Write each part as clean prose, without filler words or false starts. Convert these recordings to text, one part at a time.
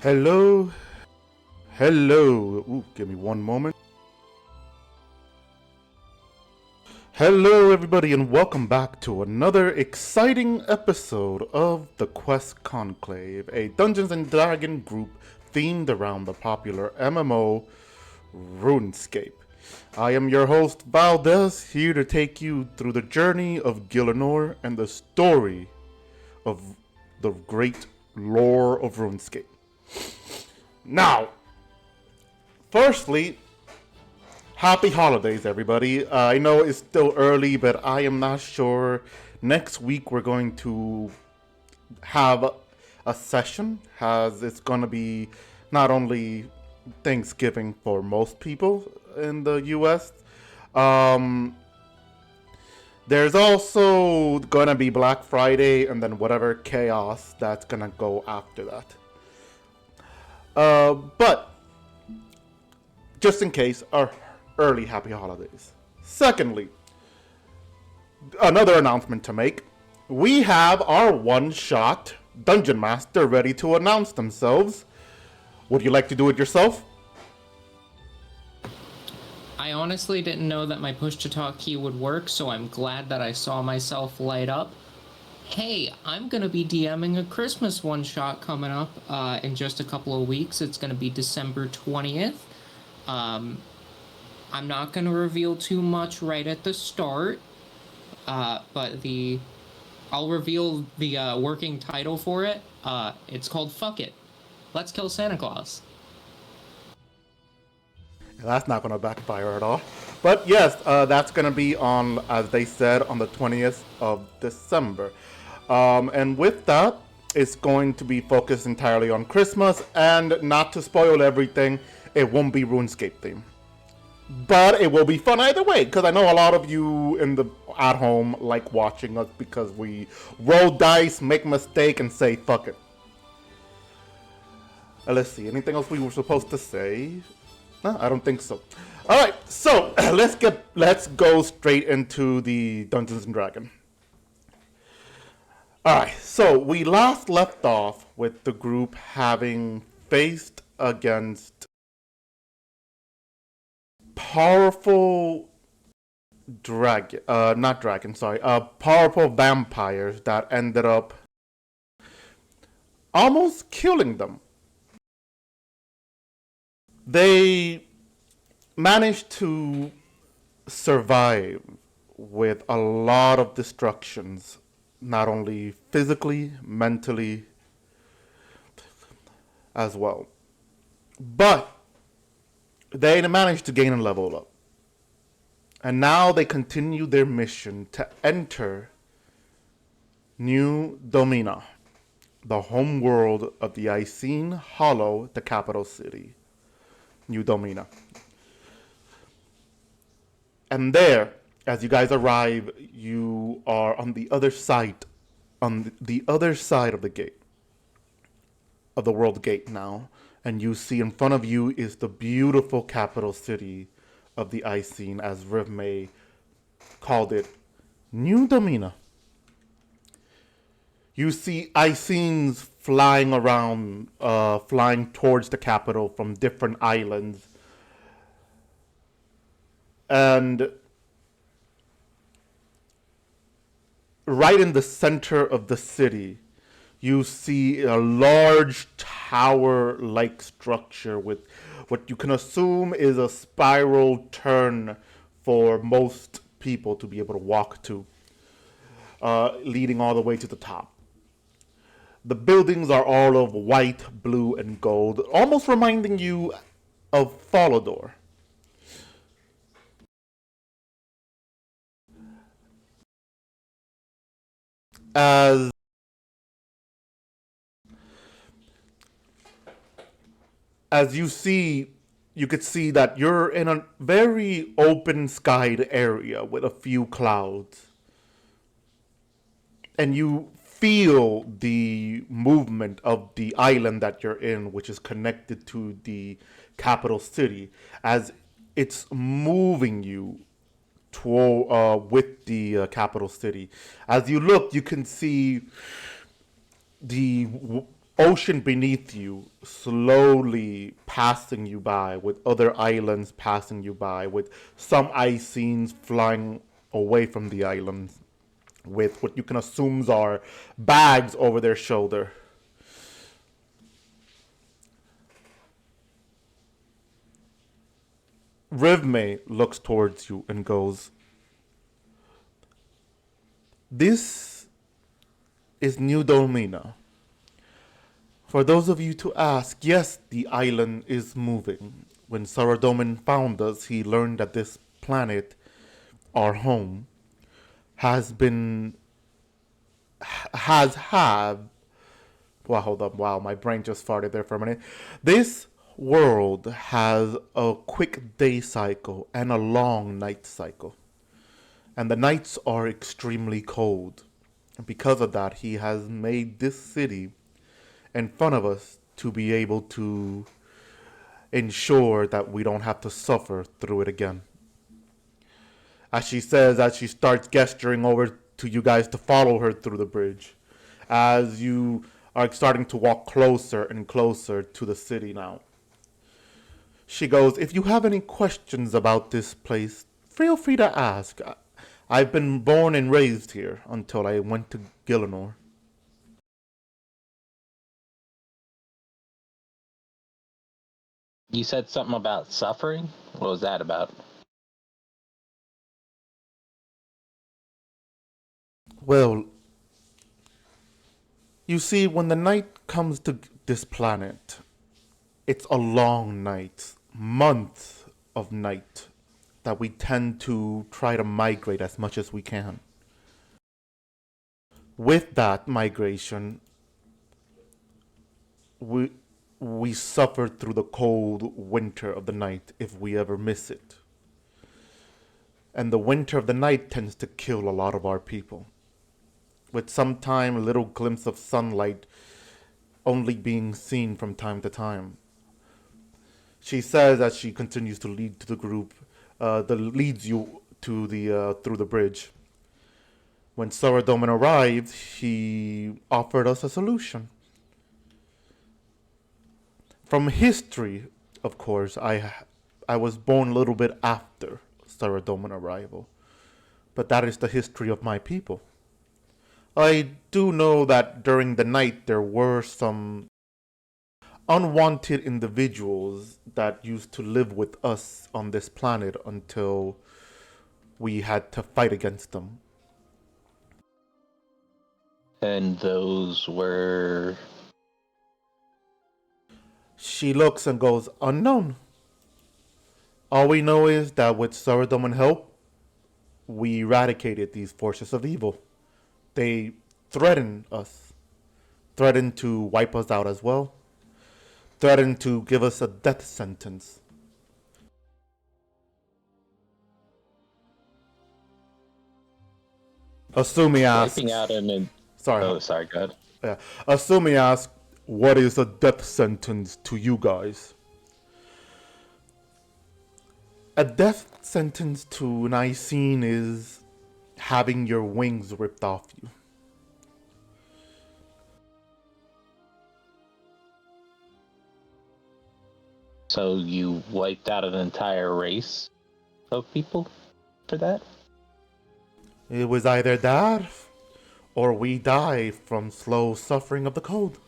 Hello, hello. Ooh, give me one moment. Hello, everybody, and welcome back to another exciting episode of the Quest Conclave, a Dungeons and Dragons group themed around the popular MMO RuneScape. I am your host, Valdez, here to take you through the journey of Gielinor and the story of the great lore of RuneScape. Now, firstly, happy holidays, everybody. I know it's still early, but I am not sure. Next week we're going to have a session, as it's going to be not only Thanksgiving for most people in the US. There's also going to be Black Friday and then whatever chaos that's going to go after that. But just in case, our early happy holidays. Secondly, another announcement to make. We have our one-shot Dungeon Master ready to announce themselves. Would you like to do it yourself? I honestly didn't know that my push-to-talk key would work, so I'm glad that I saw myself light up. Hey, I'm gonna be DMing a Christmas one-shot coming up in just a couple of weeks. It's gonna be December 20th. I'm not gonna reveal too much right at the start, but I'll reveal the working title for it. It's called Fuck It. Let's Kill Santa Claus. That's not going to backfire at all. But yes, that's going to be on, as they said, on the 20th of December. And with that, it's going to be focused entirely on Christmas. And not to spoil everything, it won't be RuneScape theme. But it will be fun either way, because I know a lot of you at home like watching us because we roll dice, make a mistake, and say fuck it. Let's see, anything else we were supposed to say? No, I don't think so. All right, so let's go straight into the Dungeons and Dragons. All right, so we last left off with the group having faced against powerful powerful vampires that ended up almost killing them. They managed to survive with a lot of destructions, not only physically, mentally, as well. But they managed to gain a level up. And now they continue their mission to enter New Domina, the home world of the Icene Hollow, the capital city. New Domina. And there, as you guys arrive, you are on the other side of the gate, of the world gate now, and you see in front of you is the beautiful capital city of the Icene, as Rivmay called it, New Domina. You see Icenes flying around, flying towards the capital from different islands. And right in the center of the city, you see a large tower-like structure with what you can assume is a spiral turn for most people to be able to walk to, leading all the way to the top. The buildings are all of white, blue, and gold, almost reminding you of Fallador. As you could see that you're in a very open skied area with a few clouds. And you feel the movement of the island that you're in, which is connected to the capital city, as it's moving you with the capital city. As you look, you can see the ocean beneath you slowly passing you by, with other islands passing you by, with some ice scenes flying away from the islands, with what you can assume are bags over their shoulder. Rivme looks towards you and goes, "This is New Dolmina. For those of you to ask, yes, the island is moving. When Saradomin found us, he learned that this planet, our home, has been has had wow, hold up, wow, my brain just farted there for a minute. This world has a quick day cycle and a long night cycle. And the nights are extremely cold. And because of that, he has made this city in front of us to be able to ensure that we don't have to suffer through it again." As she says, as she starts gesturing over to you guys to follow her through the bridge, as you are starting to walk closer and closer to the city now. She goes, "If you have any questions about this place, feel free to ask. I've been born and raised here until I went to Gielinor." You said something about suffering? What was that about? Well, you see, when the night comes to this planet, it's a long night, months of night, that we tend to try to migrate as much as we can. With that migration, we we suffer through the cold winter of the night if we ever miss it. And the winter of the night tends to kill a lot of our people, with sometime a little glimpse of sunlight only being seen from time to time. She says as she continues to lead to the group, that leads you to the through the bridge. When Saradomin arrived, he offered us a solution. From history, of course, I was born a little bit after Saradomin arrival, but that is the history of my people. I do know that during the night there were some unwanted individuals that used to live with us on this planet until we had to fight against them. And those were... She looks and goes, "Unknown. All we know is that with Saradomin help, we eradicated these forces of evil. They threatened us, threatened to wipe us out as well, threatened to give us a death sentence." Asumi asks, wiping out an... sorry, Oh, sorry, go ahead. yeah. Asumi asks, "What is a death sentence to you guys?" A death sentence to Nicene is having your wings ripped off you. So you wiped out an entire race of people for that? It was either that, or we die from slow suffering of the cold.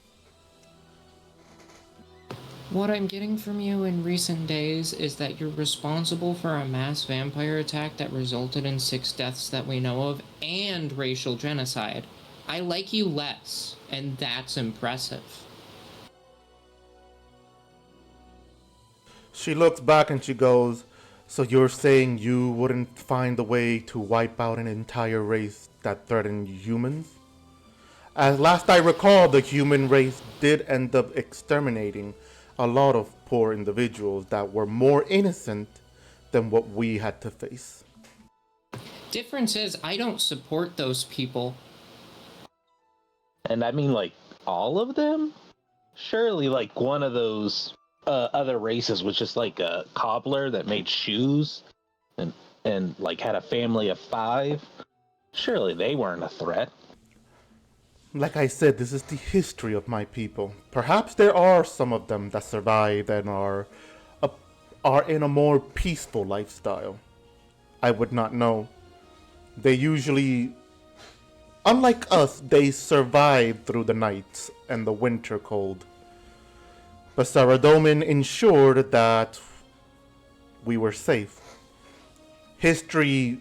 What I'm getting from you in recent days is that you're responsible for a mass vampire attack that resulted in 6 deaths that we know of and racial genocide. I like you less, and that's impressive. She looks back and she goes, "So you're saying you wouldn't find a way to wipe out an entire race that threatened humans?" As last I recall, the human race did end up exterminating a lot of poor individuals that were more innocent than what we had to face. Difference is, I don't support those people. And I mean, like, all of them? Surely, like, one of those other races was just like a cobbler that made shoes and like had a family of 5. Surely they weren't a threat. Like I said, this is the history of my people. Perhaps there are some of them that survive and are in a more peaceful lifestyle. I would not know. They usually, unlike us, they survive through the nights and the winter cold. But Saradomin ensured that we were safe. History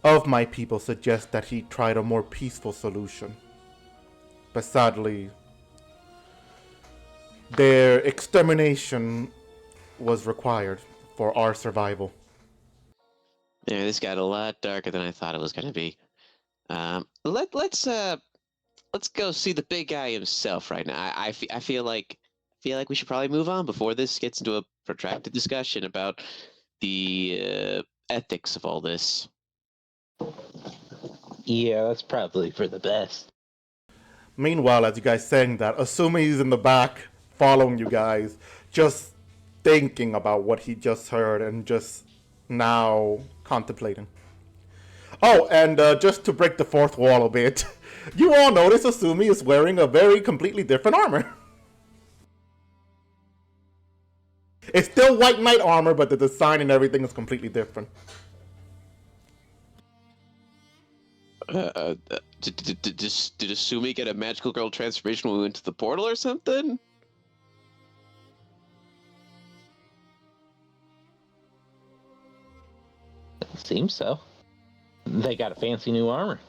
of my people suggests that he tried a more peaceful solution. But sadly, their extermination was required for our survival. Yeah, this got a lot darker than I thought it was going to be. Let's go see the big guy himself right now. I feel like we should probably move on before this gets into a protracted discussion about the ethics of all this. Yeah, that's probably for the best. Meanwhile, as you guys saying that, Asumi's in the back following you guys, just thinking about what he just heard and just now contemplating. Oh, and just to break the fourth wall a bit, you all notice Asumi is wearing a very completely different armor. It's still white knight armor, but the design and everything is completely different. Did Asumi get a magical girl transformation when we went to the portal or something? Seems so. They got a fancy new armor.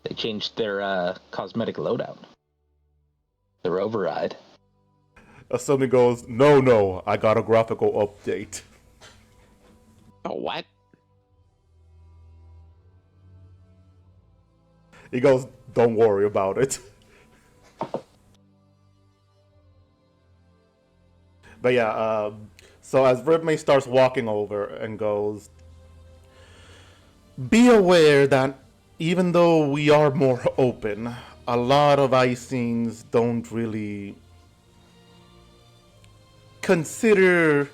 They changed their cosmetic loadout. Their override. Asumi goes, no, I got a graphical update. Oh, what? He goes, don't worry about it. But yeah, so as Ripmay starts walking over and goes, be aware that even though we are more open, a lot of Icings don't really consider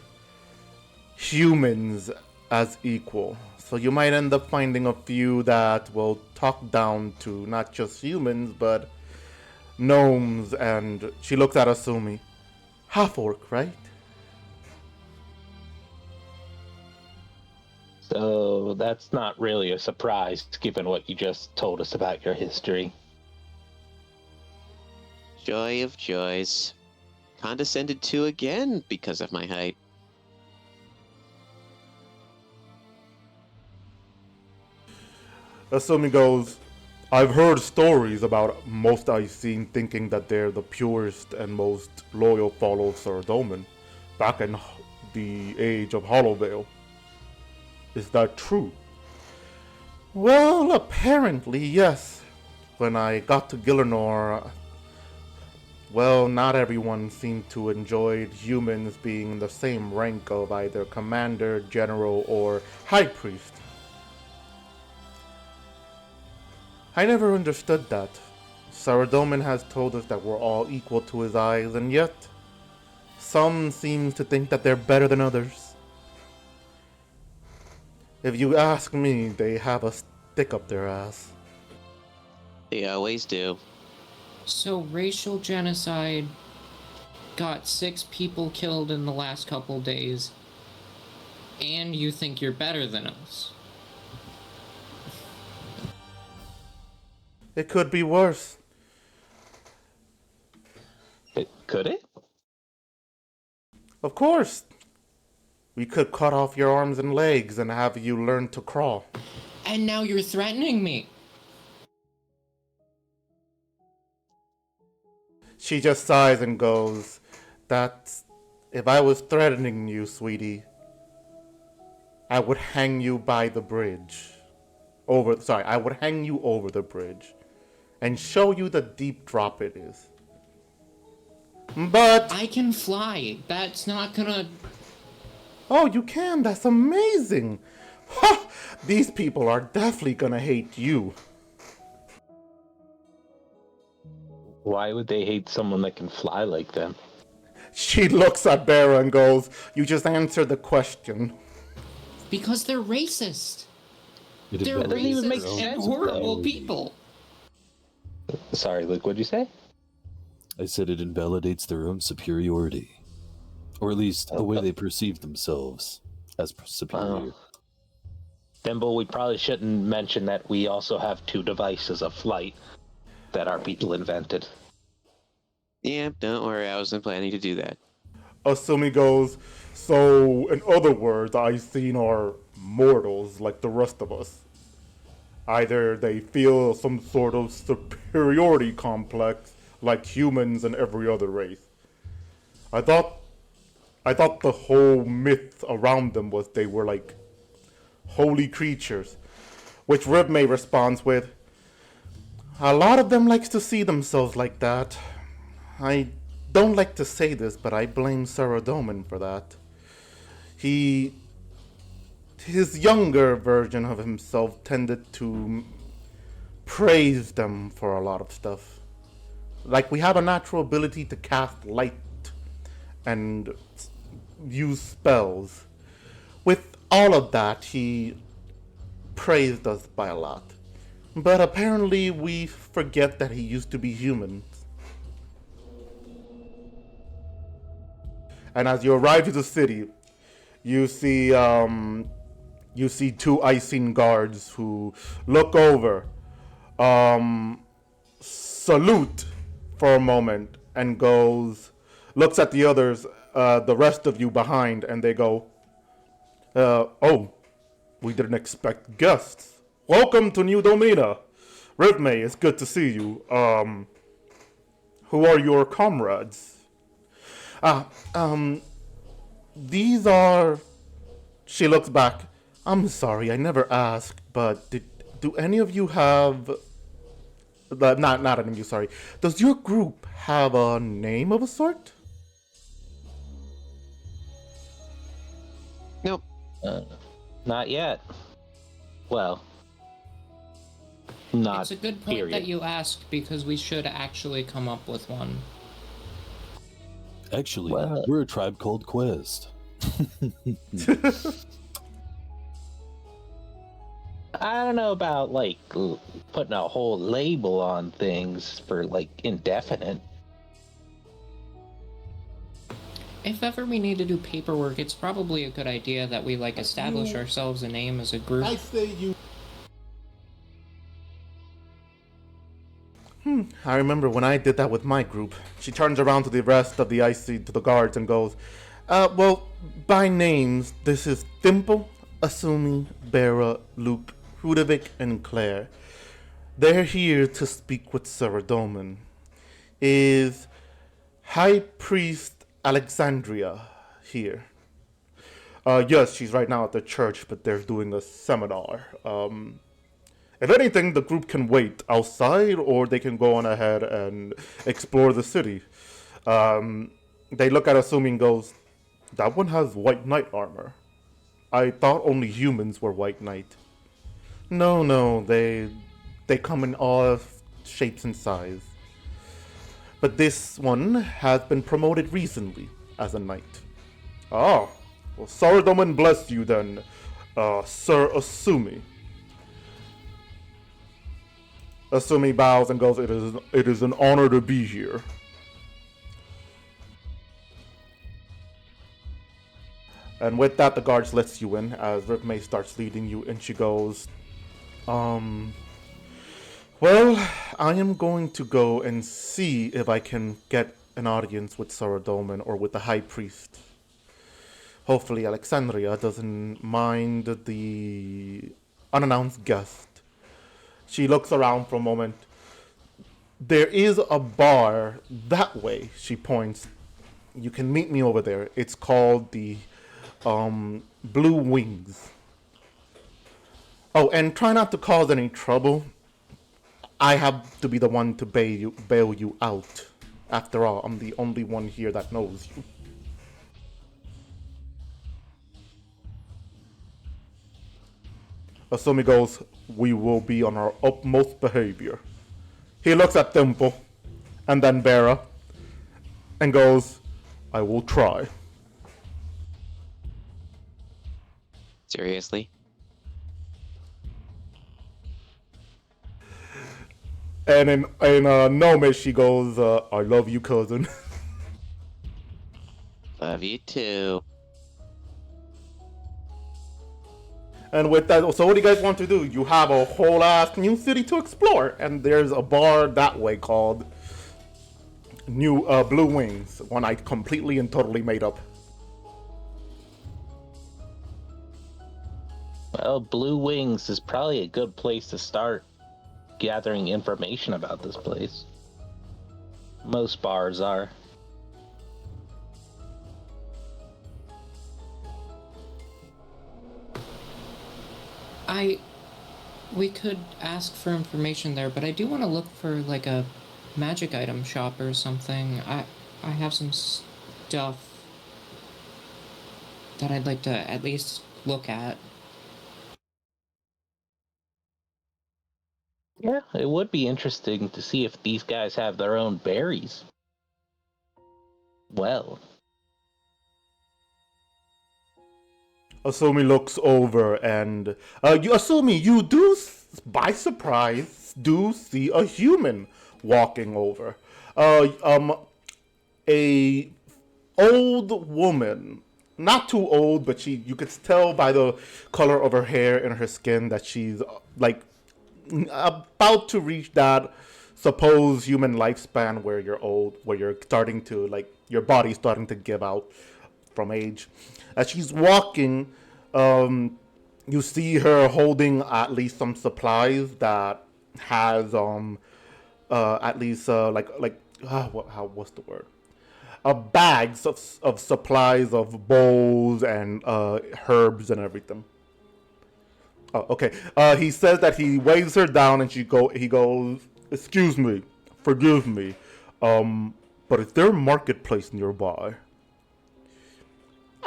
humans as equal. So you might end up finding a few that will talk down to not just humans, but gnomes, and she looks at Asumi. Half-orc, right? So that's not really a surprise, given what you just told us about your history. Joy of joys. Condescended to again because of my height. Asumi goes, I've heard stories about most I've seen thinking that they're the purest and most loyal followers of Saradomin back in the age of Hollowvale. Is that true? Well, apparently, yes. When I got to Gielinor, well, not everyone seemed to enjoy humans being in the same rank of either commander, general, or high priest. I never understood that. Saradomin has told us that we're all equal to his eyes, and yet some seem to think that they're better than others. If you ask me, they have a stick up their ass. They always do. So racial genocide got 6 people killed in the last couple days, and you think you're better than us? It could be worse. Could it? Of course. We could cut off your arms and legs and have you learn to crawl. And now you're threatening me. She just sighs and goes, that's... If I was threatening you, sweetie, I would hang you by the bridge. I would hang you over the bridge and show you the deep drop it is. But... I can fly. That's not gonna... Oh, you can? That's amazing! Ha! These people are definitely gonna hate you. Why would they hate someone that can fly like them? She looks at Bera and goes, you just answered the question. Because they're racist. It is They're better doesn't even racist make and sense, horrible though. people. Sorry, Luke, what'd you say? I said it invalidates their own superiority. Or at least the way they perceive themselves as superior. Thimble, we probably shouldn't mention that we also have 2 devices of flight that our people invented. Yeah, don't worry. I wasn't planning to do that. Asumi goes, so in other words, I seen are mortals like the rest of us. Either they feel some sort of superiority complex like humans and every other race. I thought the whole myth around them was they were like holy creatures, which Ribmay responds with, a lot of them likes to see themselves like that. I don't like to say this, but I blame Saradomin for that. His younger version of himself tended to praise them for a lot of stuff. Like, we have a natural ability to cast light and use spells. With all of that, he praised us by a lot. But apparently we forget that he used to be human. And as you arrive to the city, you see 2 Icing guards who look over, salute for a moment, and looks at the others, the rest of you behind, and they go, oh, we didn't expect guests. Welcome to New Domina. Rivmay, it's good to see you. Who are your comrades? These are... She looks back. I'm sorry, I never asked, but do any of you have... Not any of you, sorry. Does your group have a name of a sort? Nope. Not yet. Well, not It's a good point period. that you asked, because we should actually come up with one. Actually, Well- we're a tribe called Quest. I don't know about, like, putting a whole label on things for, like, indefinite. If ever we need to do paperwork, it's probably a good idea that we, like, establish ourselves a name as a group. I say you... I remember when I did that with my group. She turns around to the rest of the to the guards and goes, well, by names, this is Thimble, Asumi, Bera, Luke, Hudovic, and Claire. They're here to speak with Saradomin. Is High Priest Alexandria here? Yes, she's right now at the church, but they're doing a seminar. If anything, the group can wait outside, or they can go on ahead and explore the city. They look at Asumi and goes, that one has white knight armor. I thought only humans were white knight. No, they come in all shapes and size. But this one has been promoted recently as a knight. Ah, well, Saradomin bless you then, Sir Asumi. Asumi bows and goes, it is an honor to be here. And with that, the guards lets you in as Ripmay starts leading you, and she goes, well, I am going to go and see if I can get an audience with Saradomin or with the High Priest. Hopefully Alexandria doesn't mind the unannounced guest. She looks around for a moment. There is a bar that way, she points. You can meet me over there. It's called the Blue Wings. Oh, and try not to cause any trouble. I have to be the one to bail you out. After all, I'm the only one here that knows you. Asumi goes, we will be on our utmost behavior. He looks at Thimble and then Bera and goes, I will try. Seriously? And in Gnomish, she goes, "I love you, cousin." Love you too. And with that, so what do you guys want to do? You have a whole ass new city to explore, and there's a bar that way called New Blue Wings, one I completely and totally made up. Well, Blue Wings is probably a good place to start gathering information about this place. Most bars are. We could ask for information there, but I do want to look for like a magic item shop or something. I have some stuff that I'd like to at least look at. Yeah, it would be interesting to see if these guys have their own berries. Well, Asumi looks over and Asumi, you do, by surprise, do see a human walking over. A old woman, not too old, but you could tell by the color of her hair and her skin that she's like about to reach that supposed human lifespan where you're old, where you're starting to like your body's starting to give out from age. As she's walking, you see her holding at least some supplies that has at least what's the word? Bags of supplies of bowls and herbs and everything. Oh, okay. He says that he waves her down and he goes, "Excuse me, forgive me, but is there a marketplace nearby?"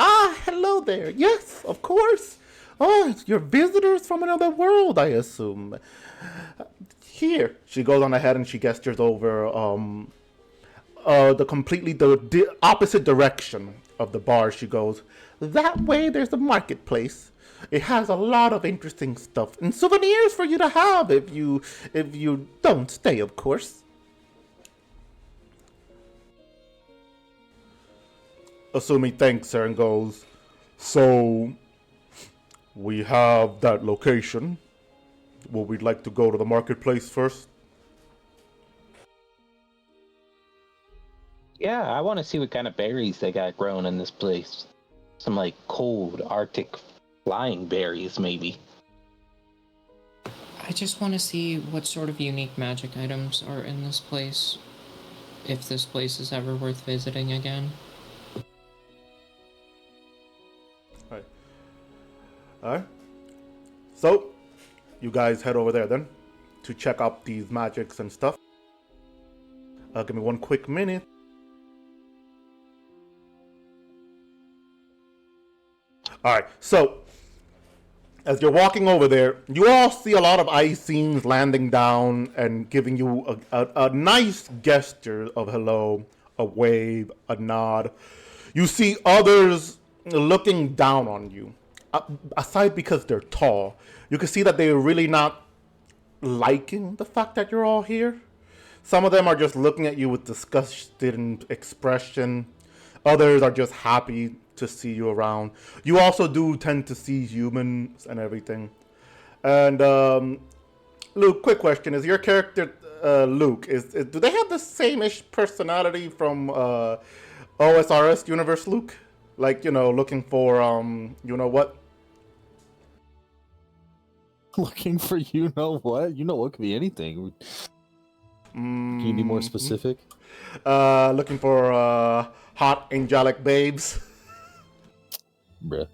Ah, hello there. Yes, of course. Oh, you're visitors from another world, I assume. Here, she goes on ahead and she gestures over the opposite direction of the bar. She goes, "That way there's a marketplace. It has a lot of interesting stuff and souvenirs for you to have if you don't stay, of course." Asumi thanks her and goes, "So we have that location. Would we like to go to the marketplace first?" yeah, I want to see what kind of berries they got grown in this place. Some like cold Arctic flying berries, maybe. I just want to see what sort of unique magic items are in this place, if this place is ever worth visiting again. Alright. So, you guys head over there then to check out these magics and stuff. Give me one quick minute. Alright, so as you're walking over there, you all see a lot of Icings landing down and giving you a nice gesture of hello, a wave, a nod. You see others looking down on you. Aside because they're tall, you can see that they're really not liking the fact that you're all here. Some of them are just looking at you with disgusted expression. Others are just happy to see you around. You also do tend to see humans and everything. And Luke, quick question: is your character Luke? Do they have the same-ish personality from OSRS universe, Luke? Like, looking for you know what? Looking for you know what? You know what could be anything. Can you be more specific? Looking for hot angelic babes. Bruh.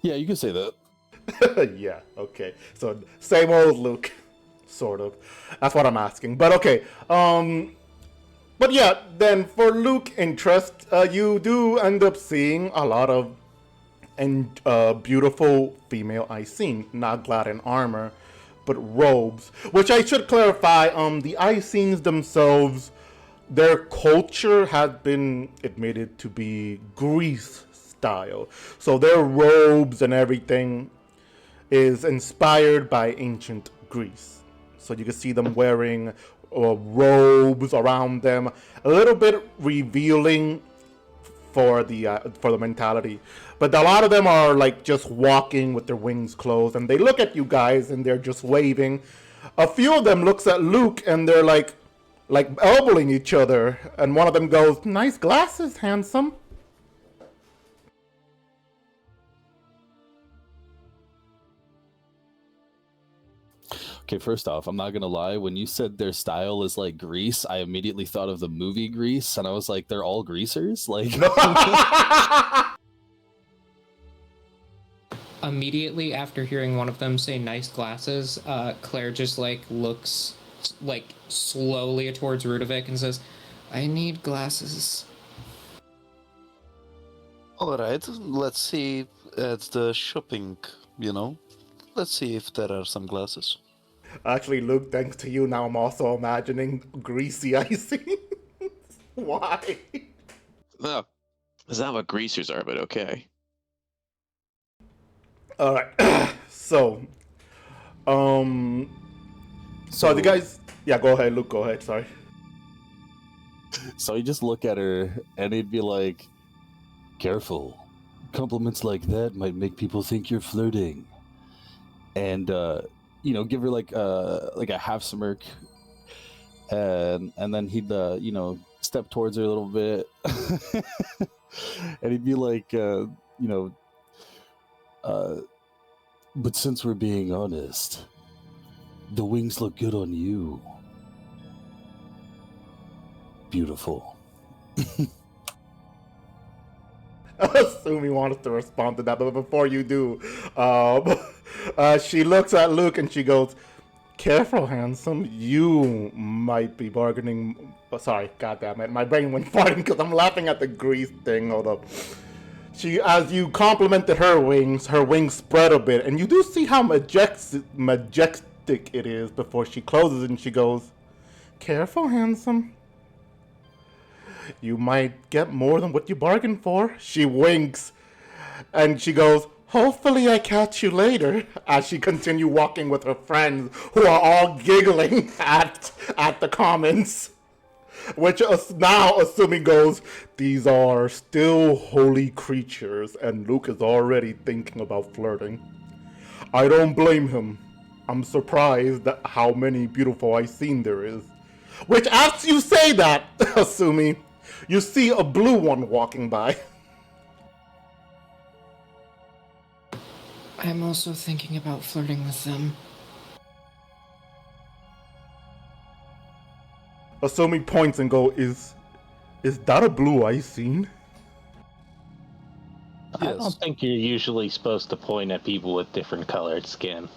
Yeah, you can say that. Yeah, okay. So same old Luke, sort of. That's what I'm asking. But okay. But yeah, then for Luke interest, you do end up seeing a lot of beautiful female Icing, not clad in armor, but robes. Which I should clarify, the Icings themselves, their culture has been admitted to be Greece style. So their robes and everything is inspired by ancient Greece. So you can see them wearing robes around them, a little bit revealing for the mentality. But a lot of them are like just walking with their wings closed, and they look at you guys and they're just waving. A few of them looks at Luke and they're like elbowing each other, and one of them goes, "Nice glasses, handsome." Okay, first off, I'm not gonna lie. When you said their style is like Grease, I immediately thought of the movie Grease, and I was like, they're all greasers? Like, Immediately after hearing one of them say nice glasses, Claire just like looks like slowly towards Rudovic and says, "I need glasses." All right, let's see at the shopping, Let's see if there are some glasses. Actually, Luke, thanks to you, now I'm also imagining greasy icing. Why? No, that's not what greasers are, but okay. All right. So the guys. Yeah, go ahead, Luke. Go ahead. Sorry. so you just look at her, and he'd be like, "Careful. Compliments like that might make people think you're flirting." And give her like a half smirk, and then he'd step towards her a little bit, and he'd be like, "But since we're being honest, the wings look good on you. Beautiful." I assume he wanted to respond to that, but before you do, she looks at Luke and she goes, "Careful, handsome. You might be bargaining." Oh, sorry, goddammit. My brain went farting because I'm laughing at the grease thing. Hold up. As you complimented her wings spread a bit, and you do see how majestic it is before she closes it, and she goes, "Careful, handsome. You might get more than what you bargained for." She winks, and she goes, "Hopefully I catch you later," as she continue walking with her friends, who are all giggling at the comments. Which is now assuming goes, these are still holy creatures, and Luke is already thinking about flirting. I don't blame him. I'm surprised at how many beautiful Icene there is. Which, as you say that, Asumi, you see a blue one walking by. I'm also thinking about flirting with them. Asumi points and go, is that a blue Icene? I don't think you're usually supposed to point at people with different colored skin.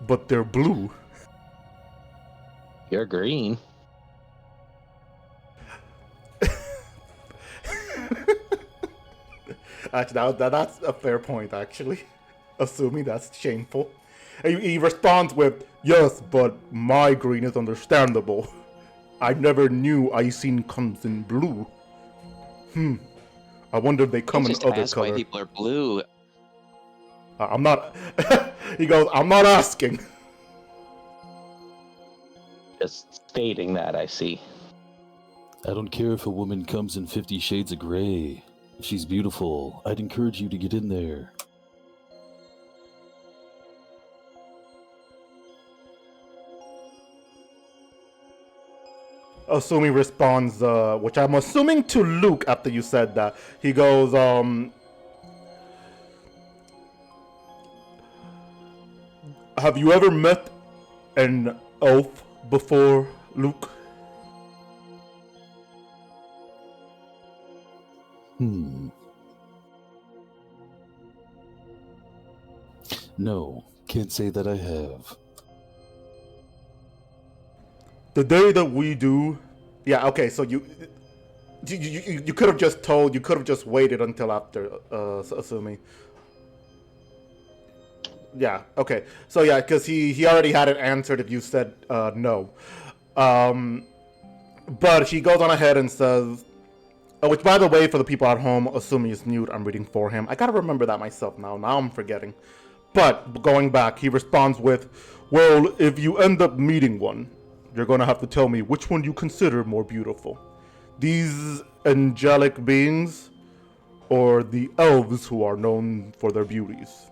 But they're blue. You're green. Actually, that's a fair point, actually. Assuming that's shameful. He responds with, "Yes, but my green is understandable. I never knew Icene comes in blue. I wonder if they come in Just other ask why colors." people are blue. I'm not... He goes, "I'm not asking." Just stating that, I see. I don't care if a woman comes in 50 Shades of Grey. If she's beautiful, I'd encourage you to get in there. Asumi responds, which I'm assuming to Luke after you said that. He goes, "Have you ever met an elf before, Luke?" No, can't say that I have. The day that we do... Yeah, okay, so you could have just told, you could have just waited until after, Asumi. Yeah, okay. So yeah, because he already had it answered if you said no. But he goes on ahead and says, Which, by the way, for the people at home, assuming he's mute, I'm reading for him. I gotta remember that myself now. Now I'm forgetting. But going back, he responds with, well, if you end up meeting one, you're gonna have to tell me which one you consider more beautiful. These angelic beings, or the elves who are known for their beauties.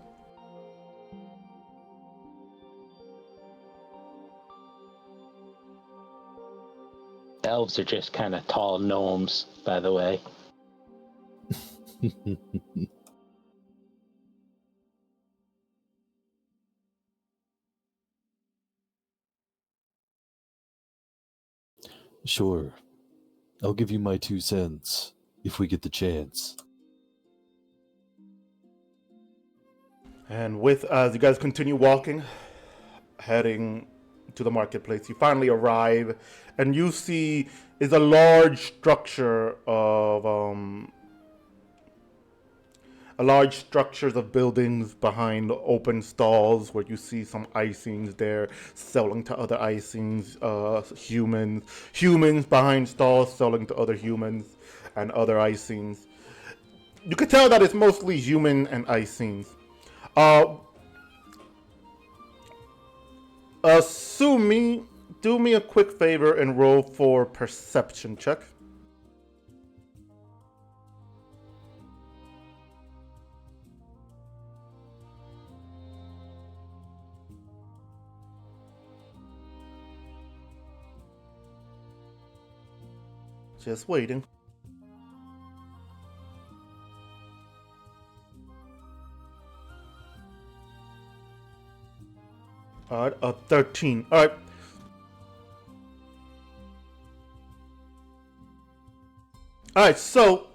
Elves are just kind of tall gnomes, by the way. Sure. I'll give you my 2 cents if we get the chance. And as you guys continue walking, heading to the marketplace, you finally arrive, and you see is a large structure of buildings behind open stalls where you see some icings there selling to other icings, humans behind stalls selling to other humans and other icings. You could tell that it's mostly human and icings. Do me a quick favor and roll for perception check. Just waiting. Alright, a 13. Alright. Alright, so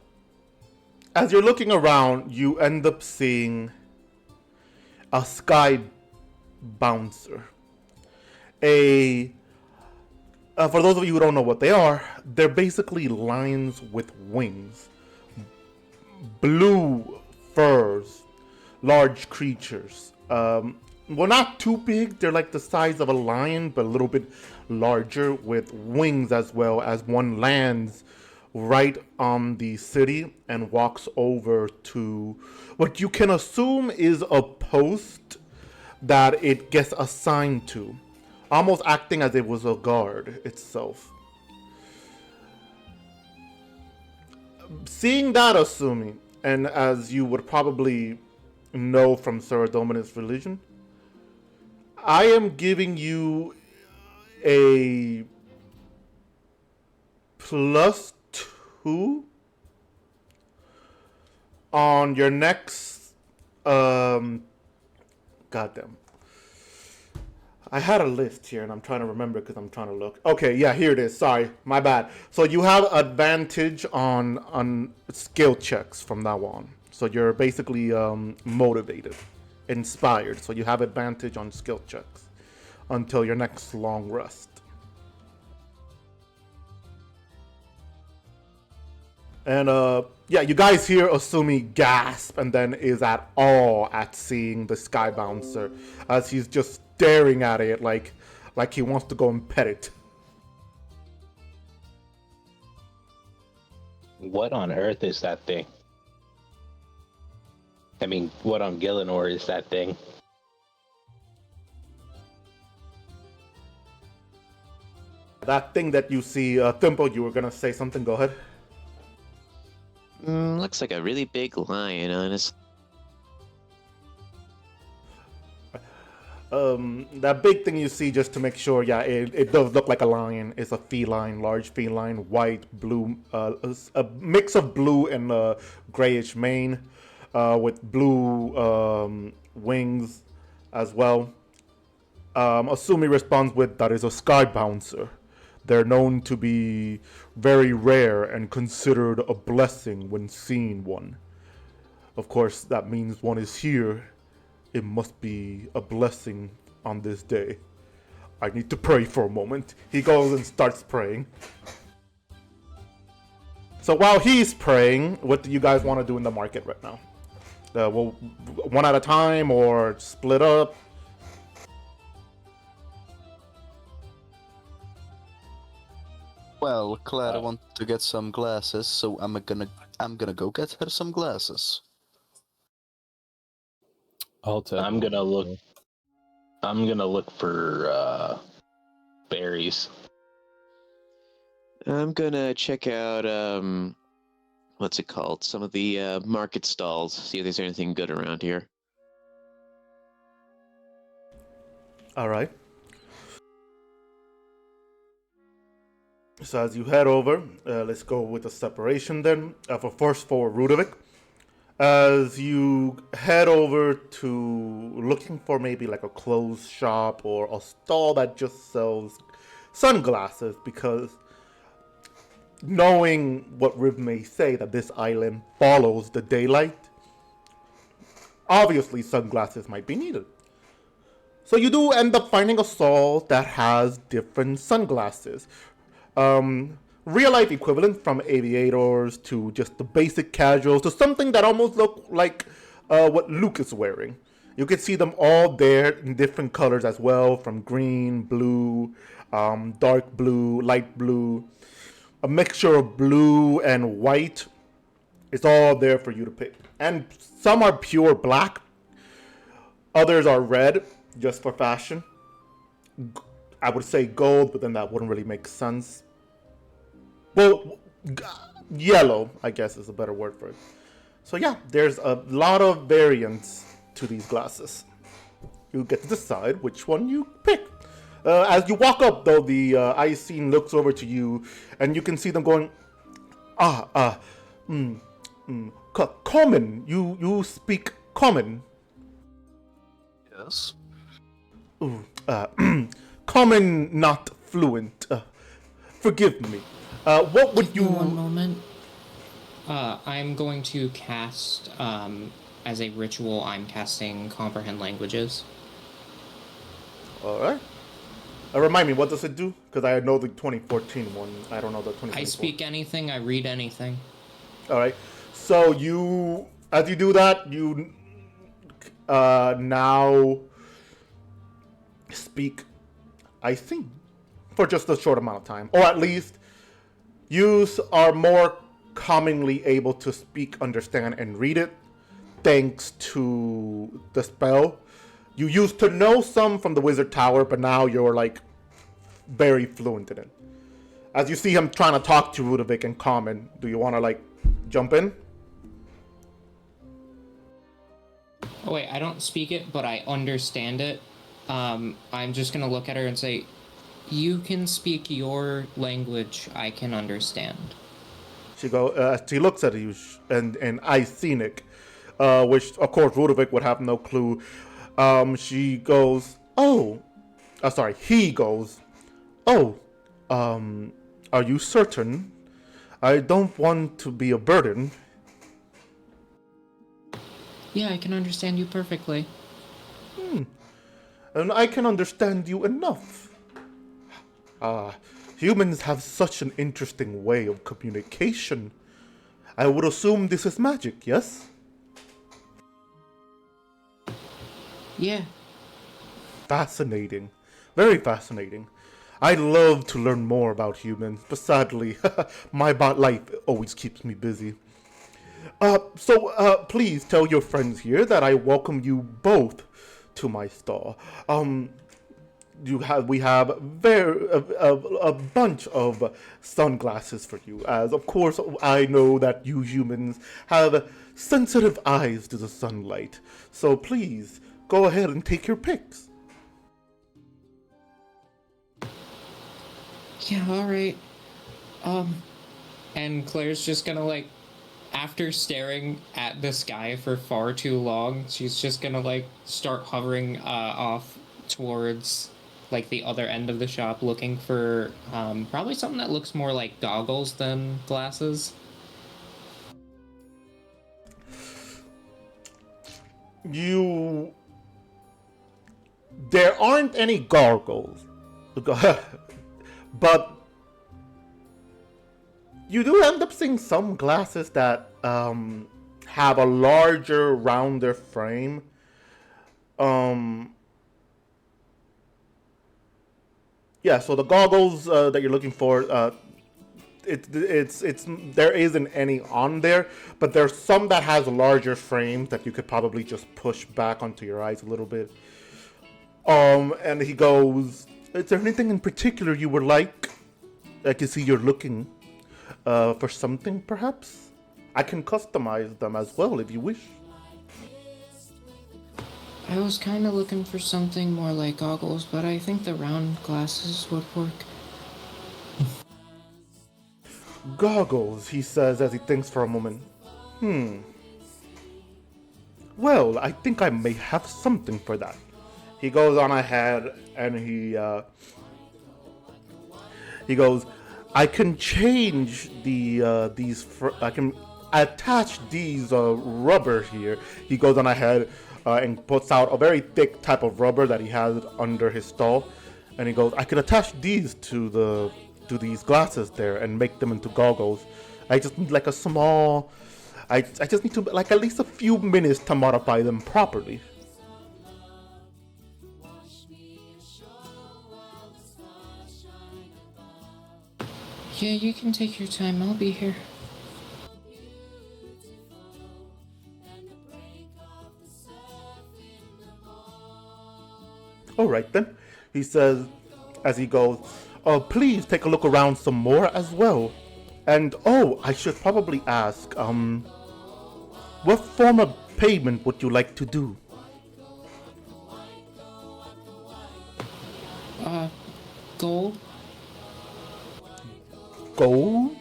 as you're looking around, you end up seeing a sky bouncer. For those of you who don't know what they are, they're basically lions with wings. Blue furs, large creatures. Well, not too big. They're like the size of a lion, but a little bit larger with wings as well, as one lands right on the city and walks over to what you can assume is a post that it gets assigned to, almost acting as if it was a guard itself. Seeing that, assuming, and as you would probably know from Sir Dominus' religion, I am giving you a +2 on your next goddamn. I had a list here and I'm trying to remember because I'm trying to look. Okay, yeah, here it is. Sorry, my bad. So you have advantage on skill checks from now on. So you're basically motivated, inspired. So you have advantage on skill checks until your next long rest. And yeah, you guys hear Asumi gasp and then is at awe at seeing the sky bouncer as he's just staring at it like he wants to go and pet it. What on earth is that thing? I mean, what on Gielinor is that thing? That thing that you see, Thimble, you were gonna say something, go ahead. Looks like a really big lion, honestly. That big thing you see, just to make sure, yeah, it does look like a lion. It's a feline, large feline, white, blue, a mix of blue and grayish mane, with blue wings as well. Asumi responds with, that is a sky bouncer. They're known to be very rare and considered a blessing when seeing one. Of course, that means one is here. It must be a blessing on this day. I need to pray for a moment. He goes and starts praying. So while he's praying, what do you guys want to do in the market right now? Well, one at a time or split up? Well, Claire wants to get some glasses, so I'm gonna go get her some glasses. I'll tap. I'm gonna look for berries. I'm gonna check out what's it called? Some of the market stalls. See if there's anything good around here. All right. So as you head over, let's go with the separation then. First for Rudovic. As you head over to looking for maybe like a clothes shop or a stall that just sells sunglasses, because knowing what Riv may say that this island follows the daylight, obviously sunglasses might be needed. So you do end up finding a stall that has different sunglasses. Real life equivalent from aviators to just the basic casuals to something that almost look like what Luke is wearing. You can see them all there in different colors as well, from green, blue, dark blue, light blue, a mixture of blue and white. It's all there for you to pick. And some are pure black, others are red, just for fashion. I would say gold, but then that wouldn't really make sense. Well, yellow, I guess, is a better word for it. So yeah, there's a lot of variants to these glasses. You get to decide which one you pick. As you walk up, though, the Icene looks over to you, and you can see them going, common. You speak common. Yes. Ooh, common, not fluent. Forgive me. What would you... One moment. I'm going to cast, as a ritual, I'm casting Comprehend Languages. Alright. Remind me, what does it do? Because I know the 2014 one. I don't know the 2024. I speak anything, I read anything. Alright. So you... As you do that, you... now... speak... I think... for just a short amount of time. Or at least... you are more commonly able to speak, understand, and read it thanks to the spell. You used to know some from the Wizard Tower, but now you're like very fluent in it. As you see him trying to talk to Rudovic in common, do you want to like jump in? Oh wait, I don't speak it, but I understand it. I'm just gonna look at her and say, you can speak your language, I can understand. She looks at you and Icenic, which of course Rudovic would have no clue. She goes, he goes, are you certain? I don't want to be a burden. Yeah, I can understand you perfectly. And I can understand you enough. Humans have such an interesting way of communication. I would assume this is magic, yes? Yeah. Fascinating. Very fascinating. I'd love to learn more about humans, but sadly, my life always keeps me busy. So please tell your friends here that I welcome you both to my stall. We have a bunch of sunglasses for you, as of course I know that you humans have sensitive eyes to the sunlight. So please go ahead and take your picks. Yeah, alright. And Claire's just gonna, like, after staring at the sky for far too long, she's just gonna, like, start hovering off towards, like, the other end of the shop, looking for probably something that looks more like goggles than glasses. There aren't any goggles, but you do end up seeing some glasses that have a larger, rounder frame. Yeah, so the goggles that you're looking for, it's there isn't any on there, but there's some that has larger frames that you could probably just push back onto your eyes a little bit. And he goes, "Is there anything in particular you would like? I can see you're looking for something, perhaps. I can customize them as well if you wish." I was kind of looking for something more like goggles, but I think the round glasses would work. Goggles, he says as he thinks for a moment. Well, I think I may have something for that. He goes on ahead and he goes, "I can change I can attach these rubber here." He goes on ahead and puts out a very thick type of rubber that he has under his stall, and he goes, "I can attach these to these glasses there and make them into goggles. I just need like a small, I just need to like at least a few minutes to modify them properly." Yeah, you can take your time. I'll be here. All right then, he says as he goes, "Please take a look around some more as well. And I should probably ask, what form of payment would you like to do?" Gold? Gold?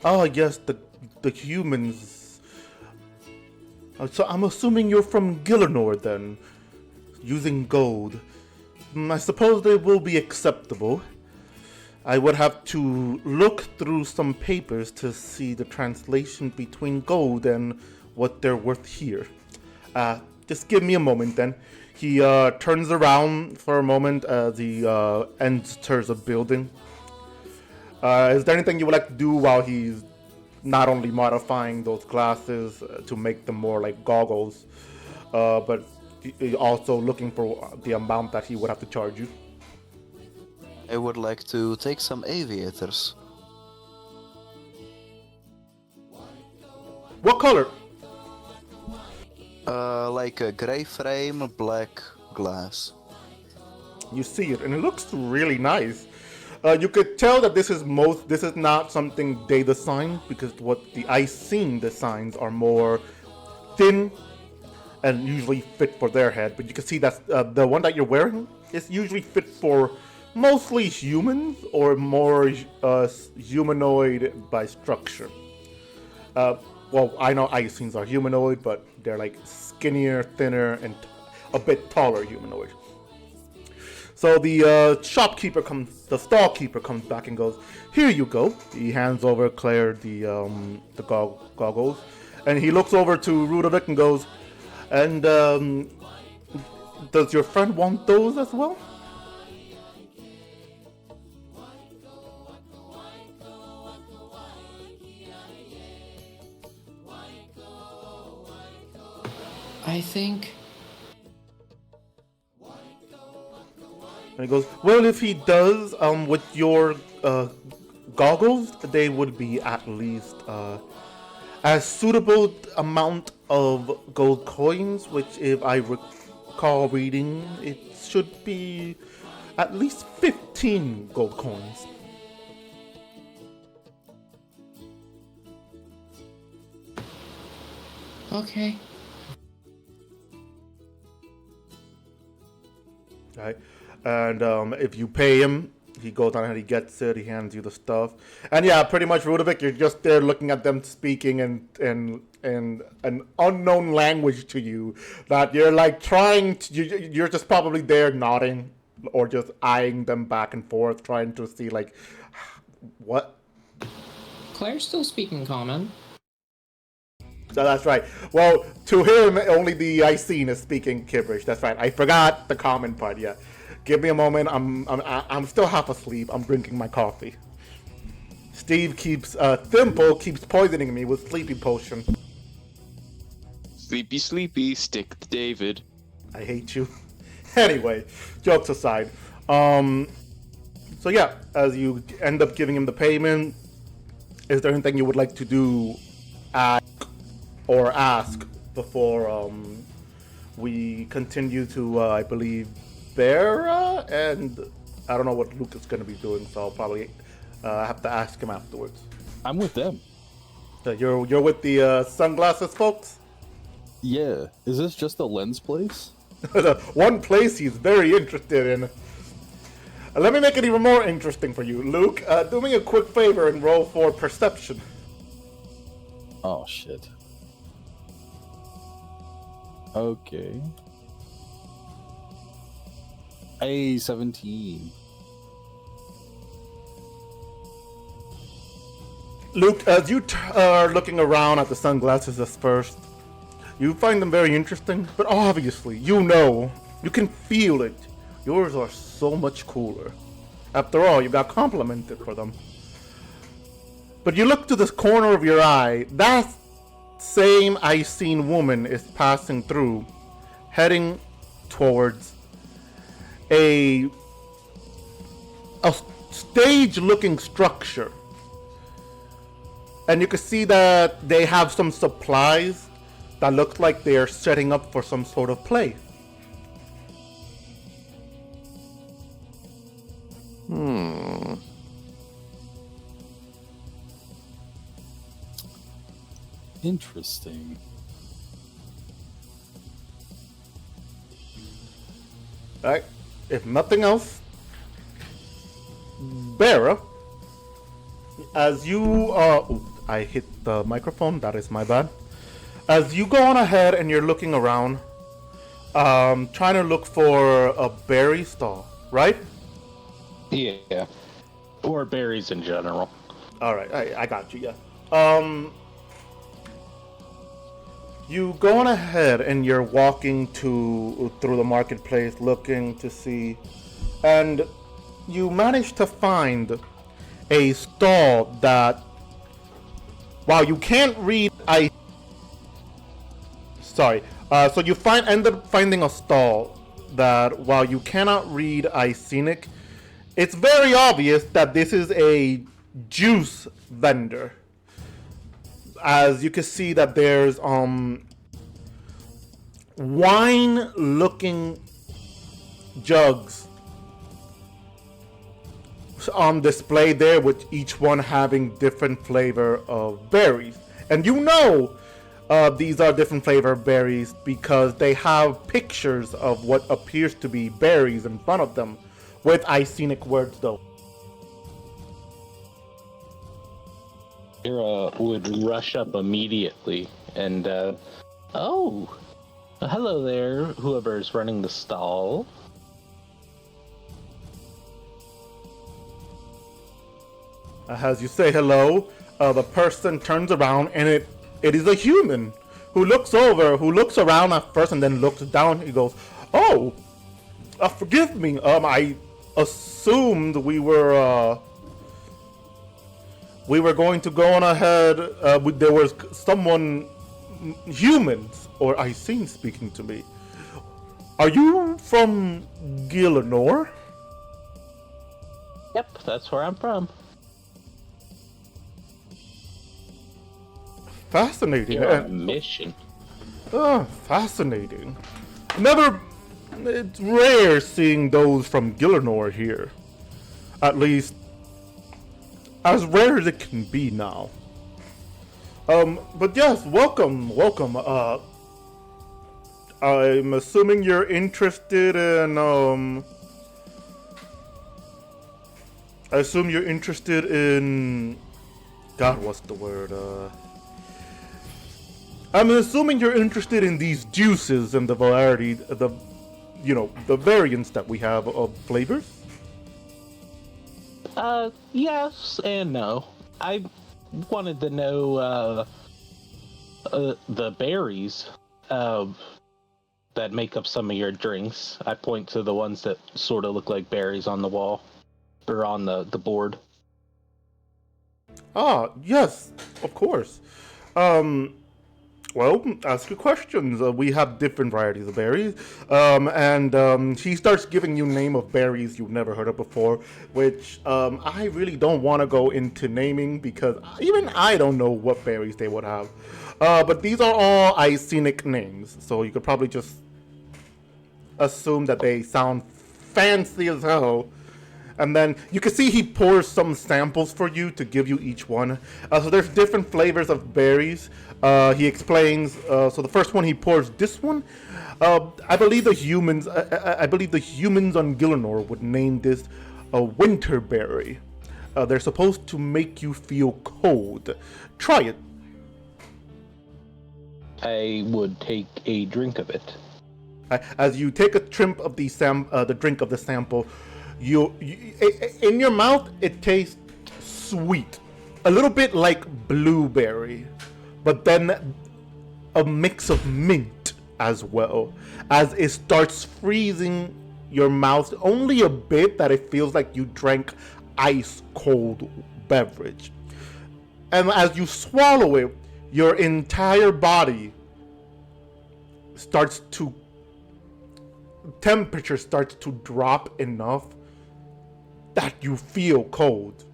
Ah, yes, the humans. So I'm assuming you're from Gielinor then, using gold. I suppose they will be acceptable. I would have to look through some papers to see the translation between gold and what they're worth here. Just give me a moment then. He turns around for a moment as he enters a building. Is there anything you would like to do while he's not only modifying those glasses to make them more like goggles, but also looking for the amount that he would have to charge you? I would like to take some aviators. What color? Like a gray frame, black glass. You see it, and it looks really nice. You could tell that this is not something they designed, because what the I've seen designs are more thin and usually fit for their head. But you can see that the one that you're wearing is usually fit for mostly humans or more humanoid by structure. Well, I know Icings are humanoid, but they're like skinnier, thinner, and a bit taller humanoid. So the stallkeeper comes back and goes, "Here you go." He hands over Claire the goggles, and he looks over to Rudovic and goes, "And does your friend want those as well?" I think... And he goes, "Well, if he does, with your goggles, they would be at least a suitable amount of gold coins, which, if I recall reading, it should be at least 15 gold coins." Okay. Right? And if you pay him, he goes on and he gets it, he hands you the stuff. And yeah, pretty much, Rudovic, you're just there looking at them speaking in an unknown language to you that you're like you're just probably there nodding or just eyeing them back and forth, trying to see like, what? Claire's still speaking common. So that's right. Well, to him, only the Icene is speaking gibberish. That's right. I forgot the common part. Yeah, give me a moment. I'm still half asleep. I'm drinking my coffee. Thimble keeps poisoning me with sleepy potion. Sleepy, sleepy, stick to David. I hate you. Anyway, jokes aside. So yeah, as you end up giving him the payment, is there anything you would like to do, ask before we continue to, I believe, Bera? And I don't know what Luke is going to be doing, so I'll probably have to ask him afterwards. I'm with them. So you're with the sunglasses folks? Yeah. Is this just a lens place? One place he's very interested in. Let me make it even more interesting for you. Luke, do me a quick favor and roll for perception. Oh, shit. Okay. Hey, 17. Luke, as you are looking around at the sunglasses at first, you find them very interesting, but obviously, you know, you can feel it. Yours are so much cooler. After all, you got complimented for them. But you look to the corner of your eye, that same Icene woman is passing through, heading towards a stage-looking structure. And you can see that they have some supplies that look like they are setting up for some sort of play. Interesting. Alright, if nothing else, Bera, as you I hit the microphone, that is my bad. As you go on ahead and you're looking around, trying to look for a berry stall, right? Yeah. Or berries in general. Alright, I got you, yeah. You go on ahead and you're walking through the marketplace looking to see, and you manage to find a stall that, while you can't read, so you end up finding a stall that, while you cannot read Icenic, it's very obvious that this is a juice vendor. As you can see that there's wine looking jugs on display there, with each one having different flavor of berries. And you know these are different flavor berries because they have pictures of what appears to be berries in front of them with Icenic words though. Hera would rush up immediately and, oh, hello there, whoever's running the stall. As you say hello, the person turns around and it is a human who looks around at first and then looks down. He goes, "Oh, forgive me. I assumed we were going to go on ahead. There was someone, humans, or I seen speaking to me. Are you from Gielinor?" Yep, that's where I'm from. Fascinating. You're on a mission. Fascinating. It's rare seeing those from Gielinor here. At least, as rare as it can be now. But yes, welcome. I'm assuming you're interested in, I assume you're interested in, God, what's the word, I'm assuming you're interested in these juices and the variety, the variants that we have of flavors? Yes and no. I wanted to know, the berries, that make up some of your drinks. I point to the ones that sort of look like berries on the wall, or on the board. Ah, yes, of course. Well, ask your questions. We have different varieties of berries, and she starts giving you name of berries you've never heard of before, which I really don't want to go into naming because even I don't know what berries they would have. But these are all Icenic names, so you could probably just assume that they sound fancy as hell. And then you can see he pours some samples for you to give you each one. So there's different flavors of berries. He explains. So the first one he pours this one. I believe the humans. I believe the humans on Gielinor would name this a winter berry. They're supposed to make you feel cold. Try it. I would take a drink of it. As you take a trimp of the drink of the sample, you in your mouth it tastes sweet, a little bit like blueberry, but then a mix of mint as well. As it starts freezing your mouth only a bit that it feels like you drank ice cold beverage. And as you swallow it, your entire body starts to temperature starts to drop enough that you feel cold.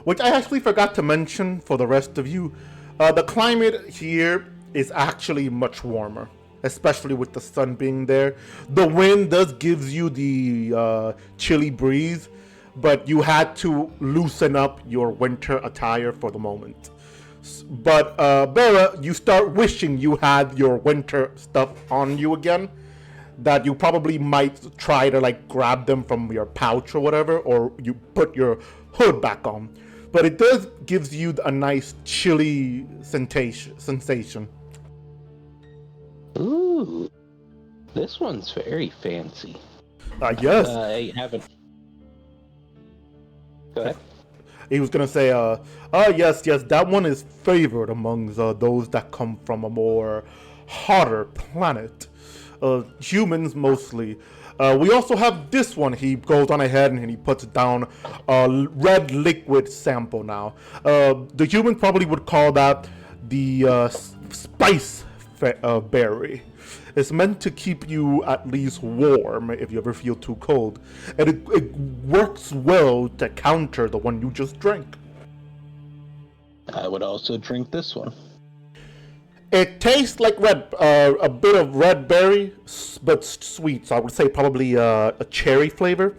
Which I actually forgot to mention for the rest of you. The climate here is actually much warmer, especially with the sun being there. The wind does gives you the chilly breeze, but you had to loosen up your winter attire for the moment. But Bera, you start wishing you had your winter stuff on you again. That you probably might try to like grab them from your pouch or whatever, or you put your hood back on. But it does gives you a nice chilly sensation. Ooh, this one's very fancy. Yes. I haven't. Go ahead. He was gonna say, yes, that one is favored amongst those that come from a more hotter planet. Humans mostly. We also have this one. He goes on ahead and he puts down a red liquid sample now. The humans probably would call that the spice berry. It's meant to keep you at least warm if you ever feel too cold. And it works well to counter the one you just drank. I would also drink this one. It tastes like a bit of red berry, but sweet. So I would say probably a cherry flavor.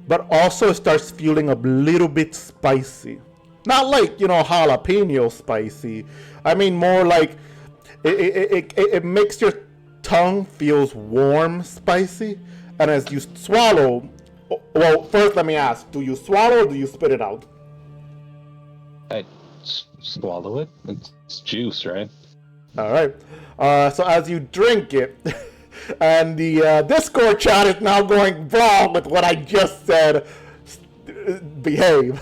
But also it starts feeling a little bit spicy. Not like, jalapeno spicy. I mean more like it makes your tongue feels warm, spicy. And as you swallow, well, first let me ask, do you swallow or do you spit it out? I swallow it. It's juice, right? All right. So as you drink it, and the Discord chat is now going wrong with what I just said. Behave.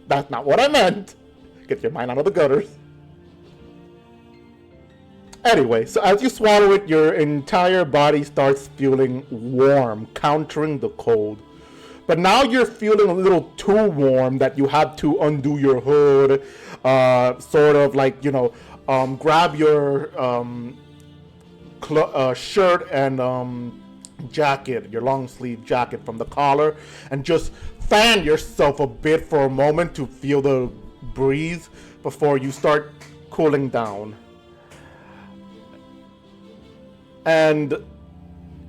That's not what I meant. Get your mind out of the gutters. Anyway, so as you swallow it, your entire body starts feeling warm, countering the cold. But now you're feeling a little too warm that you have to undo your hood, sort of like, grab your shirt and jacket, your long sleeve jacket from the collar, and just fan yourself a bit for a moment to feel the breeze before you start cooling down. And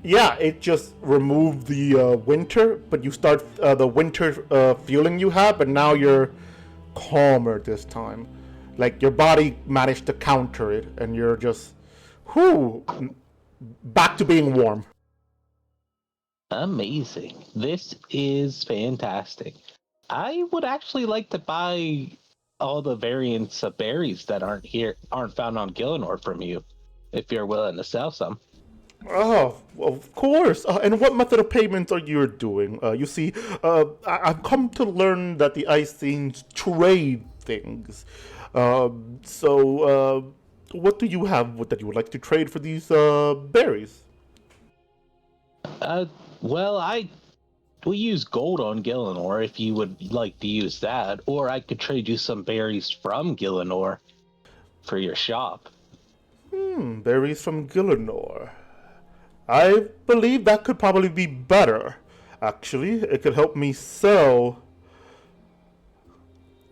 yeah, it just removed the winter, but you start the winter feeling you have, but now you're calmer this time. Like your body managed to counter it, and you're just, back to being warm. Amazing. This is fantastic. I would actually like to buy all the variants of berries that aren't found on Gielinor from you, if you're willing to sell some. Oh, of course. And what method of payments are you doing? You see, I've come to learn that the ice scenes trade things. So what do you have that you would like to trade for these berries? Well, we use gold on Gielinor if you would like to use that, or I could trade you some berries from Gielinor for your shop. Berries from Gielinor. I believe that could probably be better. Actually, it could help me sell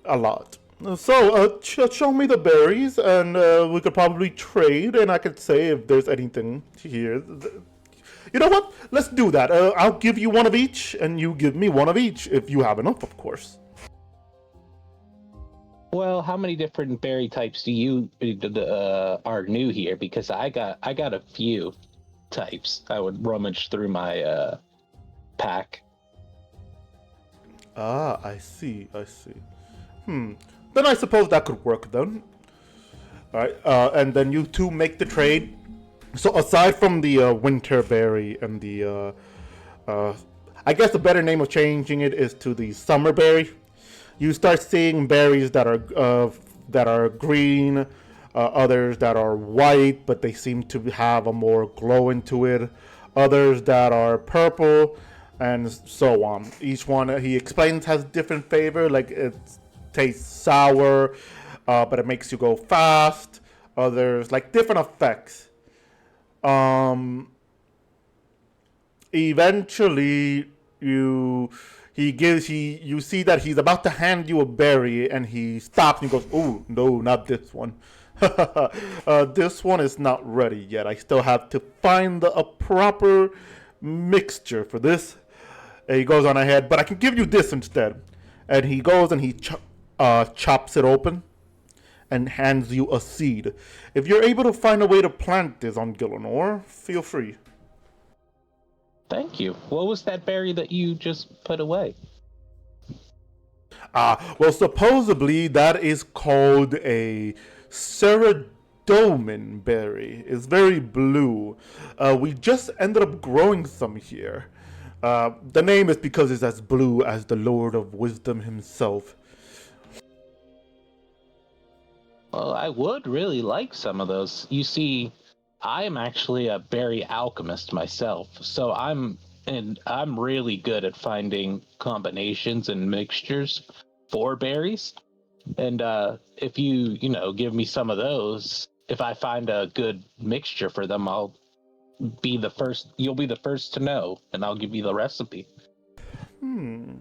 a lot. So, show me the berries, and we could probably trade, and I could say if there's anything here. You know what? Let's do that. I'll give you one of each, and you give me one of each, if you have enough, of course. Well, how many different berry types do you are new here? Because I got a few types. I would rummage through my pack. Ah, I see. Then I suppose that could work then. Alright, and then you two make the trade. So aside from the winter berry and the, I guess the better name of changing it is to the summer berry. You start seeing berries that are green, others that are white, but they seem to have a more glow into it. Others that are purple, and so on. Each one, he explains, has different flavor. Like it tastes sour, but it makes you go fast. Others like different effects. Eventually, you see that he's about to hand you a berry, and he stops and he goes, "Oh no, not this one. This one is not ready yet. I still have to find a proper mixture for this." And he goes on ahead, but I can give you this instead. And he goes and he chops it open and hands you a seed. If you're able to find a way to plant this on Gielinor, feel free. Thank you. What was that berry that you just put away? Well, supposedly that is called a Ceradomin berry. It's very blue. We just ended up growing some here. The name is because it's as blue as the Lord of Wisdom himself. Well, I would really like some of those. You see, I'm actually a berry alchemist myself, so I'm really good at finding combinations and mixtures for berries. And if you give me some of those, if I find a good mixture for them, I'll be the first. You'll be the first to know, and I'll give you the recipe. Go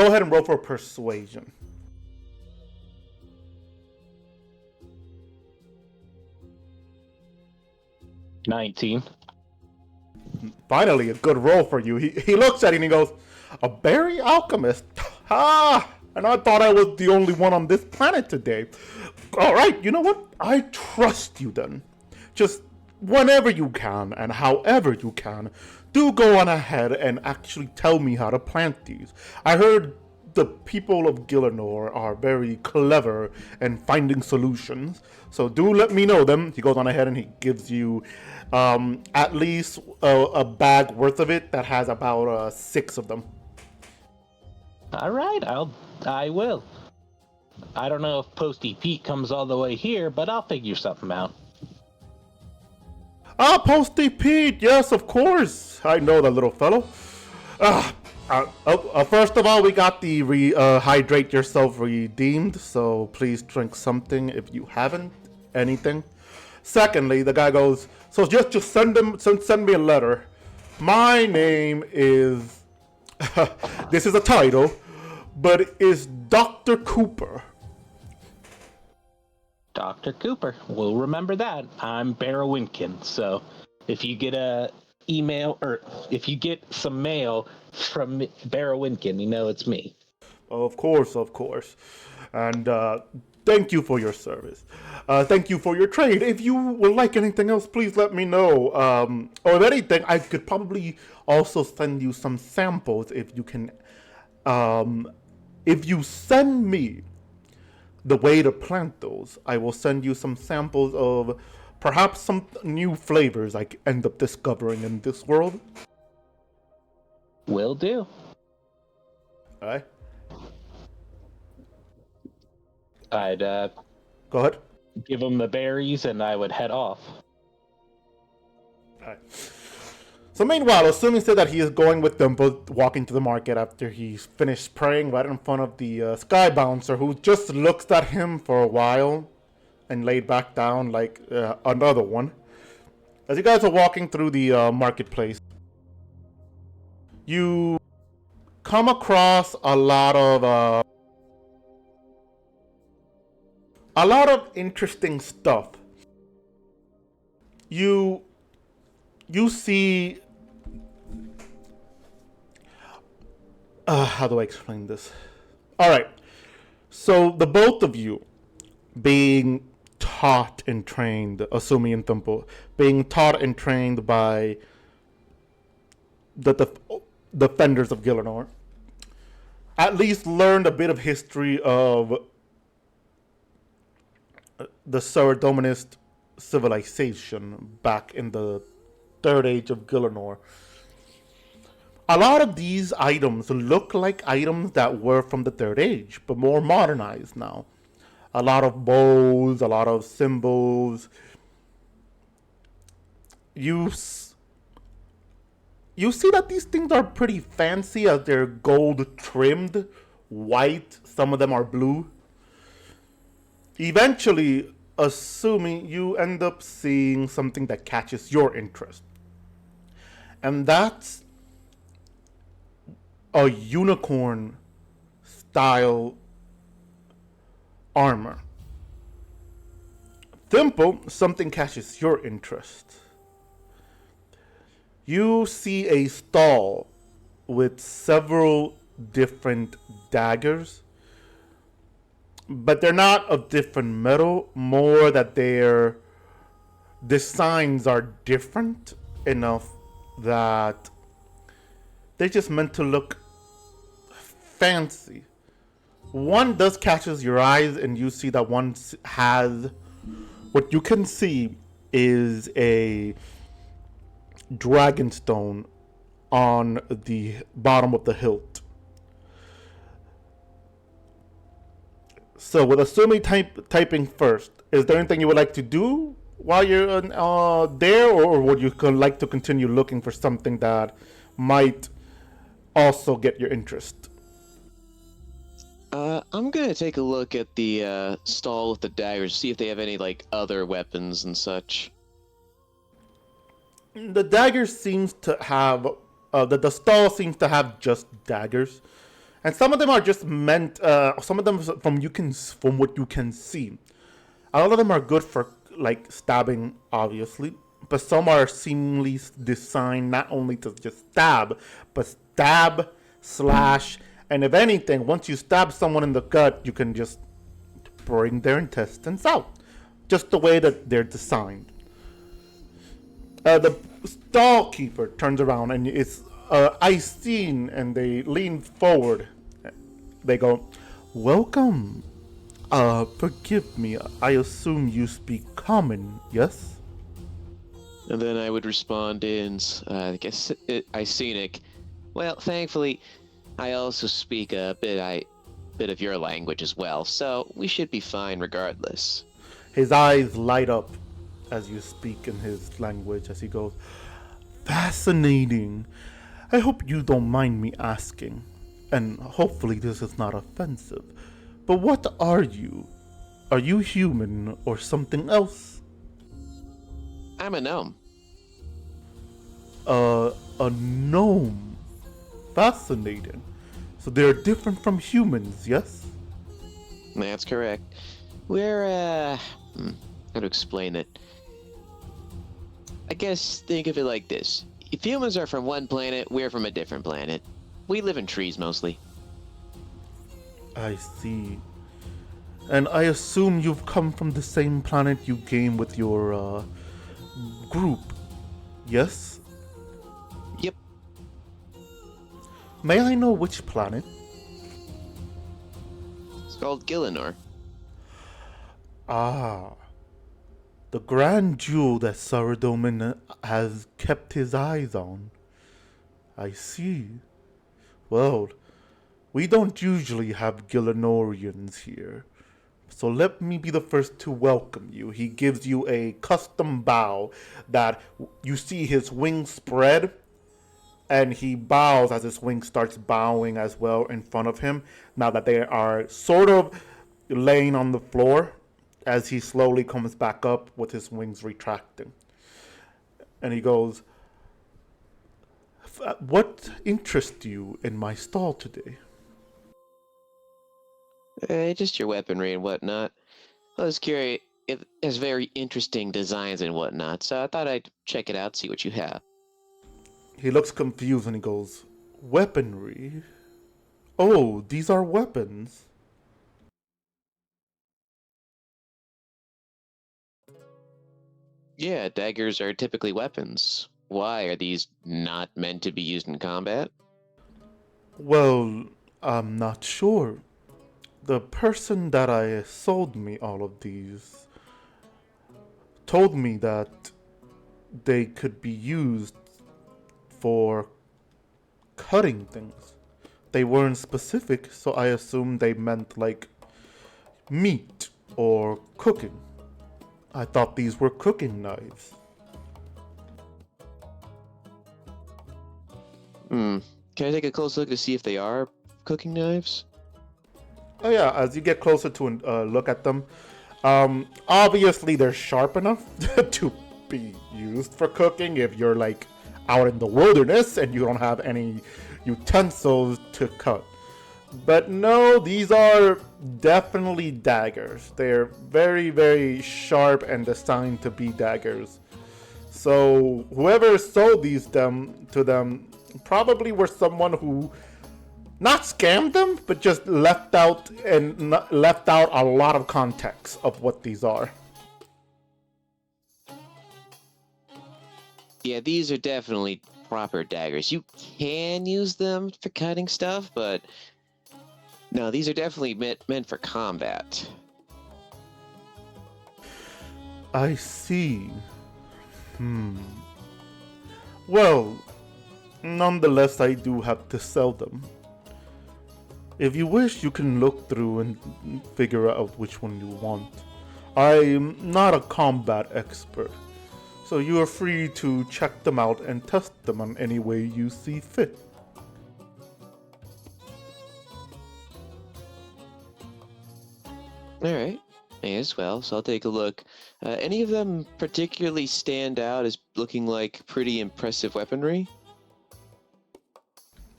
ahead and roll for persuasion. $19. Finally, a good roll for you. He looks at it and he goes, "A berry alchemist? Ah, and I thought I was the only one on this planet today. All right, you know what? I trust you then. Just whenever you can and however you can, do go on ahead and actually tell me how to plant these. I heard the people of Gielinor are very clever in finding solutions, so do let me know them." He goes on ahead and he gives you at least a bag worth of it that has about 6 of them. All right, I will. I don't know if Posty Pete comes all the way here, but I'll figure something out. Ah, Posty Pete, yes, of course. I know that little fellow. First of all, we got the hydrate yourself redeemed, so please drink something if you haven't. Anything. Secondly, the guy goes, "So just send me a letter. My name is this is a title, but it is Dr. Cooper." Dr. Cooper, we'll remember that. I'm Barrowinkin, so if you get a email or if you get some mail from Barrowinkin, you know it's me. Of course. And thank you for your service. Thank you for your trade. If you would like anything else, please let me know. Or if anything, I could probably also send you some samples if you can. If you send me the way to plant those, I will send you some samples of perhaps some new flavors I end up discovering in this world. Will do. Alright. I'd Go ahead. give him the berries and I would head off. Alright. So meanwhile, assuming said that he is going with them both walking to the market after he's finished praying right in front of the sky bouncer, who just looks at him for a while and laid back down like another one. As you guys are walking through the marketplace, you come across a lot of interesting stuff. You see, how do I explain this? All right. So the both of you being taught and trained, Asumi and Thumpo, being taught and trained by the defenders of Gielinor, at least learned a bit of history of the Dominist civilization back in the Third Age of Gielinor. A lot of these items look like items that were from the Third Age, but more modernized now. A lot of bows, a lot of symbols. You see that these things are pretty fancy as they're gold trimmed, white, some of them are blue. Eventually, assuming you end up seeing something that catches your interest. And that's a unicorn style armor. Thimple, something catches your interest. You see a stall with several different daggers, but they're not of different metal, more that their designs are different enough that they're just meant to look fancy. One does catches your eyes, and you see that one has what you can see is a dragonstone on the bottom of the hilt. So with Asumi typing first, is there anything you would like to do while you're there, or would you like to continue looking for something that might also get your interest? I'm gonna take a look at the stall with the daggers, see if they have any like other weapons and such. The dagger seems to have the stall seems to have just daggers, and some of them are just meant. Some of them from what you can see, a lot of them are good for like stabbing, obviously, but some are seemingly designed not only to just stab, but stab, slash, and if anything, once you stab someone in the gut, you can just bring their intestines out, just the way that they're designed. The stall keeper turns around and it's Icene, and they lean forward. They go, "Welcome. Forgive me. I assume you speak common, yes?" And then I would respond in, I guess, Icenic. Well, thankfully, I also speak a bit of your language as well, so we should be fine regardless. His eyes light up as you speak in his language as he goes, "Fascinating. I hope you don't mind me asking, and hopefully this is not offensive, but what are you? Are you human or something else?" I'm a gnome. A gnome. Fascinating. So they're different from humans, yes? That's correct. We're, how to explain it? I guess think of it like this. If humans are from one planet, we're from a different planet. We live in trees mostly. I see. And I assume you've come from the same planet you came with your group, yes? Yep. May I know which planet? It's called Gielinor. Ah, the grand jewel that Saradomin has kept his eyes on. I see. Well, we don't usually have Gielinorians here, so let me be the first to welcome you. He gives you a custom bow that you see his wings spread, and he bows as his wings starts bowing as well in front of him, now that they are sort of laying on the floor. as he slowly comes back up with his wings retracting. And he goes, "What interests you in my stall today?" Just your weaponry and whatnot. I was curious. It has very interesting designs and whatnot, so I thought I'd check it out, see what you have. He looks confused and he goes, "Weaponry? Oh, these are weapons." Yeah, daggers are typically weapons. Why are these not meant to be used in combat? Well, I'm not sure. The person that I sold me all of these told me that they could be used for cutting things. They weren't specific, so I assumed they meant like meat or cooking. I thought these were cooking knives. Hmm. Can I take a close look to see if they are cooking knives? Oh yeah, as you get closer to look at them, obviously they're sharp enough to be used for cooking if you're like out in the wilderness and you don't have any utensils to cut. But no, these are definitely daggers. They're very, very sharp and designed to be daggers. So whoever sold these to them probably were someone who not scammed them, but just left out a lot of context of what these are. Yeah, these are definitely proper daggers. You can use them for cutting stuff, but no, these are definitely meant for combat. I see. Well, nonetheless, I do have to sell them. If you wish, you can look through and figure out which one you want. I'm not a combat expert, so you are free to check them out and test them on any way you see fit. All right. May as well, so I'll take a look. Any of them particularly stand out as looking like pretty impressive weaponry?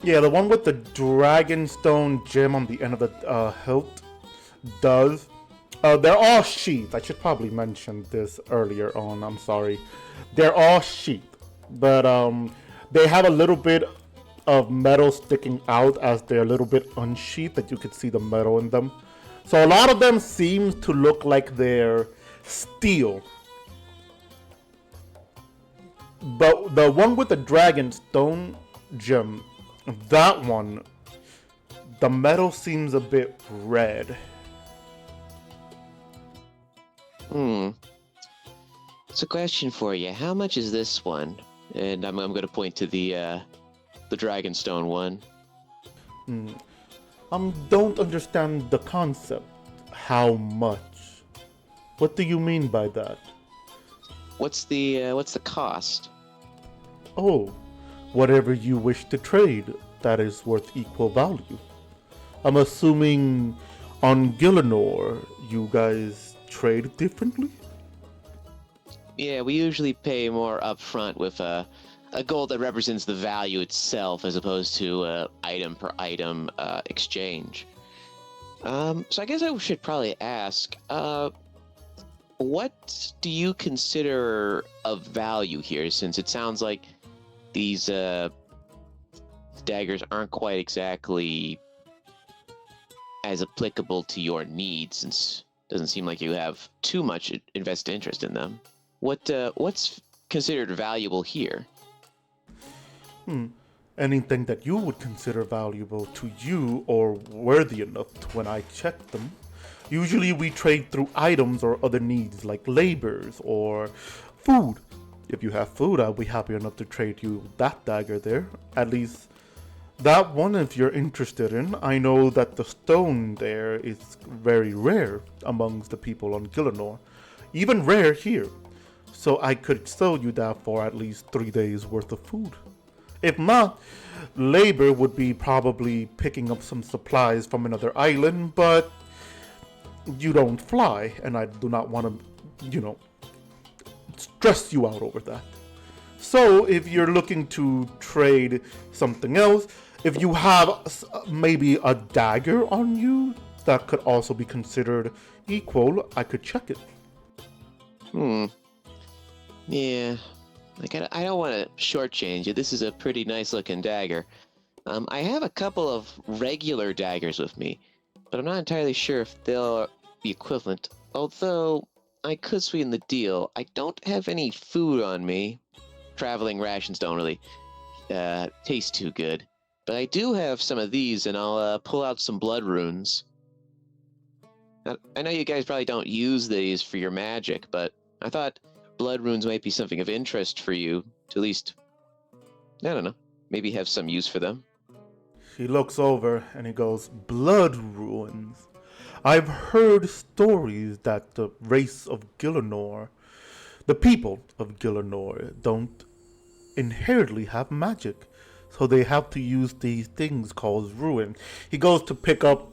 Yeah, the one with the dragonstone gem on the end of the hilt does. They're all sheath. I should probably mention this earlier on. I'm sorry. They're all sheath, but they have a little bit of metal sticking out as they're a little bit unsheathed that you could see the metal in them. So a lot of them seem to look like they're steel. But the one with the dragonstone gem, that one, the metal seems a bit red. It's a question for you. How much is this one? And I'm going to point to the dragonstone one. Don't understand the concept. How much? What do you mean by that? What's the cost? Oh, whatever you wish to trade that is worth equal value. I'm assuming on Gielinor you guys trade differently? Yeah, we usually pay more upfront with a gold that represents the value itself as opposed to item per item exchange. So I guess I should probably ask, what do you consider of value here, since it sounds like these daggers aren't quite exactly as applicable to your needs, since it doesn't seem like you have too much invested interest in them. What's considered valuable here? Anything that you would consider valuable to you or worthy enough when I check them. Usually we trade through items or other needs like labors or food. If you have food, I'll be happy enough to trade you that dagger there. At least that one if you're interested in. I know that the stone there is very rare amongst the people on Gielinor. Even rare here. So I could sell you that for at least 3 days worth of food. If not, labor would be probably picking up some supplies from another island, but you don't fly, and I do not want to, stress you out over that. So if you're looking to trade something else, if you have maybe a dagger on you that could also be considered equal, I could check it. Yeah. Like, I don't want to shortchange it. This is a pretty nice looking dagger. I have a couple of regular daggers with me, but I'm not entirely sure if they'll be equivalent. Although, I could sweeten the deal. I don't have any food on me. Traveling rations don't really taste too good. But I do have some of these, and I'll pull out some blood runes. I know you guys probably don't use these for your magic, but I thought blood runes might be something of interest for you, to at least, I don't know, maybe have some use for them. He looks over and he goes, blood ruins. I've heard stories that the race of Gielinor, the people of Gielinor, don't inherently have magic. So they have to use these things called ruin. He goes to pick up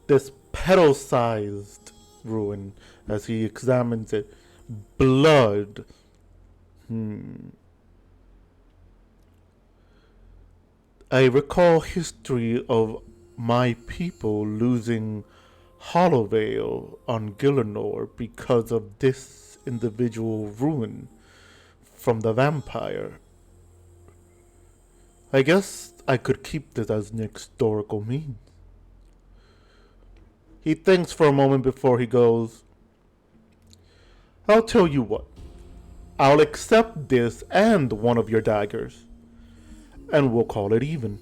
this petal-sized ruin as he examines it. Blood. I recall history of my people losing Hollowvale on Gielinor because of this individual ruin from the vampire. I guess I could keep this as an historical means. He thinks for a moment before he goes, I'll tell you what. I'll accept this and one of your daggers, and we'll call it even.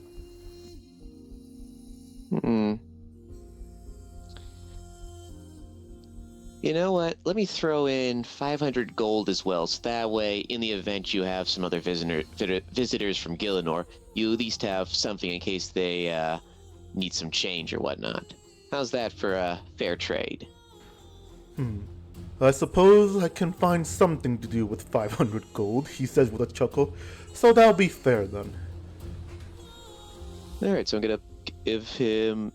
You know what? Let me throw in 500 gold as well, so that way, in the event you have some other visitors from Gielinor, you at least have something in case they need some change or whatnot. How's that for a fair trade? I suppose I can find something to do with 500 gold, he says with a chuckle. So that'll be fair then. Alright, so I'm gonna give him...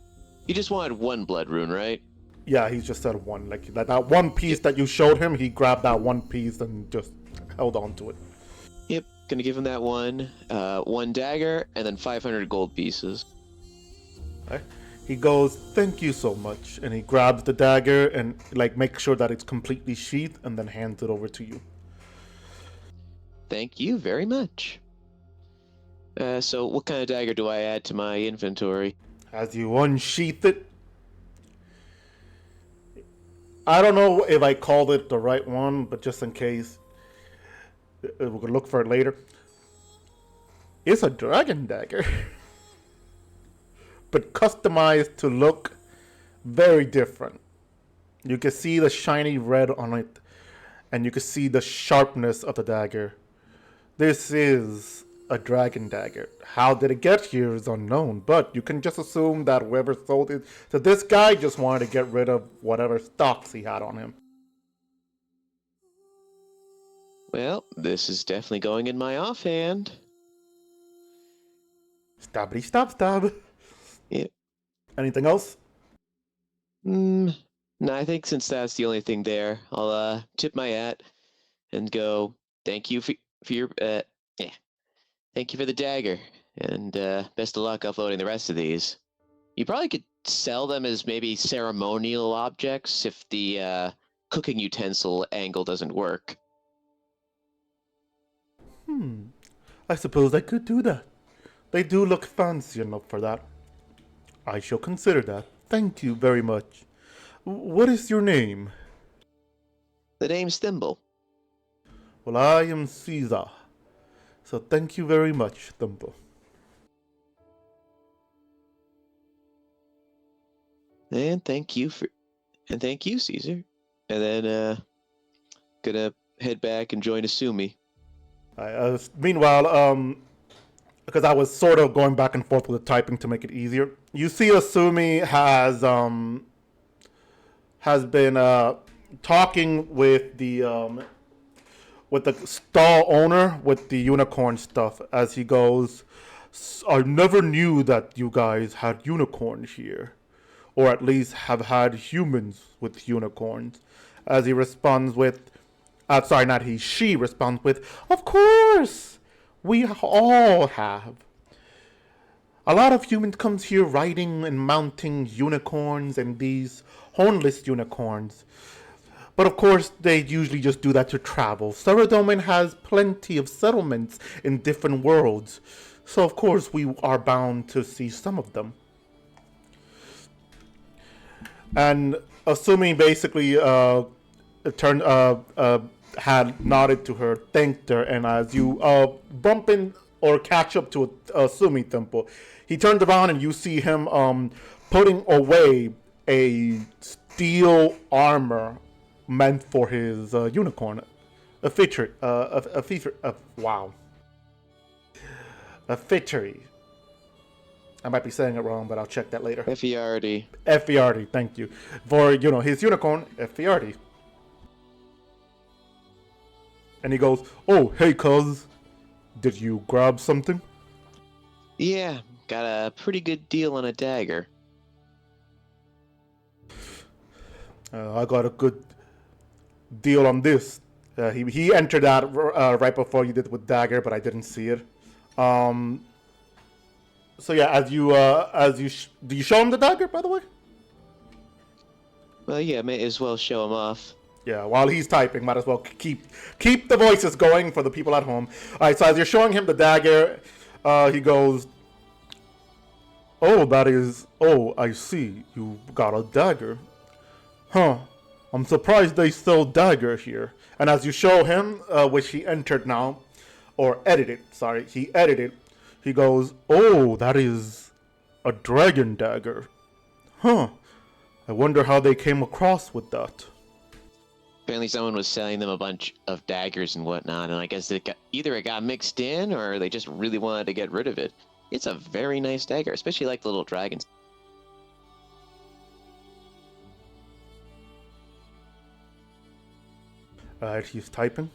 You just wanted one blood rune, right? Yeah, he just said one. Like that one piece that you showed him, he grabbed that one piece and just held on to it. Yep, gonna give him that one dagger, and then 500 gold pieces. Right. He goes, thank you so much, and he grabs the dagger and makes sure that it's completely sheathed and then hands it over to you. Thank you very much. So what kind of dagger do I add to my inventory? As you unsheath it, I don't know if I called it the right one, but just in case, we're gonna look for it later. It's a dragon dagger. But customized to look very different. You can see the shiny red on it, and you can see the sharpness of the dagger. This is a dragon dagger. How did it get here is unknown, but you can just assume that whoever sold it to this guy just wanted to get rid of whatever stocks he had on him. Well, this is definitely going in my offhand. Stabby stab stab. Yep. Anything else? No, I think since that's the only thing there, I'll tip my hat and go, thank you for your thank you for the dagger, and best of luck uploading the rest of these. You probably could sell them as maybe ceremonial objects if the cooking utensil angle doesn't work. I suppose I could do that. They do look fancy enough for that. I shall consider that. Thank you very much. What is your name? The name's Thimble. Well, I am Caesar. So thank you very much, Thimble. And thank you, Caesar. And then gonna head back and join Asumi. Meanwhile, because I was sort of going back and forth with the typing to make it easier. You see, Asumi has been talking with the stall owner with the unicorn stuff as he goes, I never knew that you guys had unicorns here. or at least have had humans with unicorns. As he responds with, sorry, not he, she responds with, of course, we all have. A lot of humans comes here riding and mounting unicorns and these hornless unicorns. But of course, they usually just do that to travel. Saradomin has plenty of settlements in different worlds. So of course, we are bound to see some of them. And assuming basically had nodded to her, thanked her, and as you bump in or catch up to Sumi Temple, he turns around and you see him putting away a steel armor meant for his unicorn, a feature, wow, a fitchery. I might be saying it wrong, but I'll check that later. Fiardi. Fiardi, thank you. For, his unicorn, Fiardi. And he goes, oh, hey, cuz, did you grab something? Yeah, got a pretty good deal on a dagger. I got a good deal on this. He entered that right before you did with dagger, but I didn't see it. So yeah, do you show him the dagger, by the way? Well, yeah, may as well show him off. Yeah, while he's typing, might as well keep the voices going for the people at home. All right, so as you're showing him the dagger, he goes, oh, I see, you got a dagger. Huh, I'm surprised they sell dagger here. And as you show him, which he entered now, or edited, sorry, he edited, he goes, oh, that is a dragon dagger. Huh, I wonder how they came across with that. Apparently someone was selling them a bunch of daggers and whatnot, and I guess either it got mixed in, or they just really wanted to get rid of it. It's a very nice dagger, especially like the little dragons. Alright, he's typing.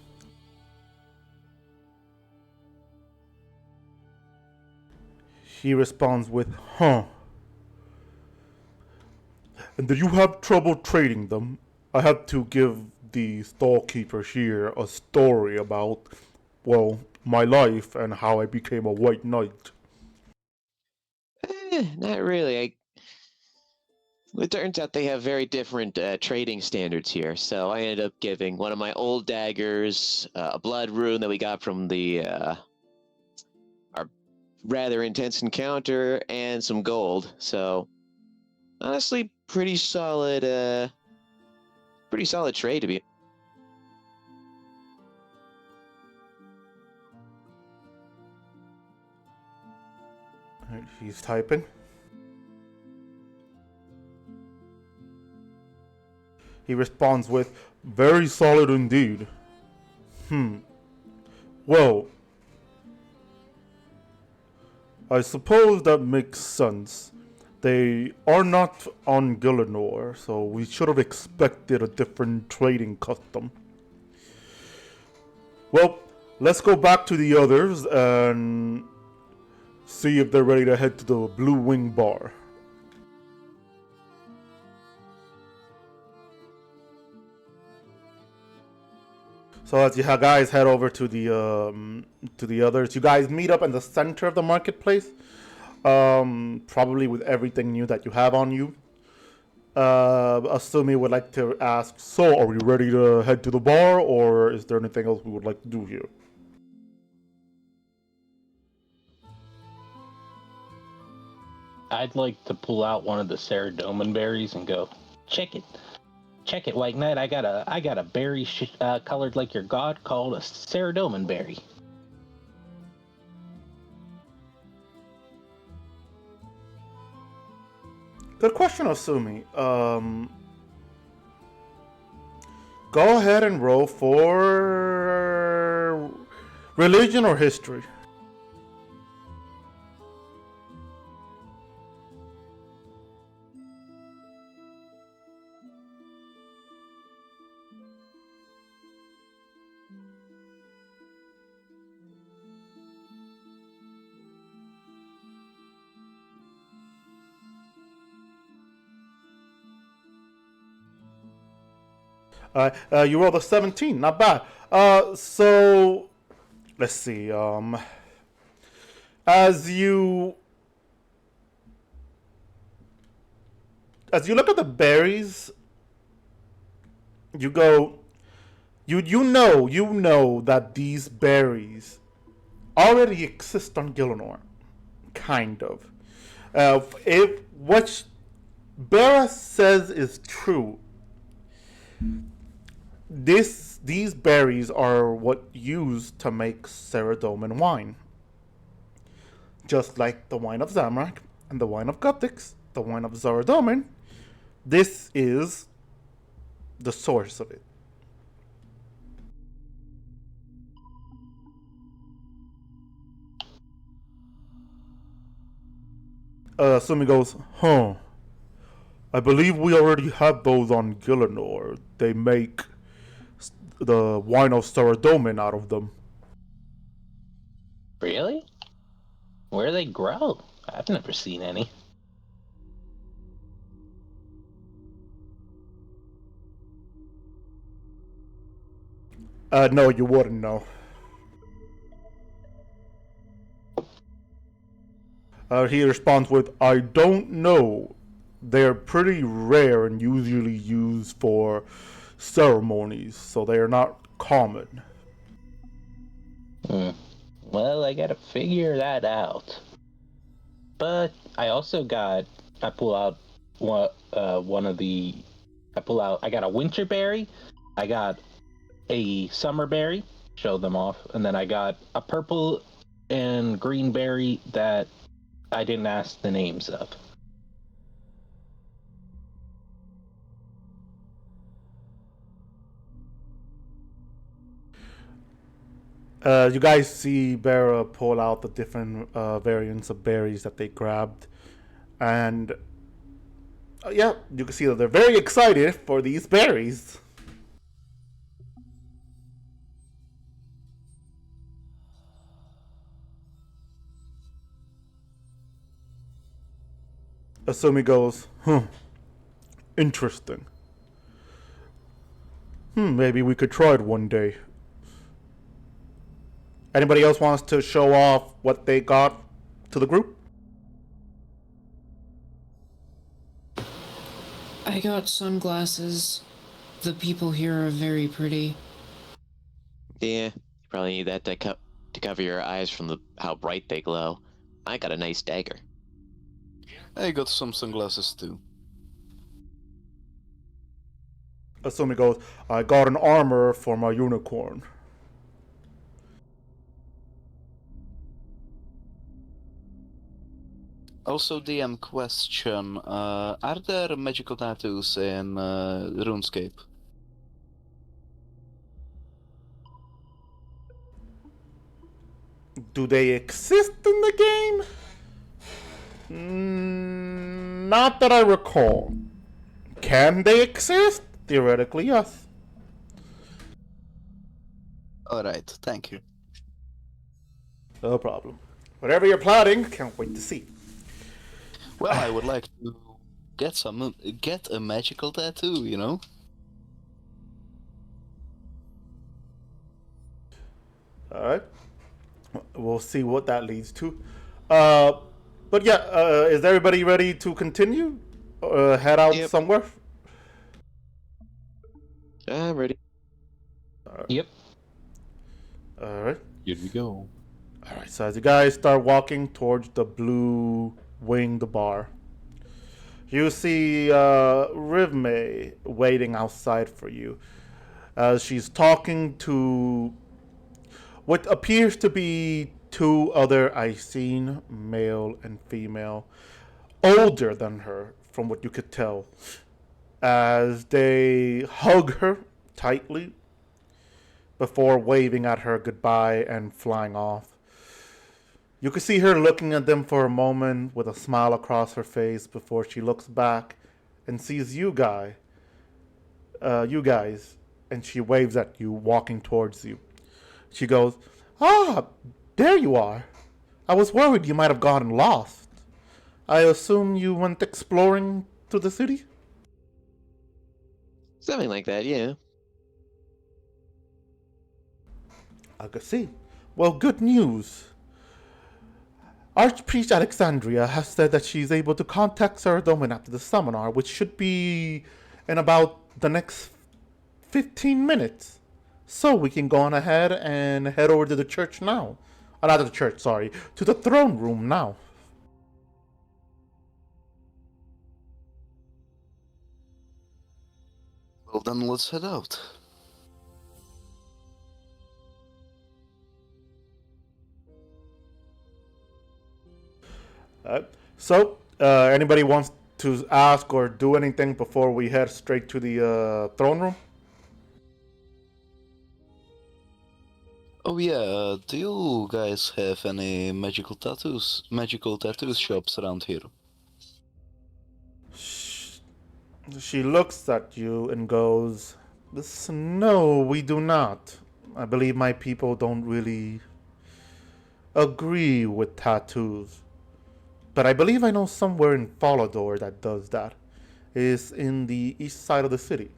He responds with, huh. And did you have trouble trading them? I had to give the storekeeper here a story about, well, my life and how I became a white knight. Not really. It turns out they have very different trading standards here, so I ended up giving one of my old daggers, a blood rune that we got from our rather intense encounter, and some gold. So, honestly, pretty solid trade to be. Alright, he's typing. He responds with, very solid indeed. Well, I suppose that makes sense. They are not on Gielinor, so we should have expected a different trading custom. Well, let's go back to the others and see if they're ready to head to the Blue Wing Bar. So as you guys head over to the others, you guys meet up in the center of the marketplace. Probably with everything new that you have on you. Asumi would like to ask, so are we ready to head to the bar, or is there anything else we would like to do here? I'd like to pull out one of the Saradomin berries and go, check it, White Knight. I got a berry colored like your god called a Saradomin berry. Good question, Asumi. Go ahead and roll for religion or history. You rolled a 17, not bad. So let's see. As you look at the berries, you go. You know that these berries already exist on Gielinor, kind of. If what Bera says is true, these berries are what used to make Saradomin wine. Just like the wine of Zamrak and the wine of Guptix, the wine of Zaradomin, this is the source of it. Sumi goes, huh. I believe we already have those on Gielinor. They make the wine of Saradomin out of them. Really? Where do they grow? I've never seen any. No, you wouldn't know. He responds with, I don't know. They're pretty rare and usually used for ceremonies, so they are not common. Well, I gotta figure that out. But I also I pull out I got a winter berry, I got a summer berry, show them off, and then I got a purple and green berry that I didn't ask the names of. You guys see Bera pull out the different variants of berries that they grabbed. And yeah, you can see that they're very excited for these berries. Asumi goes, interesting. Maybe we could try it one day. Anybody else wants to show off what they got to the group? I got sunglasses. The people here are very pretty. Yeah, you probably need that to cover your eyes from how bright they glow. I got a nice dagger. I got some sunglasses too. Asumi goes, I got an armor for my unicorn. Also, DM question: are there magical tattoos in RuneScape? Do they exist in the game? Not that I recall. Can they exist? Theoretically, yes. Alright, thank you. No problem. Whatever you're plotting, can't wait to see. Well, I would like to get a magical tattoo, you know? Alright. We'll see what that leads to. But yeah, is everybody ready to continue? Head out somewhere? I'm ready. Yep. Alright. Here we go. Alright, so as you guys start walking towards the blue winged bar, you see Rivme waiting outside for you. She's talking to what appears to be two other Icene, male and female, older than her, from what you could tell, as they hug her tightly before waving at her goodbye and flying off. You can see her looking at them for a moment with a smile across her face before she looks back and sees you guys, and she waves at you, walking towards you. She goes, "Ah, there you are. I was worried you might have gotten lost. I assume you went exploring through the city?" Something like that, yeah. I could see. Well, good news. Archpriest Alexandria has said that she's able to contact Sir Domin after the seminar, which should be in about the next 15 minutes. So we can go on ahead and head over to the church now. Not to the church, sorry. To the throne room now. Well, then let's head out. Anybody wants to ask or do anything before we head straight to the throne room? Oh yeah, do you guys have any magical tattoo shops around here? She looks at you and goes, No, we do not. I believe my people don't really agree with tattoos. But I believe I know somewhere in Falador that does that. It is in the east side of the city.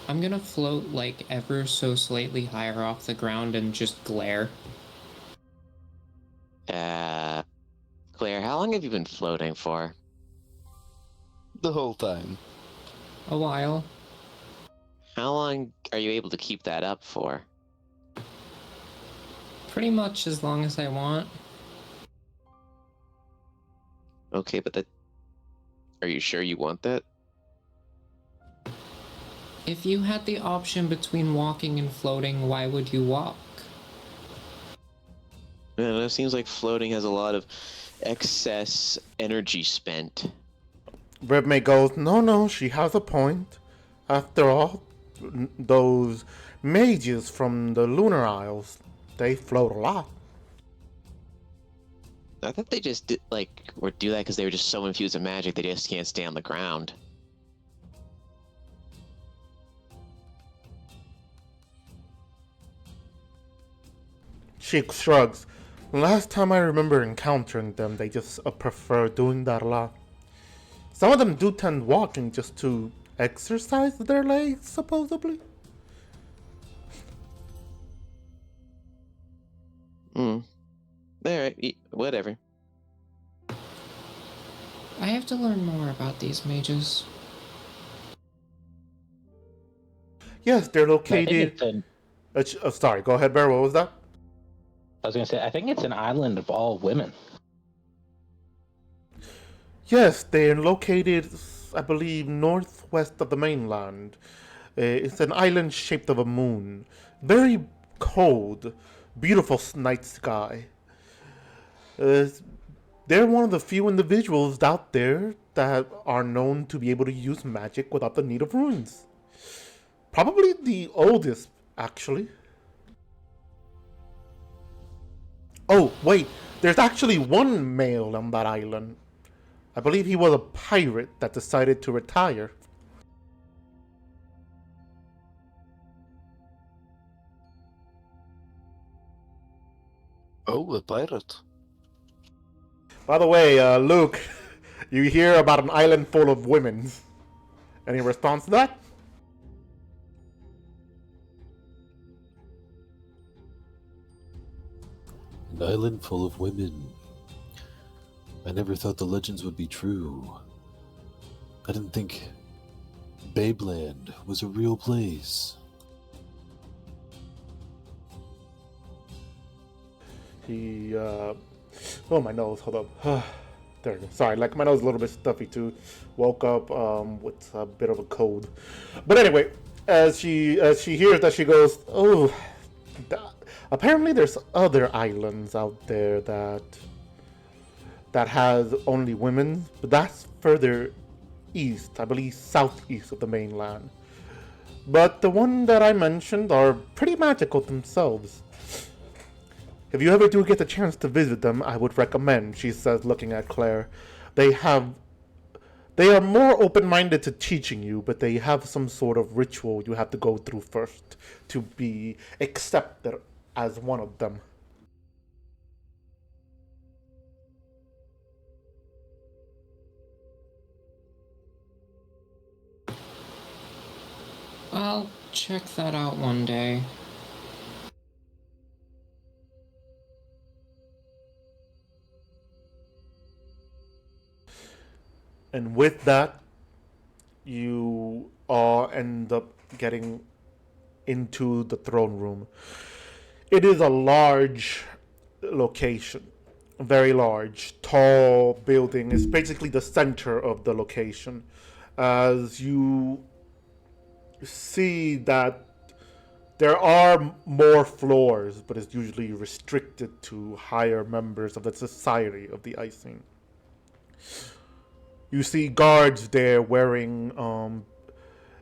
I'm gonna float like ever so slightly higher off the ground and just glare. Claire, how long have you been floating for? The whole time. A while. How long are you able to keep that up for? Pretty much as long as I want. Okay, but are you sure you want that? If you had the option between walking and floating, why would you walk? I don't know, it seems like floating has a lot of excess energy spent. Redmay goes, No, she has a point. After all, those mages from the Lunar Isles, they float a lot. I thought they just do that because they were just so infused with magic they just can't stay on the ground. She shrugs. Last time I remember encountering them, they just prefer doing that a lot. Some of them do tend walking just to exercise their legs, supposedly. Alright, whatever. I have to learn more about these mages. Yes, they're I think located. it's Sorry, go ahead, Bear. What was that? I was gonna say, I think it's an island of all women. Yes, they're located, I believe, northwest of the mainland. It's an island shaped of a moon. Very cold, beautiful night sky. They're one of the few individuals out there that are known to be able to use magic without the need of runes. Probably the oldest, actually. Oh, wait, there's actually one male on that island. I believe he was a pirate that decided to retire. Oh, a pirate. By the way, Luke, you hear about an island full of women. Any response to that? An island full of women. I never thought the legends would be true. I didn't think Babeland was a real place. Oh, my nose, hold up. There we go. Sorry, like my nose is a little bit stuffy too. Woke up with a bit of a cold. But anyway, as she hears that, she goes, "Oh, apparently there's other islands out there that has only women, but that's further east, I believe southeast of the mainland. But the one that I mentioned are pretty magical themselves. If you ever do get the chance to visit them, I would recommend," she says, looking at Claire. They are more open-minded to teaching you, but they have some sort of ritual you have to go through first to be accepted as one of them. I'll check that out one day. And with that, you all end up getting into the throne room. It is a large location, very large, tall building. It's basically the center of the location. As you see that there are more floors, but it's usually restricted to higher members of the society of the Icing. You see guards there wearing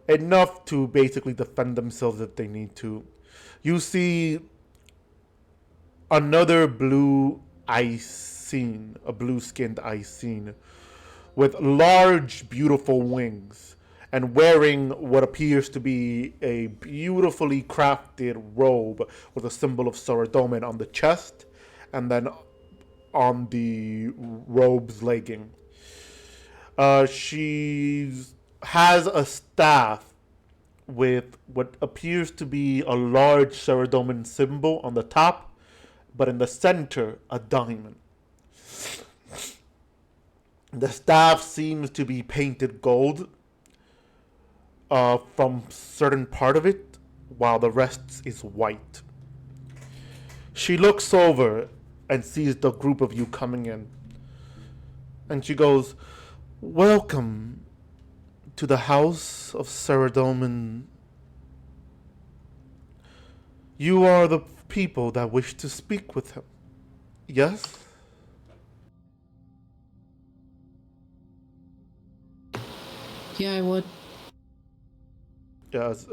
enough to basically defend themselves if they need to. You see another blue Icing, a blue-skinned Icing, with large, beautiful wings and wearing what appears to be a beautifully crafted robe with a symbol of Saradomin on the chest and then on the robe's legging. She has a staff with what appears to be a large Saradomin symbol on the top, but in the center, a diamond. The staff seems to be painted gold from certain part of it, while the rest is white. She looks over and sees the group of you coming in. And she goes, "Welcome to the house of Saradomin. You are the people that wish to speak with him. Yes?" Yeah, I would. Yes,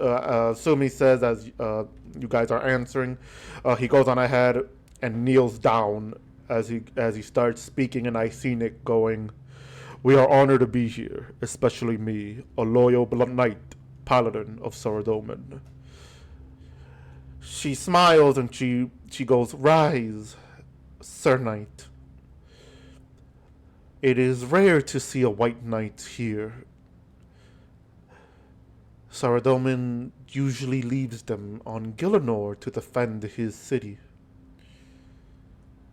Sumi says as you guys are answering, he goes on ahead and kneels down as he starts speaking in Icenic, going, "We are honored to be here, especially me, a loyal knight, paladin of Saradomin." She smiles and she goes, "Rise, Sir Knight. It is rare to see a white knight here. Saradomin usually leaves them on Gielinor to defend his city.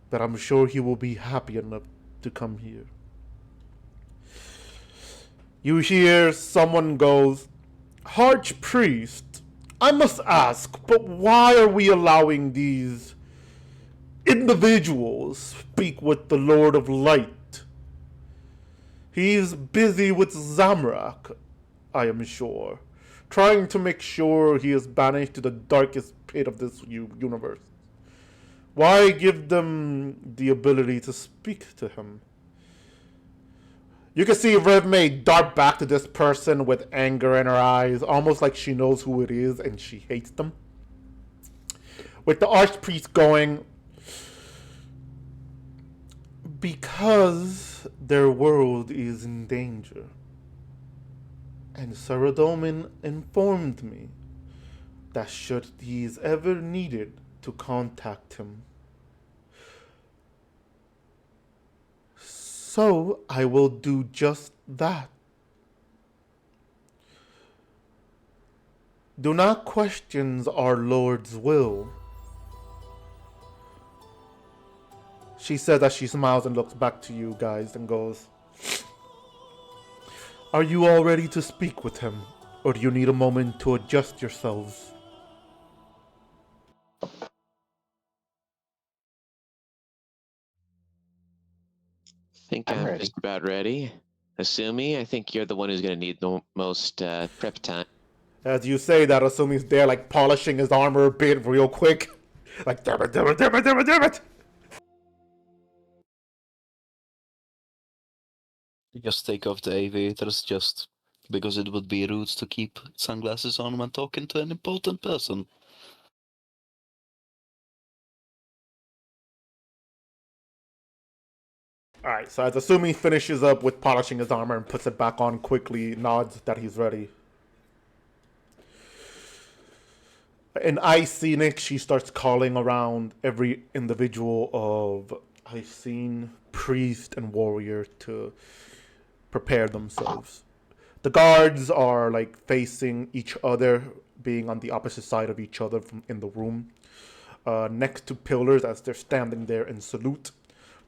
But I'm sure he will be happy enough to come here." You hear someone goes, "Archpriest, I must ask, but why are we allowing these individuals speak with the Lord of Light? He's busy with Zamrak, I am sure, trying to make sure he is banished to the darkest pit of this universe. Why give them the ability to speak to him?" You can see Revme dart back to this person with anger in her eyes, almost like she knows who it is and she hates them. With the Archpriest going, "Because their world is in danger. And Saradomin informed me that should these ever needed to contact him. So I will do just that. Do not question our Lord's will." She says as she smiles and looks back to you guys and goes, "Are you all ready to speak with him? Or do you need a moment to adjust yourselves?" Think I'm I'm ready. just about ready. Asumi, I think you're the one who's going to need the most prep time. As you say that, Asumi's there like polishing his armor a bit real quick. Like, damn it, damn it, damn it, damn it, damn it! Just take off the aviators, just because it would be rude to keep sunglasses on when talking to an important person. Alright, so as Asumi finishes up with polishing his armor and puts it back on quickly, nods that he's ready. In Icenic, she starts calling around every individual of Icene, priest, and warrior to prepare themselves. The guards are like facing each other, being on the opposite side of each other from in the room, next to pillars as they're standing there in salute.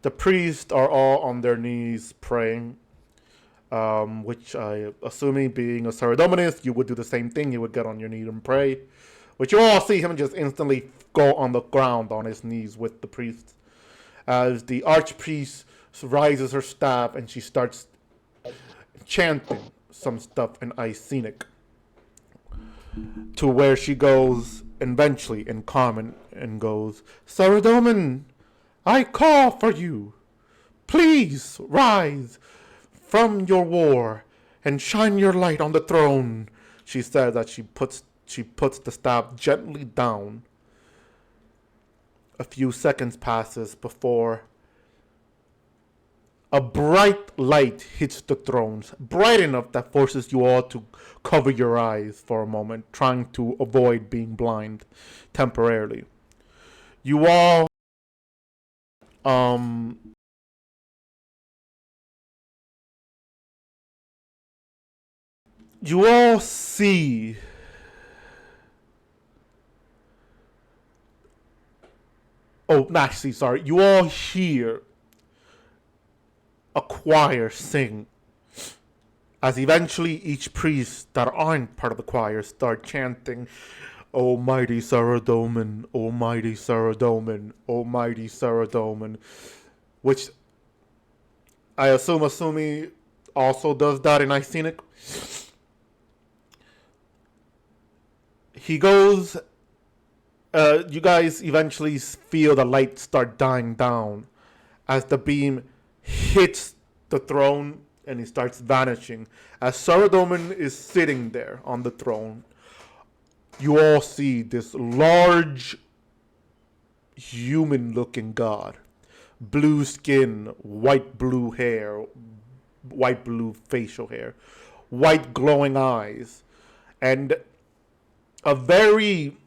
The priests are all on their knees praying. which I, assuming being a Saradominus, you would do the same thing. You would get on your knee and pray. But you all see him just instantly go on the ground on his knees with the priest. As the archpriest rises her staff and she starts chanting some stuff in Icenic. To where she goes eventually in common and goes, Saradomin, I call for you. Please rise from your war and shine your light on the throne. She says that she puts the staff gently down. A few seconds passes before a bright light hits the thrones, bright enough that forces you all to cover your eyes for a moment, trying to avoid being blind temporarily. You all see sorry. You all hear a choir sing as eventually each priest that aren't part of the choir start chanting, Almighty Saradomin, Almighty Saradomin, Almighty Saradomin, which I assume Asumi also does that in Icenic. He goes, you guys eventually feel the light start dying down as the beam hits the throne and he starts vanishing. As Saradomin is sitting there on the throne, you all see this large human-looking god. Blue skin, white blue hair, white blue facial hair, white glowing eyes, and a very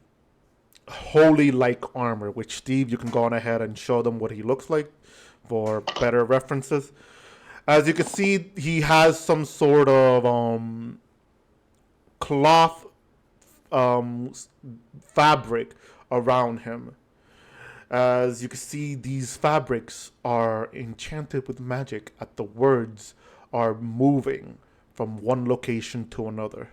holy-like armor, which Steve, you can go on ahead and show them what he looks like for better references. As you can see, he has some sort of cloth fabric around him. As you can see, these fabrics are enchanted with magic as the words are moving from one location to another.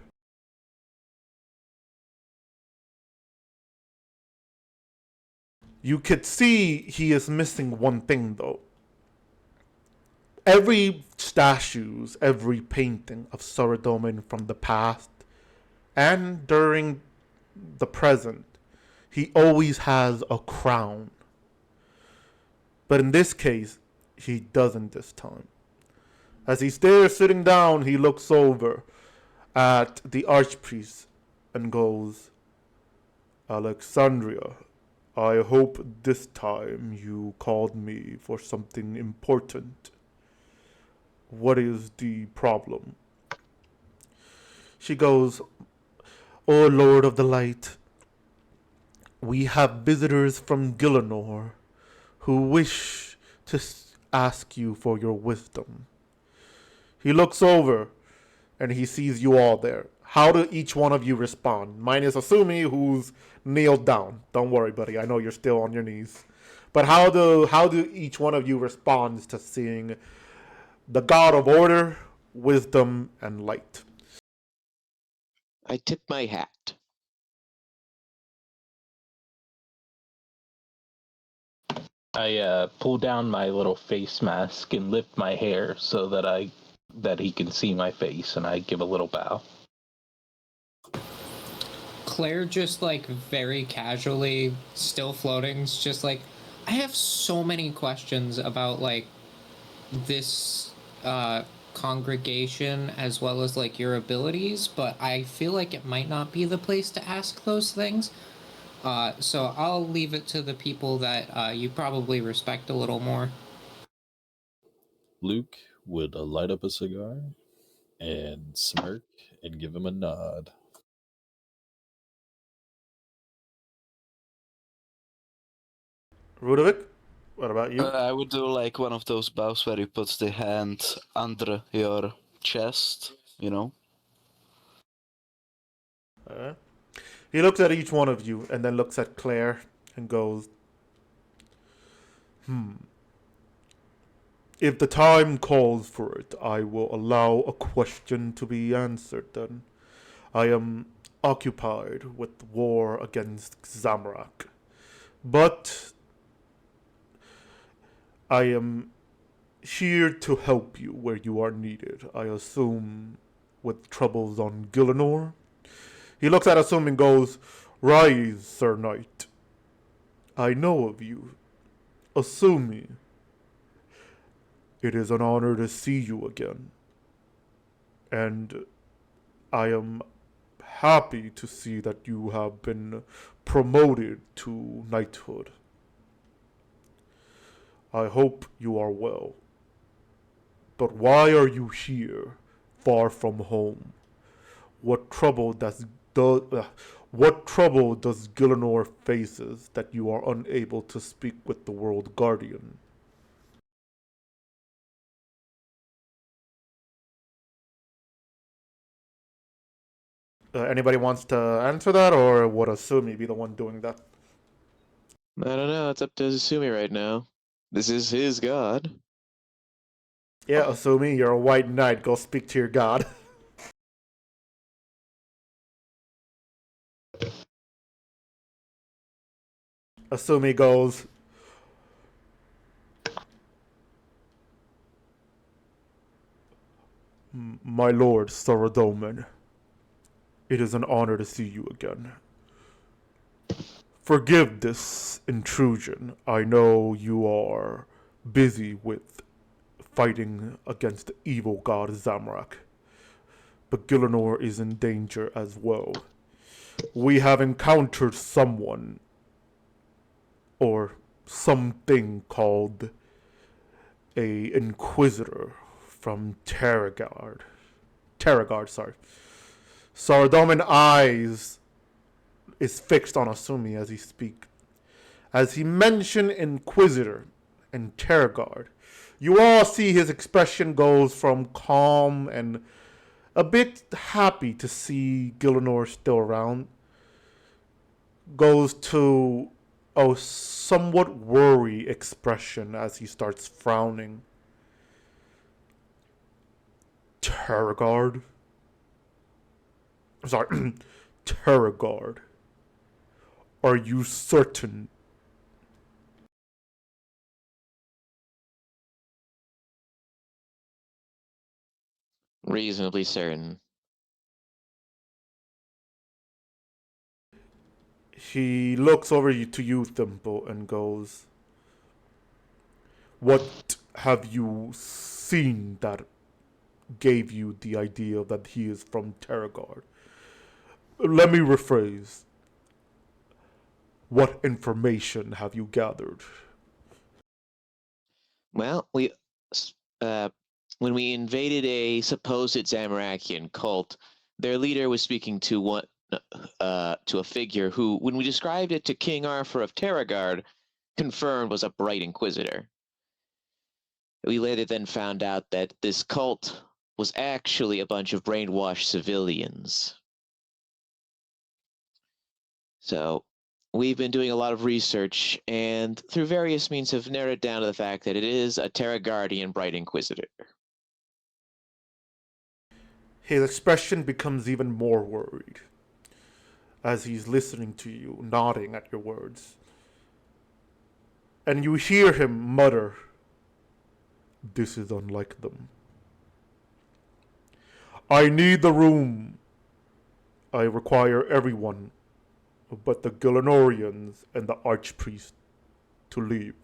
You could see he is missing one thing though. Every statues, every painting of Saradomin from the past and during the present, he always has a crown. But in this case, he doesn't this time. As he's there sitting down, he looks over at the archpriest and goes, Alexandria, I hope this time you called me for something important. What is the problem? She goes, O Lord of the Light, we have visitors from Gielinor who wish to ask you for your wisdom. He looks over and he sees you all there. How do each one of you respond? Minus Asumi, who's kneeled down. Don't worry, buddy. I know you're still on your knees. But how do each one of you respond to seeing the God of Order, Wisdom, and Light? I tip my hat. I pull down my little face mask and lift my hair so that he can see my face, and I give a little bow. Claire just like very casually, still floating, is just like, I have so many questions about like this congregation as well as like your abilities, but I feel like it might not be the place to ask those things. So I'll leave it to the people that you probably respect a little more. Luke would light up a cigar and smirk and give him a nod. Rudovic, what about you? I would do like one of those bows where you put the hand under your chest, you know? He looks at each one of you and then looks at Claire and goes, If the time calls for it, I will allow a question to be answered then. I am occupied with the war against Zamorak. But I am here to help you where you are needed. I assume with troubles on Gielinor. He looks at Asum and goes, "Rise, Sir Knight. I know of you. Asumi. It is an honor to see you again. And I am happy to see that you have been promoted to knighthood. I hope you are well. But why are you here, far from home? What trouble does Gielinor faces that you are unable to speak with the World Guardian?" Anybody wants to answer that, or would Asumi be the one doing that? I don't know. It's up to Sumi right now. This is his god. Yeah, Asumi, you're a white knight. Go speak to your god. Asumi goes, "My lord Saradomin, it is an honor to see you again. Forgive this intrusion. I know you are busy with fighting against the evil god Zamorak, but Gielinor is in danger as well. We have encountered someone, or something called a Inquisitor from Terragard. Sorry. Saradomin eyes is fixed on Asumi as he speaks. As he mentioned Inquisitor and Terragard, you all see his expression goes from calm and a bit happy to see Gielinor still around, goes to a somewhat worried expression as he starts frowning. Terragard? Sorry, Terragard. Are you certain? Reasonably certain. He looks over to you, Thimble, and goes, "What have you seen that gave you the idea that he is from Terragard?" Let me rephrase. What information have you gathered? Well, uh, when we invaded a supposed Zamorakian cult, their leader was speaking to to a figure who, when we described it to King Arthur of Terragard, confirmed was a bright inquisitor. We later then found out that this cult was actually a bunch of brainwashed civilians. So we've been doing a lot of research, and through various means have narrowed down to the fact that it is a Terragardian Bright Inquisitor. His expression becomes even more worried as he's listening to you, nodding at your words. And you hear him mutter, "This is unlike them. I need the room. I require everyone but the Gielinorians and the Archpriest to leave."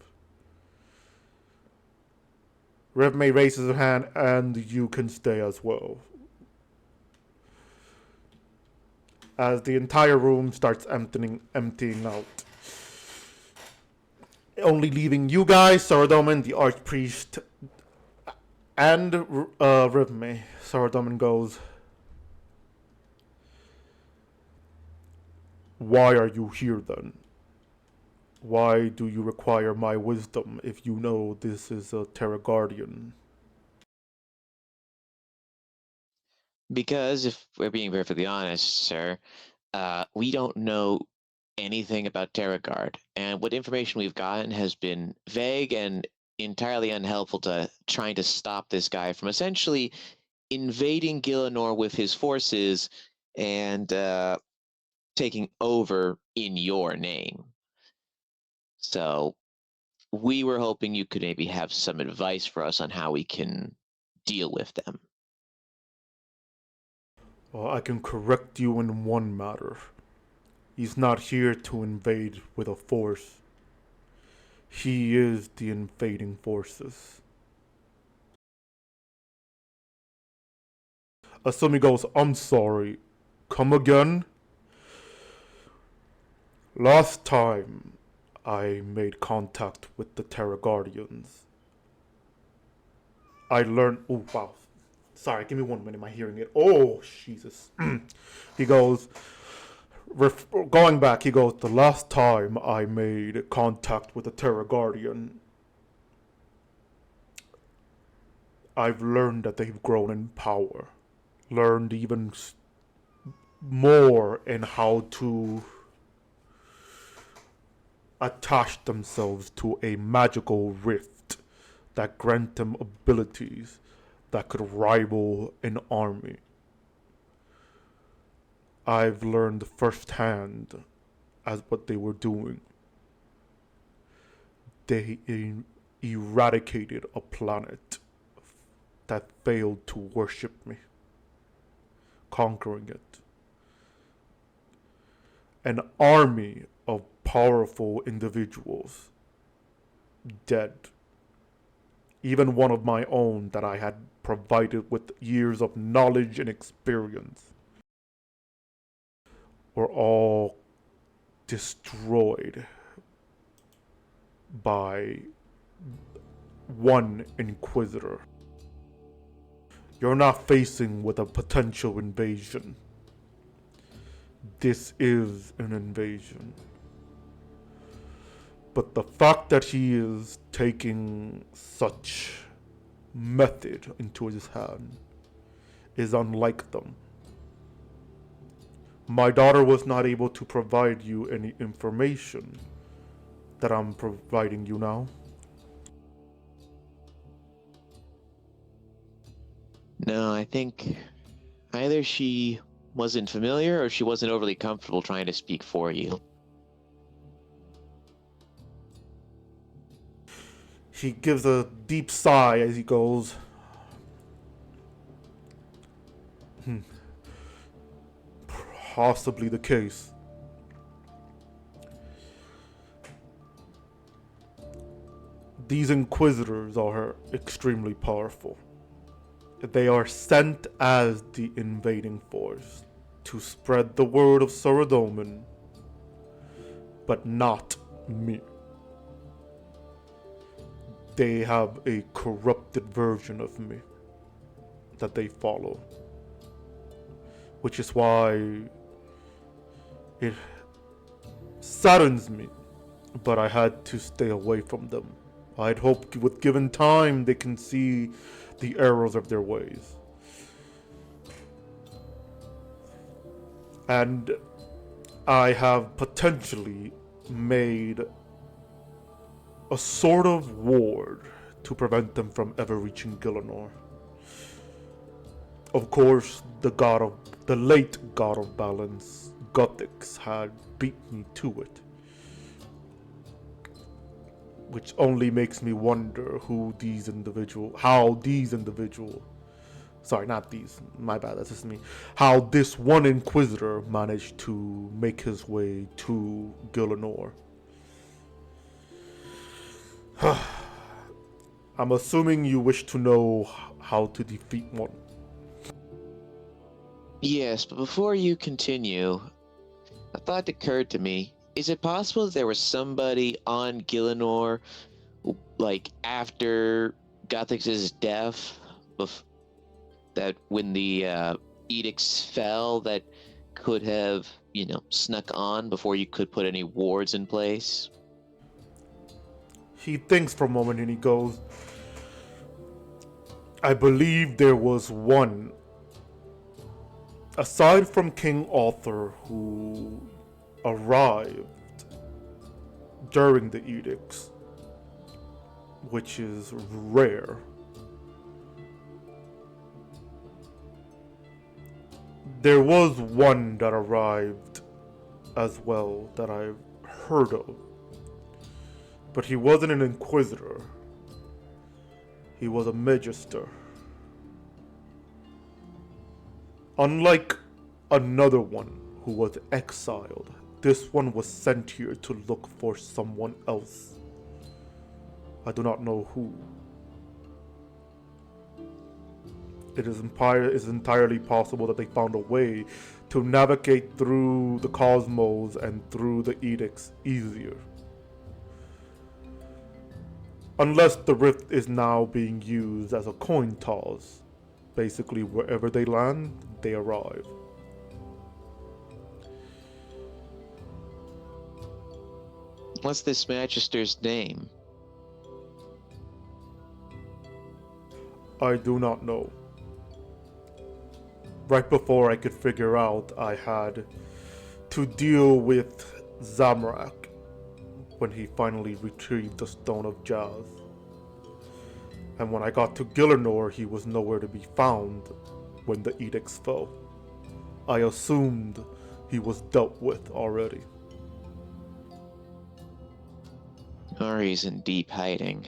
Revme raises her hand, "And you can stay as well." As the entire room starts emptying out. Only leaving you guys, Saradomin, the Archpriest, and Rivme. Saradomin goes, "Why are you here then? Why do you require my wisdom if you know this is a Terragardian?" Because, if we're being perfectly honest, sir, we don't know anything about Terragard, and what information we've gotten has been vague and entirely unhelpful to trying to stop this guy from essentially invading Gielinor with his forces and taking over in your name. So we were hoping you could maybe have some advice for us on how we can deal with them. I can correct you in one matter. He's not here to invade with a force. He is the invading forces. Asumi goes, I'm sorry. Come again? Last time I made contact with the Terra Guardians, I learned. Oh, wow. Sorry, give me 1 minute. Am I hearing it? Oh, Jesus. He goes, going back, he goes, the last time I made contact with the Terra Guardian, I've learned that they've grown in power. Learned even more in how to attach themselves to a magical rift that grant them abilities that could rival an army. I've learned firsthand as what they were doing. They eradicated a planet that failed to worship me, conquering it. An army of powerful individuals dead. Even one of my own that I had provided with years of knowledge and experience were all destroyed by one Inquisitor. You're not facing with a potential invasion. This is an invasion. But the fact that he is taking such method into his hand is unlike them. My daughter was not able to provide you any information that I'm providing you now. No, I think either she wasn't familiar or she wasn't overly comfortable trying to speak for you. He gives a deep sigh as he goes, Possibly the case. These Inquisitors are extremely powerful. They are sent as the invading force to spread the word of Saradomin, but not me. They have a corrupted version of me that they follow, which is why it saddens me, but I had to stay away from them. I'd hoped with given time they can see the errors of their ways. And I have potentially made a sort of ward to prevent them from ever reaching Gielinor. Of course, the late god of balance, Gothics, had beat me to it. Which only makes me wonder how these individuals, sorry, not these, my bad, that's just me, how this one Inquisitor managed to make his way to Gielinor. I'm assuming you wish to know how to defeat one. Yes, but before you continue, a thought occurred to me. Is it possible that there was somebody on Gielinor, like, after Gothix's death, that when the edicts fell, that could have, snuck on before you could put any wards in place? He thinks for a moment and he goes, I believe there was one, aside from King Arthur, who arrived during the edicts. which is rare. There was one that arrived as well that I've heard of, but he wasn't an inquisitor. He was a magister. Unlike another one who was exiled, this one was sent here to look for someone else. I do not know who. It is entirely possible that they found a way to navigate through the cosmos and through the edicts easier. Unless the rift is now being used as a coin toss. Basically, wherever they land, they arrive. What's this magister's name? I do not know. Right before I could figure out, I had to deal with Zamrak when he finally retrieved the Stone of Jazz. And when I got to Gielinor, he was nowhere to be found when the edicts fell. I assumed he was dealt with already. Or he's in deep hiding.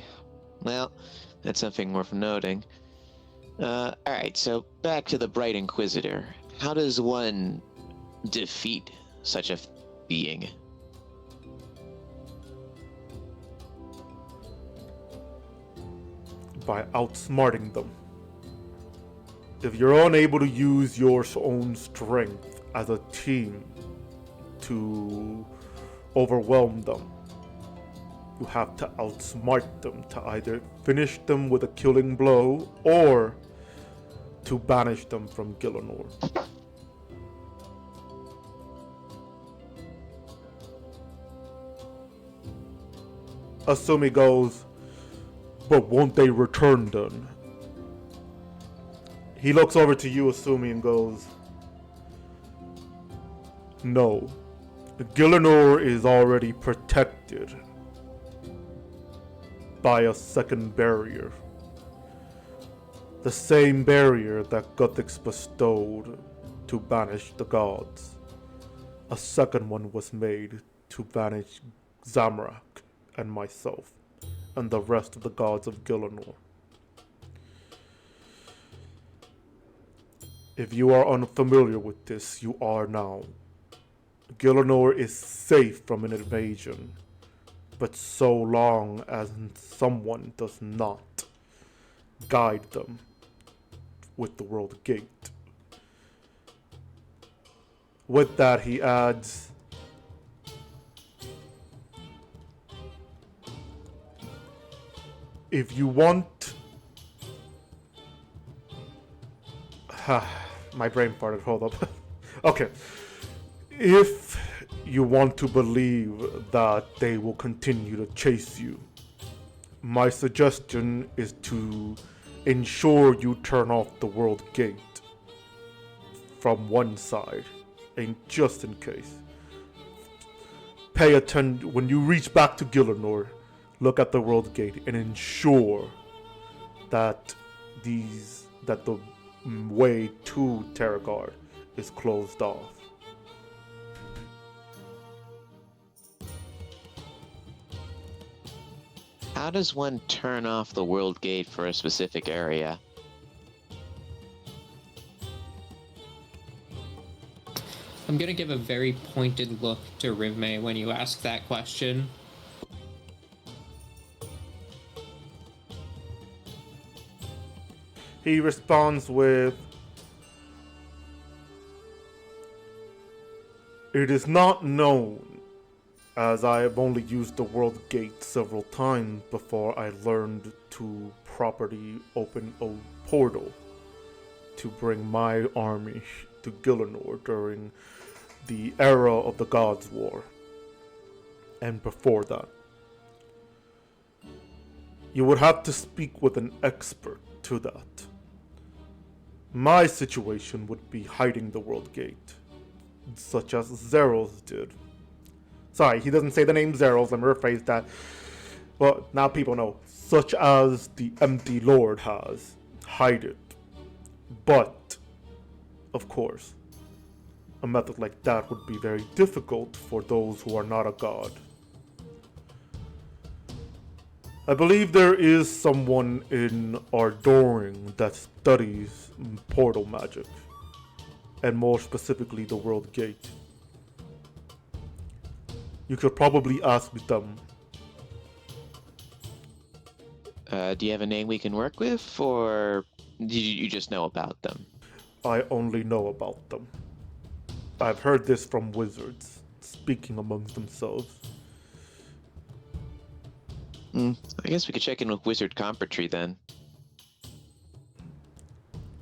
Well, that's something worth noting. Alright, so back to the Bright Inquisitor. How does one defeat such a being? By outsmarting them. If you're unable to use your own strength as a team to overwhelm them, you have to outsmart them to either finish them with a killing blow or to banish them from Gielinor. Asumi goes, but won't they return then? He looks over to you, Asumi, and goes, no. Gielinor is already protected by a second barrier. The same barrier that Guthix bestowed to banish the gods. A second one was made to banish Zamrak and myself and the rest of the gods of Gielinor. If you are unfamiliar with this, you are now. Gielinor is safe from an invasion, but so long as someone does not guide them with the world gate. With that, he adds, if you want... My brain farted, hold up. Okay. If you want to believe that they will continue to chase you, my suggestion is to ensure you turn off the world gate from one side, and just in case. Pay attention when you reach back to Gielinor, look at the world gate and ensure that the way to Terragard is closed off. How does one turn off the world gate for a specific area? I'm gonna give a very pointed look to Rivme when you ask that question. He responds with, it is not known, as I have only used the world gate several times before I learned to properly open a portal to bring my army to Gielinor during the era of the Gods' War, and before that. You would have to speak with an expert to that. My situation would be hiding the world gate, such as Zeros did. Sorry, he doesn't say the name Zeros, let me rephrase that. Well, now people know. such as the Empty Lord has, hide it. But, of course, a method like that would be very difficult for those who are not a god. I believe there is someone in Ardoring that studies portal magic, and more specifically the World Gate. You could probably ask them. Do you have a name we can work with, or do you just know about them? I only know about them. I've heard this from wizards, speaking amongst themselves. I guess we could check in with Wizard Compertree then.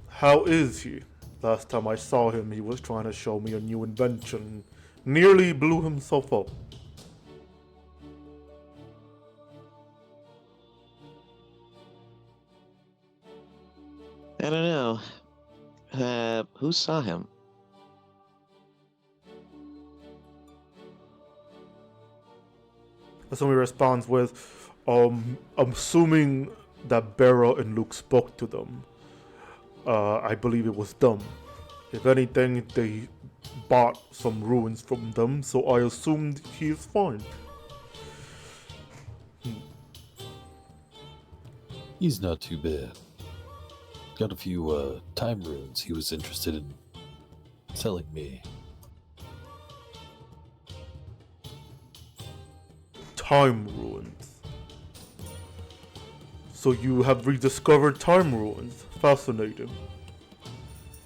How is he? Last time I saw him, he was trying to show me a new invention. Nearly blew himself up. I don't know. Who saw him? Asumi responds with, I'm assuming that Bera and Luke spoke to them. I believe it was them. If anything, they bought some ruins from them, so I assumed he is fine. He's not too bad. Got a few time runes he was interested in selling me. Time ruins. So you have rediscovered time ruins. Fascinating.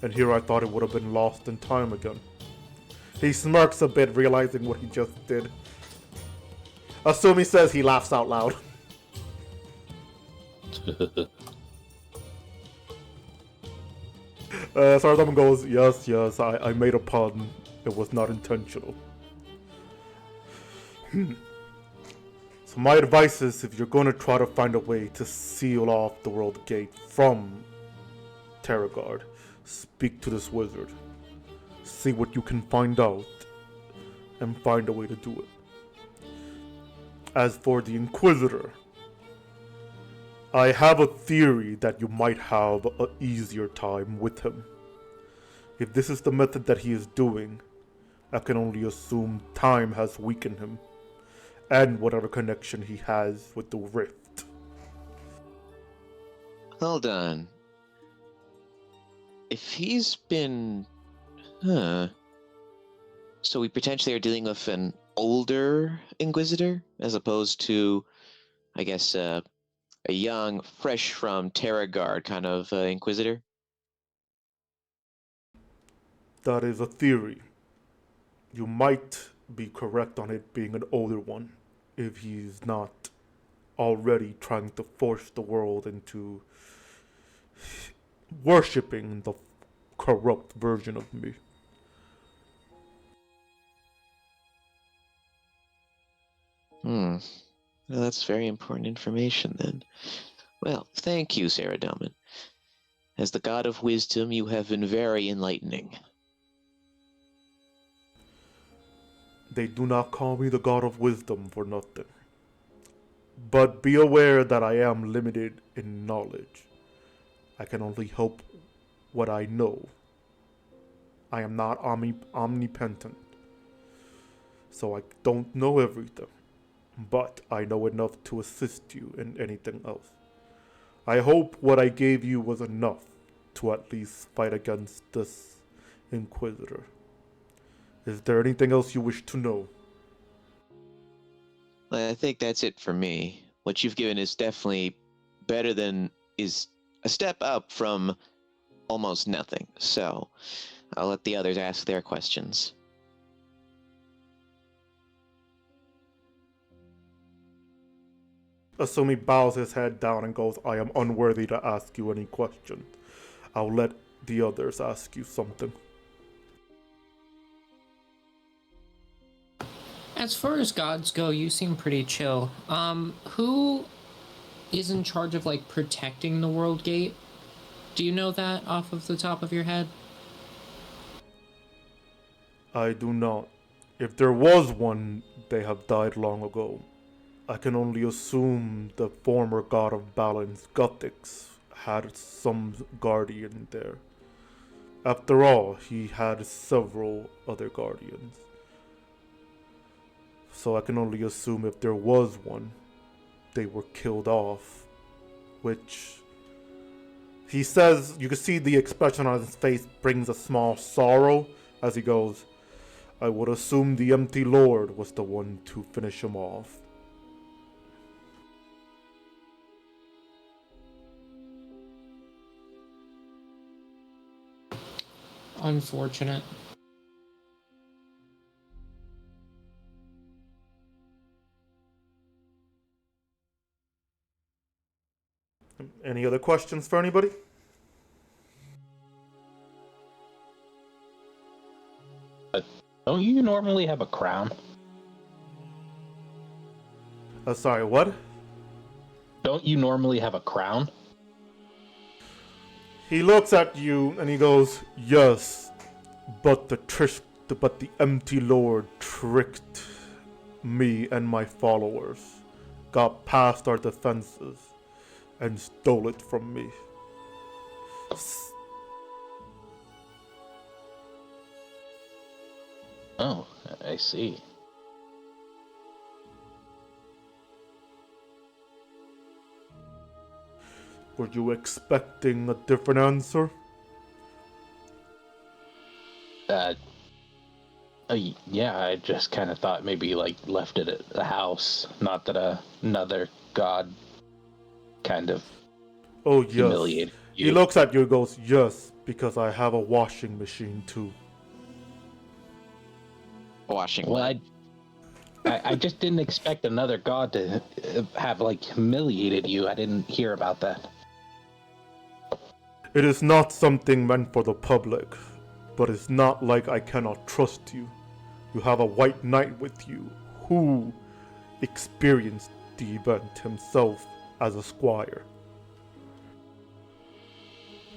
And here I thought it would have been lost in time again. He smirks a bit, realizing what he just did. Asumi says he laughs out loud. Saradam goes, yes, I made a pun. It was not intentional. So my advice is, if you're going to try to find a way to seal off the World Gate from Terragard, speak to this wizard. See what you can find out, and find a way to do it. As for the Inquisitor, I have a theory that you might have an easier time with him. If this is the method that he is doing, I can only assume time has weakened him, and whatever connection he has with the Rift. Hold on. If he's been... So we potentially are dealing with an older Inquisitor, as opposed to, I guess, a young, fresh from Terragard kind of Inquisitor? That is a theory. You might be correct on it being an older one, if he's not already trying to force the world into worshipping the corrupt version of me. Well, that's very important information then. Well, thank you, Saradomin. As the god of wisdom, you have been very enlightening. They do not call me the god of wisdom for nothing. But be aware that I am limited in knowledge. I can only help what I know. I am not omnipotent. So I don't know everything. But I know enough to assist you in anything else. I hope what I gave you was enough to at least fight against this Inquisitor. Is there anything else you wish to know? I think that's it for me. What you've given is definitely better than... is a step up from almost nothing. So, I'll let the others ask their questions. Asumi bows his head down and goes, I am unworthy to ask you any questions. I'll let the others ask you something. As far as gods go, you seem pretty chill. Who is in charge of, like, protecting the World Gate? Do you know that off of the top of your head? I do not. If there was one, they have died long ago. I can only assume the former god of balance, Jagex, had some guardian there. After all, he had several other guardians. So I can only assume if there was one, they were killed off. Which, he says, you can see the expression on his face brings a small sorrow as he goes, I would assume the Empty Lord was the one to finish him off. Unfortunate. Any other questions for anybody? Don't you normally have a crown? Sorry, what? Don't you normally have a crown? He looks at you and he goes, yes, but the Empty Lord tricked me and my followers, got past our defenses, and stole it from me. Oh, I see. Were you expecting a different answer? Yeah, I just kind of thought maybe like left it at the house, not that another god kind of Oh, yes. humiliated you. He looks at you and goes, yes, because I have a washing machine too. Washing Well, line. I just didn't expect another god to have like humiliated you. I didn't hear about that. It is not something meant for the public, but it's not like I cannot trust you. You have a white knight with you who experienced the event himself as a squire.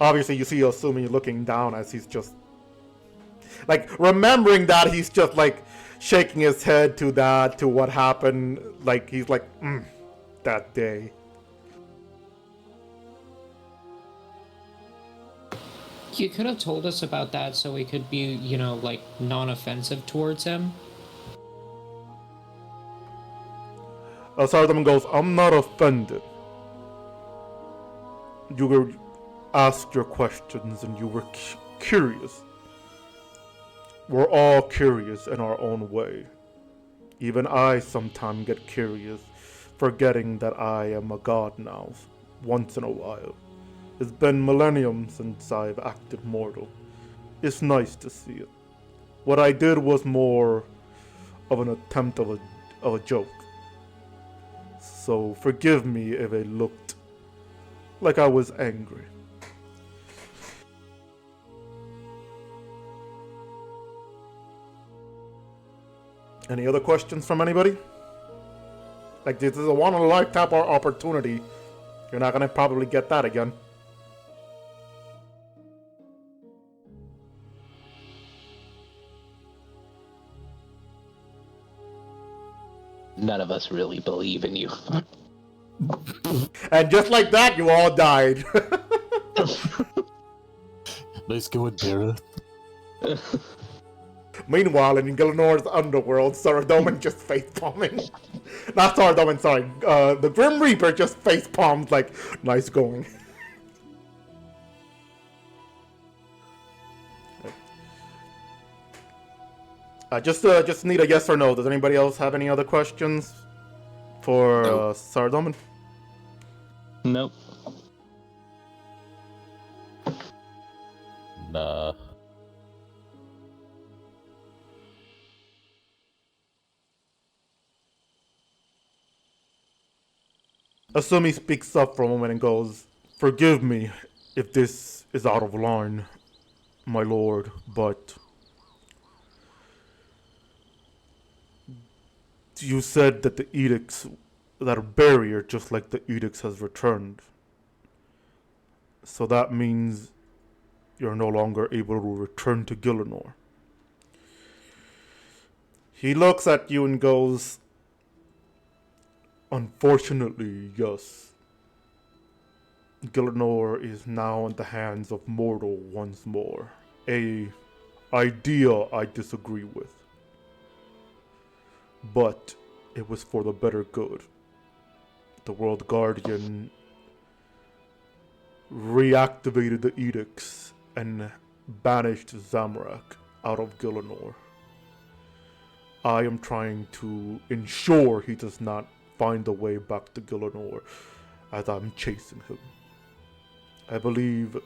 Obviously, you see Osumi looking down as he's just like remembering that he's just like shaking his head to that, to what happened. Like he's like, that day. You could have told us about that so we could be, like, non-offensive towards him. Sardam goes, I'm not offended. You were asked your questions and you were curious. We're all curious in our own way. Even I sometimes get curious, forgetting that I am a god now, once in a while. It's been millennium since I've acted mortal. It's nice to see it. What I did was more of an attempt of a joke. So forgive me if it looked like I was angry. Any other questions from anybody? Like, this is a one-in-a-lifetime opportunity. You're not gonna probably get that again. None of us really believe in you. And just like that, you all died. Nice going, Dara. Meanwhile, in Gilinor's underworld, Saradomin just face-palming. Not Saradomin, sorry. The Grim Reaper just face-palms like, nice going. I just need a yes or no. Does anybody else have any other questions for Saradomin? Nope. Nah. Asumi speaks up for a moment and goes, forgive me if this is out of line, my lord, but you said that the edicts, that a barrier just like the edicts has returned. So that means you're no longer able to return to Gielinor. He looks at you and goes, Unfortunately, yes. Gielinor is now in the hands of mortal once more. A idea I disagree with. But it was for the better good. The World Guardian reactivated the edicts and banished Zamorak out of Gielinor. I am trying to ensure he does not find a way back to Gielinor as I'm chasing him. I believe,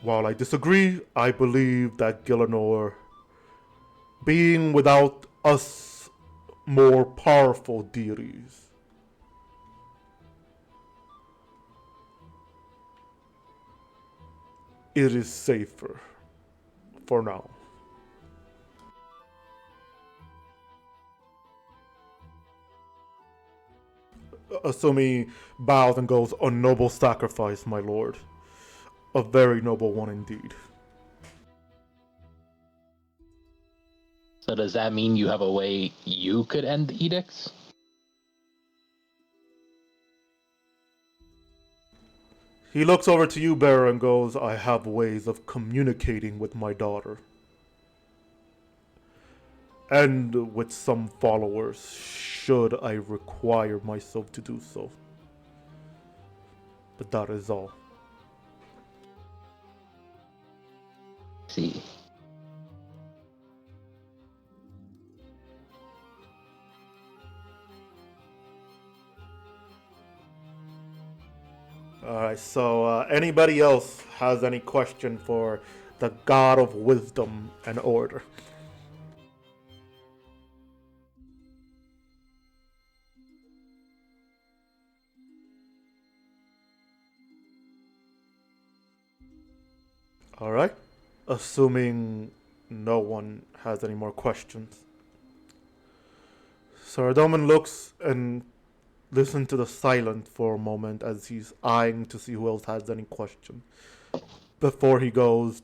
while I disagree, I believe that Gielinor, being without us more powerful deities, it is safer for now. Asumi bows and goes, "A noble sacrifice, my lord. A very noble one indeed." So does that mean you have a way you could end the edicts? He looks over to you, Bearer, and goes, "I have ways of communicating with my daughter. And with some followers, should I require myself to do so. But that is all." See. Alright, so anybody else has any question for the God of Wisdom and Order? Alright, assuming no one has any more questions. Saradomin looks and listens to the silence for a moment as he's eyeing to see who else has any question. Before he goes,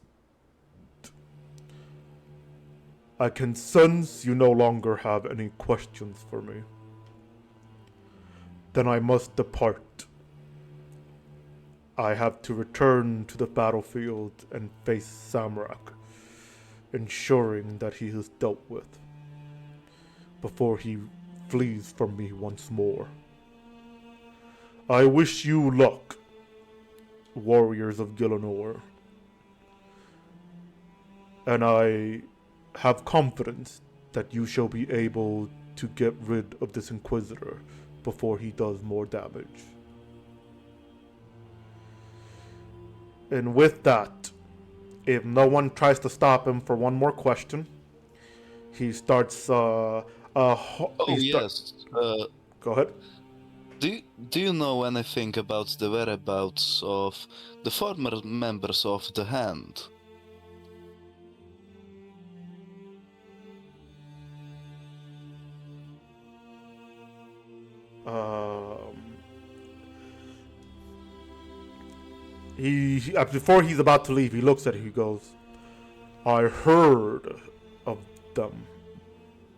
"I can sense you no longer have any questions for me. Then I must depart. I have to return to the battlefield and face Zamorak, ensuring that he is dealt with before he flees from me once more. I wish you luck, warriors of Gielinor, and I have confidence that you shall be able to get rid of this Inquisitor before he does more damage." And with that, if no one tries to stop him for one more question, he starts. Yes. Go ahead. Do you know anything about the whereabouts of the former members of the Hand? Before he's about to leave, he looks at it. He goes, "I heard of them,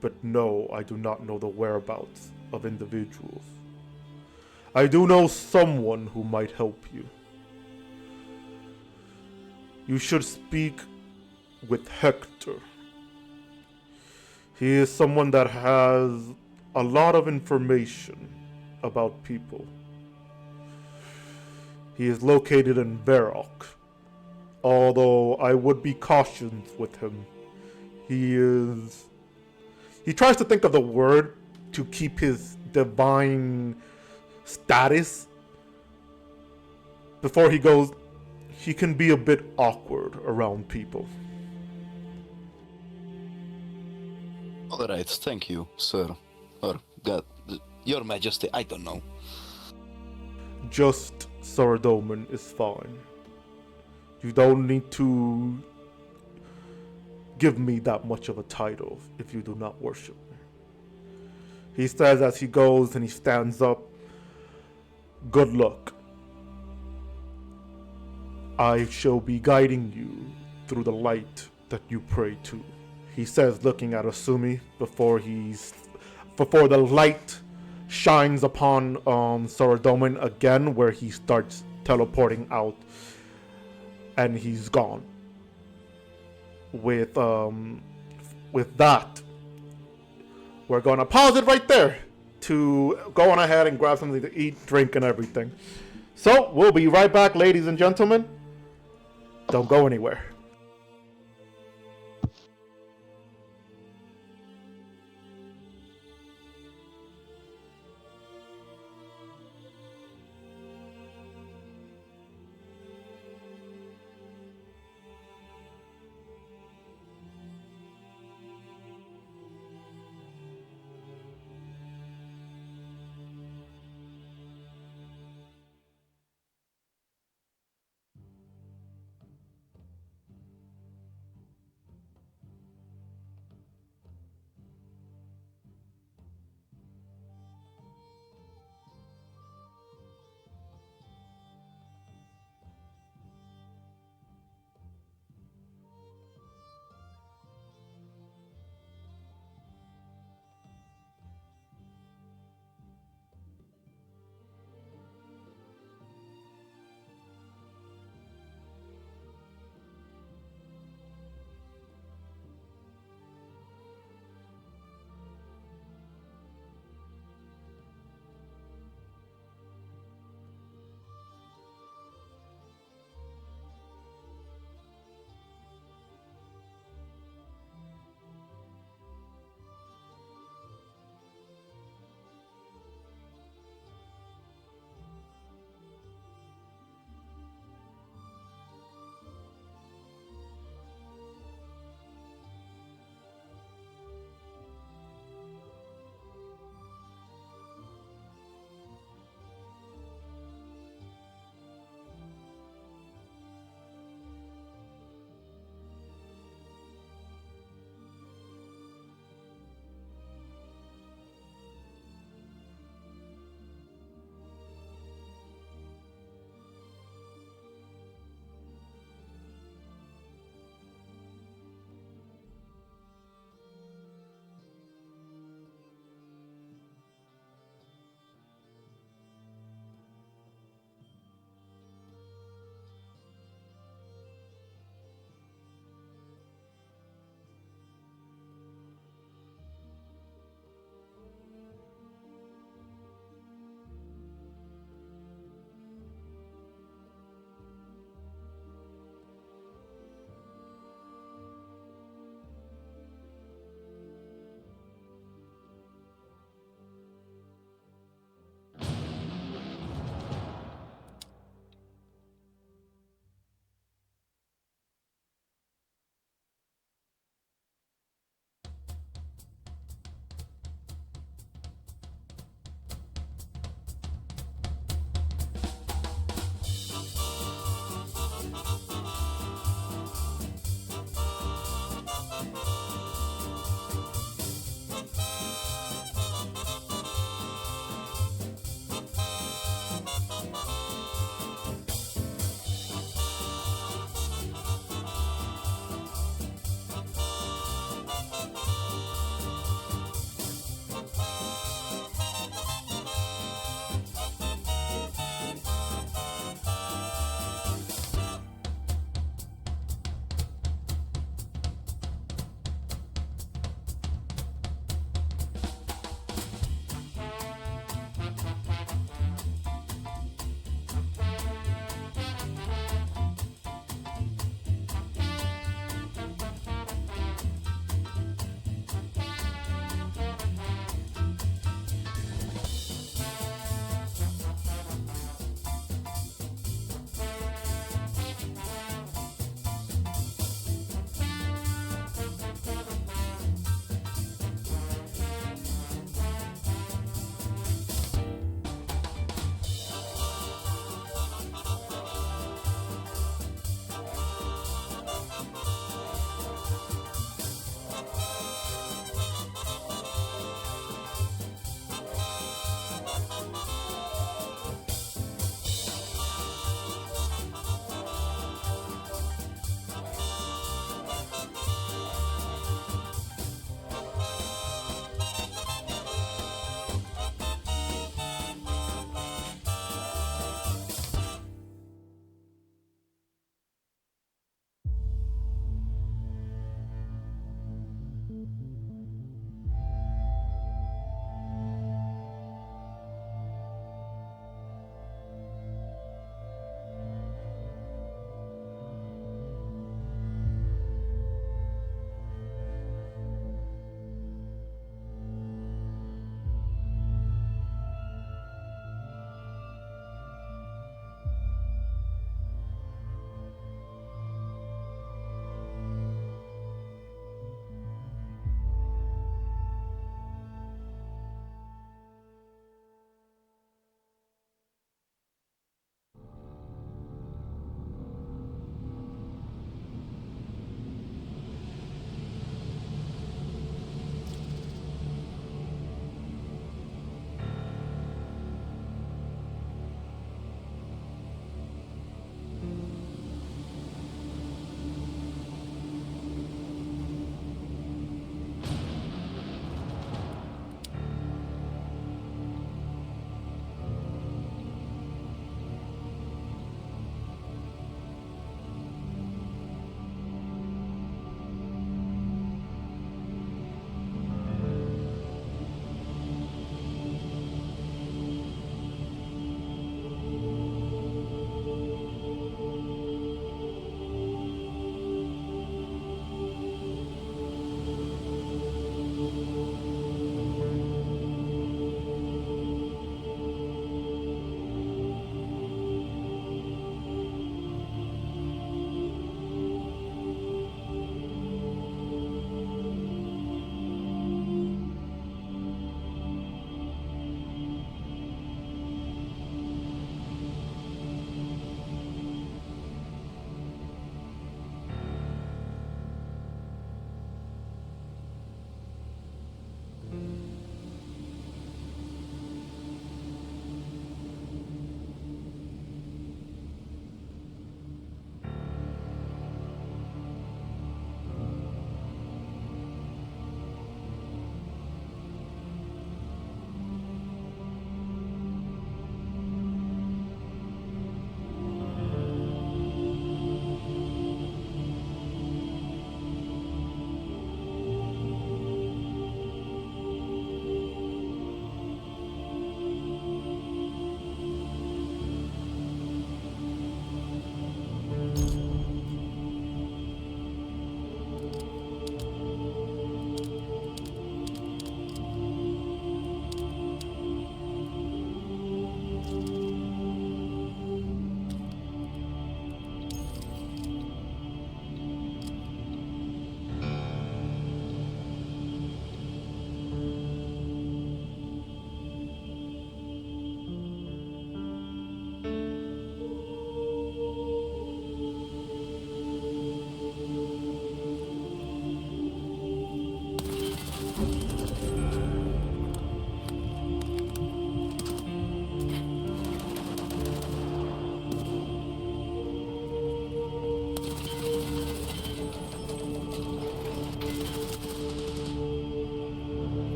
but no, I do not know the whereabouts of individuals. I do know someone who might help you. You should speak with Hector. He is someone that has a lot of information about people. He is located in Varrock, although I would be cautious with him. He tries to think of the word to keep his divine status. Before he goes, he can be a bit awkward around people." Alright, thank you, sir. Or, God, your majesty, I don't know. "Just Saradomin is fine. You don't need to give me that much of a title if you do not worship me." He says as he goes and he stands up, "Good luck. I shall be guiding you through the light that you pray to," he says, looking at Asumi before he before the light shines upon Sorodomin again, where he starts teleporting out, and he's gone. With that, we're gonna pause it right there to go on ahead and grab something to eat, drink, and everything. So we'll be right back, ladies and gentlemen. Don't go anywhere.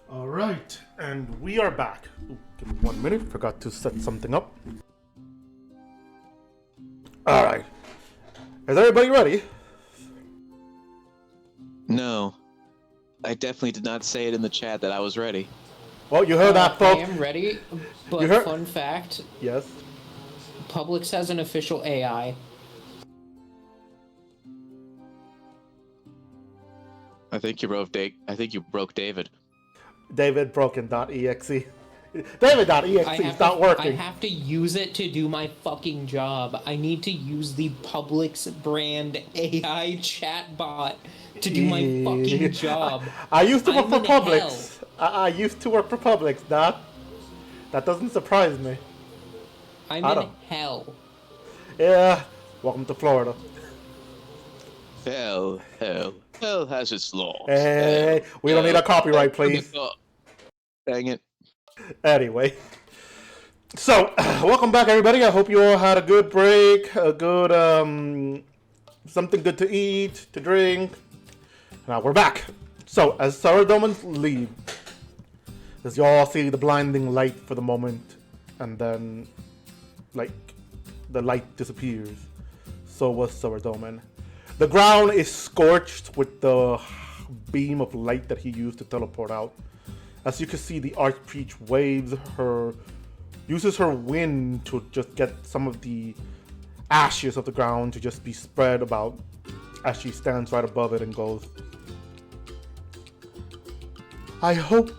All right, and we are back. Ooh, give me 1 minute. Forgot to set something up. All right. Is everybody ready? No, I definitely did not say it in the chat that I was ready. Well, you heard that, I folks. am ready, but You heard- fun fact, Yes. Publix has an official AI. I think you broke David. David broken.exe. David.exe is not working. I have to use it to do my fucking job. I need to use the Publix brand AI chatbot to do my fucking job. I used to work I'm for in hell. Publix. I used to work for Publix. That doesn't surprise me. I'm I in don't- hell. Yeah. Welcome to Florida. Hell has its laws. Hey, we don't need a copyright, please. Dang it. Anyway. So, welcome back, everybody. I hope you all had a good break, a good, something good to eat, to drink. Now we're back. So, as Saradomans leave, as you all see the blinding light for the moment, and then, like, the light disappears, so was Saradoman. The ground is scorched with the beam of light that he used to teleport out. As you can see, the Archpreach uses her wind to just get some of the ashes of the ground to just be spread about as she stands right above it and goes, I hope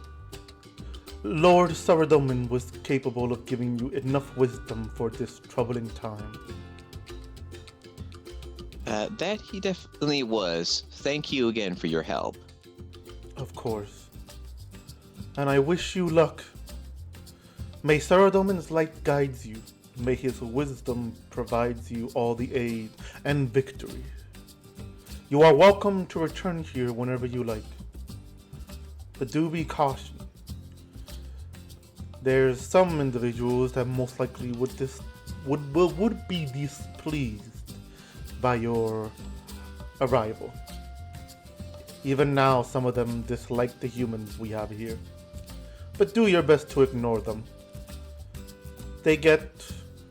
Lord Saradomin was capable of giving you enough wisdom for this troubling time. That he definitely was. Thank you again for your help. Of course. And I wish you luck. May Saradomin's light guides you. May his wisdom provides you all the aid and victory. You are welcome to return here whenever you like. But do be cautious. There's some individuals that most likely would be displeased by your arrival. Even now, some of them dislike the humans we have here. But do your best to ignore them. They get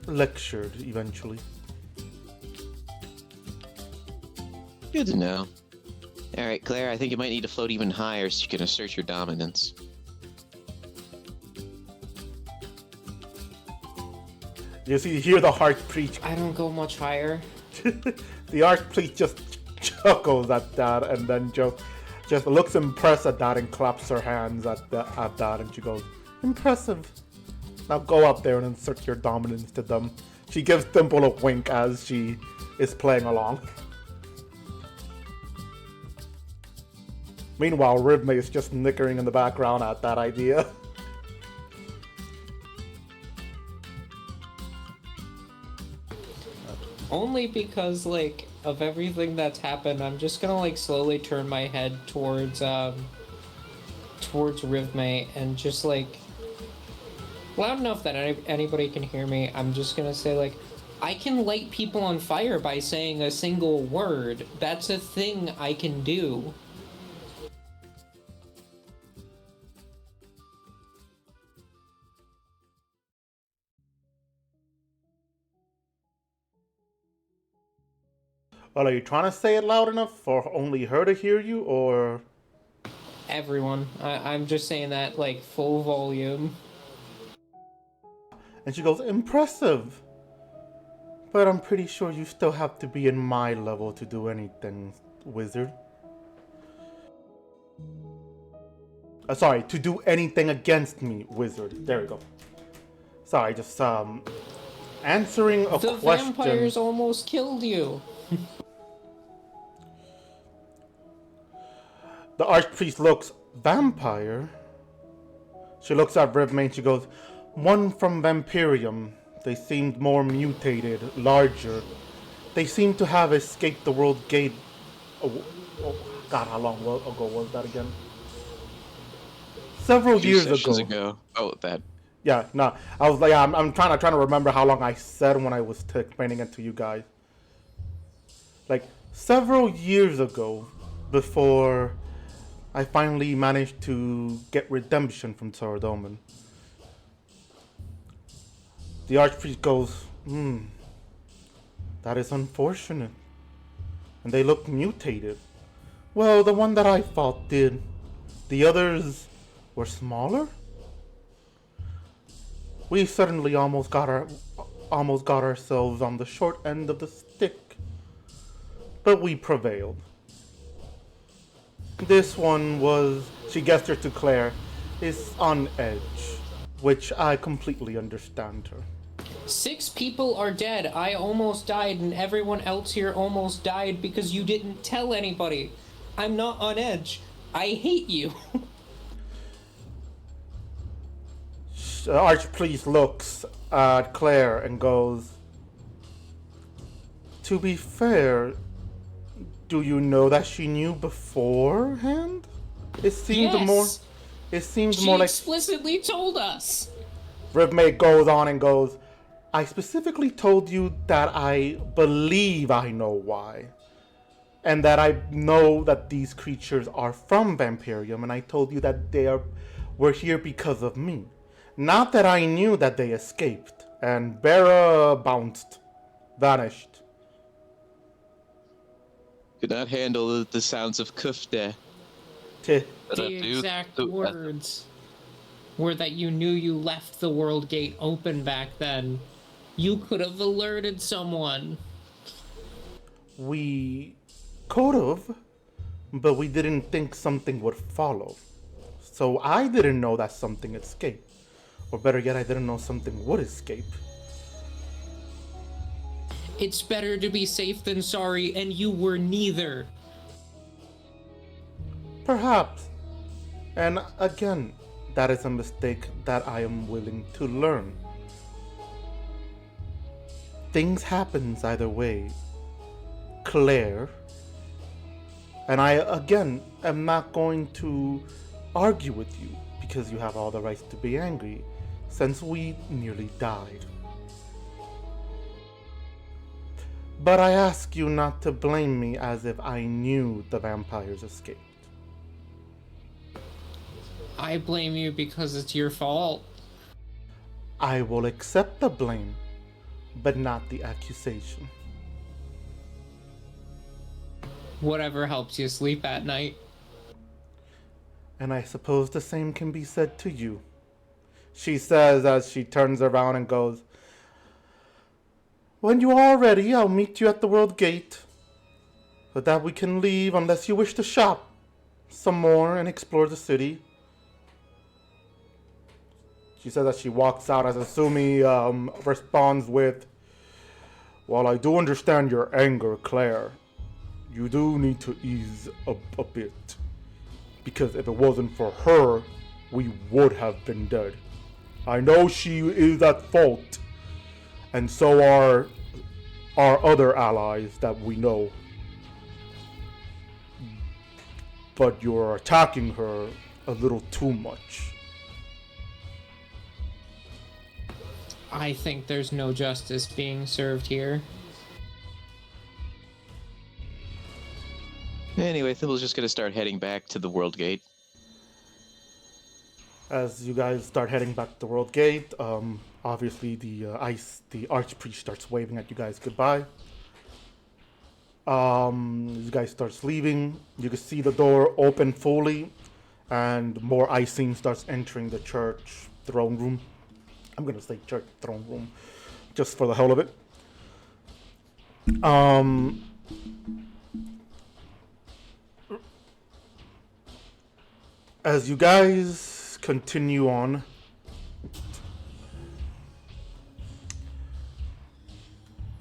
lectured eventually. Good to know. Alright, Claire, I think you might need to float even higher so you can assert your dominance. You hear the Archpreach. I don't go much higher. The Archpreach just chuckles at that and then just looks impressed at that and claps her hands at that and she goes, impressive. Now go up there and insert your dominance to them. She gives Dimple a wink as she is playing along. Meanwhile, Rivme is just nickering in the background at that idea. Only because, like, of everything that's happened, I'm just gonna, like, slowly turn my head towards Rivme and just, like, loud enough that anybody can hear me, I'm just gonna say, like, I can light people on fire by saying a single word. That's a thing I can do. Well, are you trying to say it loud enough for only her to hear you, or...? Everyone. I'm just saying that, like, full volume. And she goes, impressive. But I'm pretty sure you still have to be in my level to do anything, wizard. Sorry, to do anything against me, wizard. There we go. Sorry, just, answering a The question. vampires almost killed you. The Archpriest looks, vampire? She looks at Rivme and she goes, one from Vampirium. They seemed more mutated, larger. They seem to have escaped the world gate. Oh, God, how long ago was that again? Several years ago. Oh, that. Yeah, no. I was like, I'm trying to remember how long I said when I was explaining it to you guys. Like, several years ago, before I finally managed to get redemption from Saradomin. The Archpriest goes, that is unfortunate. And they look mutated. Well, the one that I fought did. The others were smaller? We certainly almost got ourselves on the short end of the stick. But we prevailed. This one was, she gestured to Claire, is on edge, which I completely understand her. 6 people are dead. I almost died, and everyone else here almost died because you didn't tell anybody. I'm not on edge. I hate you. Archpriest looks at Claire and goes, to be fair, do you know that she knew beforehand? It seemed Yes. more She like explicitly told us. Rivmate goes on and goes, I specifically told you that I believe I know why. And that I know that these creatures are from Vampirium, and I told you that were here because of me. Not that I knew that they escaped. And Bera vanished. Could not handle the sounds of kufte. Teh. The exact words were that you knew you left the world gate open back then. You could have alerted someone. We could have, but we didn't think something would follow. So I didn't know that something escaped. Or better yet, I didn't know something would escape. It's better to be safe than sorry, and you were neither. Perhaps. And again, that is a mistake that I am willing to learn. Things happens either way. Claire. And I, again, am not going to argue with you because you have all the rights to be angry since we nearly died. But I ask you not to blame me as if I knew the vampires escaped. I blame you because it's your fault. I will accept the blame, but not the accusation. Whatever helps you sleep at night. And I suppose the same can be said to you. She says as she turns around and goes, when you are ready, I'll meet you at the world gate. So that we can leave unless you wish to shop some more and explore the city. She says as she walks out as Asumi responds with, while I do understand your anger, Claire, you do need to ease a bit. Because if it wasn't for her, we would have been dead. I know she is at fault. And so are our other allies that we know. But you're attacking her a little too much. I think there's no justice being served here. Anyway, Thimble's just gonna start heading back to the World Gate. As you guys start heading back to the World Gate, obviously the Archpriest starts waving at you guys goodbye. You guys starts leaving. You can see the door open fully, and more icing starts entering the church throne room. I'm gonna say church throne room, just for the hell of it. As you guys continue on,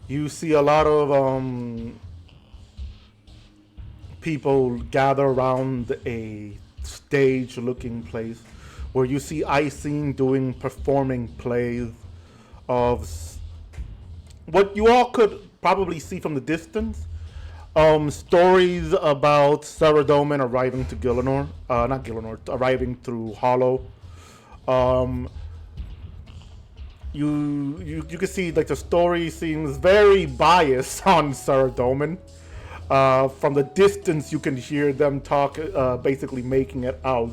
you see a lot of people gather around a stage-looking place where you see Icing performing plays of what you all could probably see from the distance. Stories about Saradomin arriving to Gielinor, not Gielinor, arriving through Hollow. You can see like the story seems very biased on Saradomin. From the distance, you can hear them talk, basically making it out.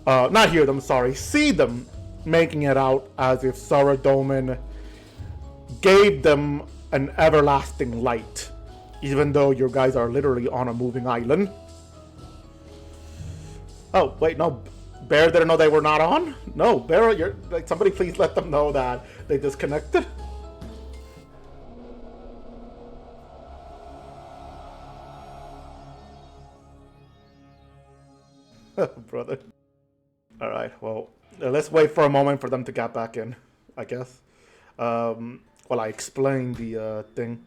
Not hear them, sorry. See them making it out as if Saradomin gave them an everlasting light. Even though you guys are literally on a moving island. Oh, wait, no. Bear didn't know they were not on? No, Bear, you're like, somebody please let them know that they disconnected. Brother. Alright, well, let's wait for a moment for them to get back in, I guess. While I explain the thing.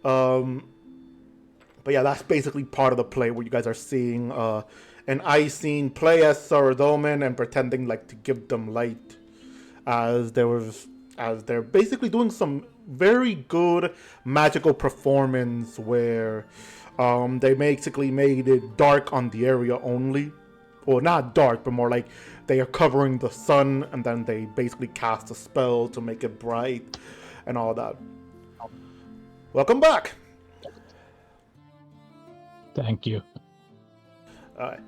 But yeah, that's basically part of the play where you guys are seeing an Icene play as Saradomin and pretending like to give them light, as they're basically doing some very good magical performance where they basically made it dark on the area only. Well, not dark, but more like they are covering the sun, and then they basically cast a spell to make it bright and all that. Welcome back. Thank you. Alright.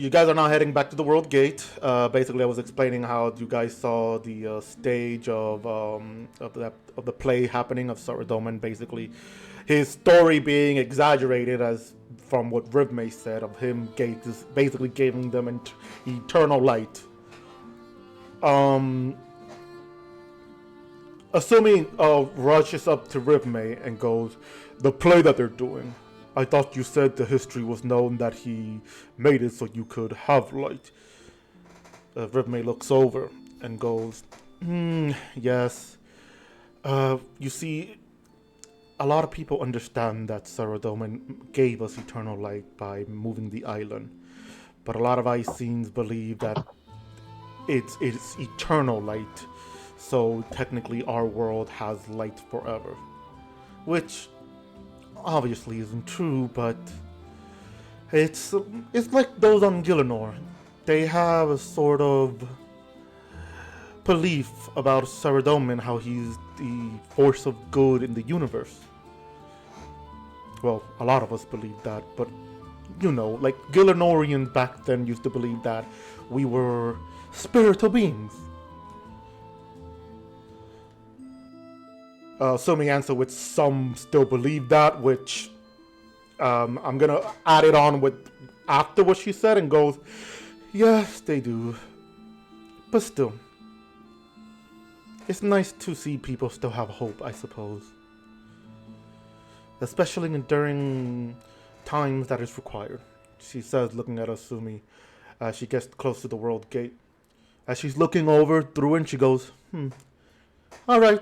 You guys are now heading back to the World Gate. Basically, I was explaining how you guys saw the stage of the play happening of Saradomin. Basically, his story being exaggerated as from what Rivme said of him basically giving them eternal light. Assuming rushes up to Rivme and goes, "The play that they're doing. I thought you said the history was known that he made it so you could have light." Rivme looks over and goes, yes. You see, a lot of people understand that Saradomin gave us eternal light by moving the island. But a lot of Icenes believe that it's eternal light. So technically our world has light forever. Which obviously isn't true, but it's like those on Gielinor. They have a sort of belief about Saradomin, how he's the force of good in the universe. Well, a lot of us believe that, but you know, like Gielinorians back then used to believe that we were spiritual beings. Assuming answer with some still believe that, which I'm gonna add it on with after what she said and goes, yes, they do. But still, it's nice to see people still have hope, I suppose. Especially during times that is required, she says, looking at Asumi as she gets close to the World Gate. As she's looking over through it, she goes, alright.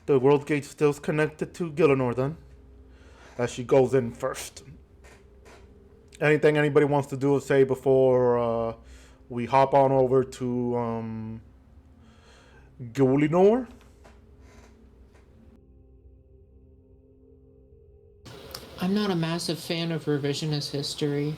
The World Gate still's connected to Gielinor then. As she goes in first. Anything anybody wants to do or say before we hop on over to Gielinor? I'm not a massive fan of revisionist history.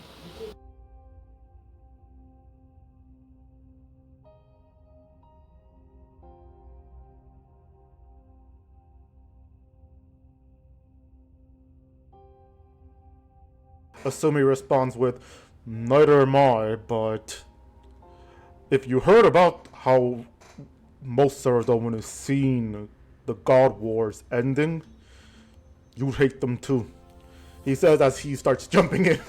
Asumi responds with, neither am I, but if you heard about how most Saradomin is seeing the God Wars ending, you'd hate them too. He says as he starts jumping in.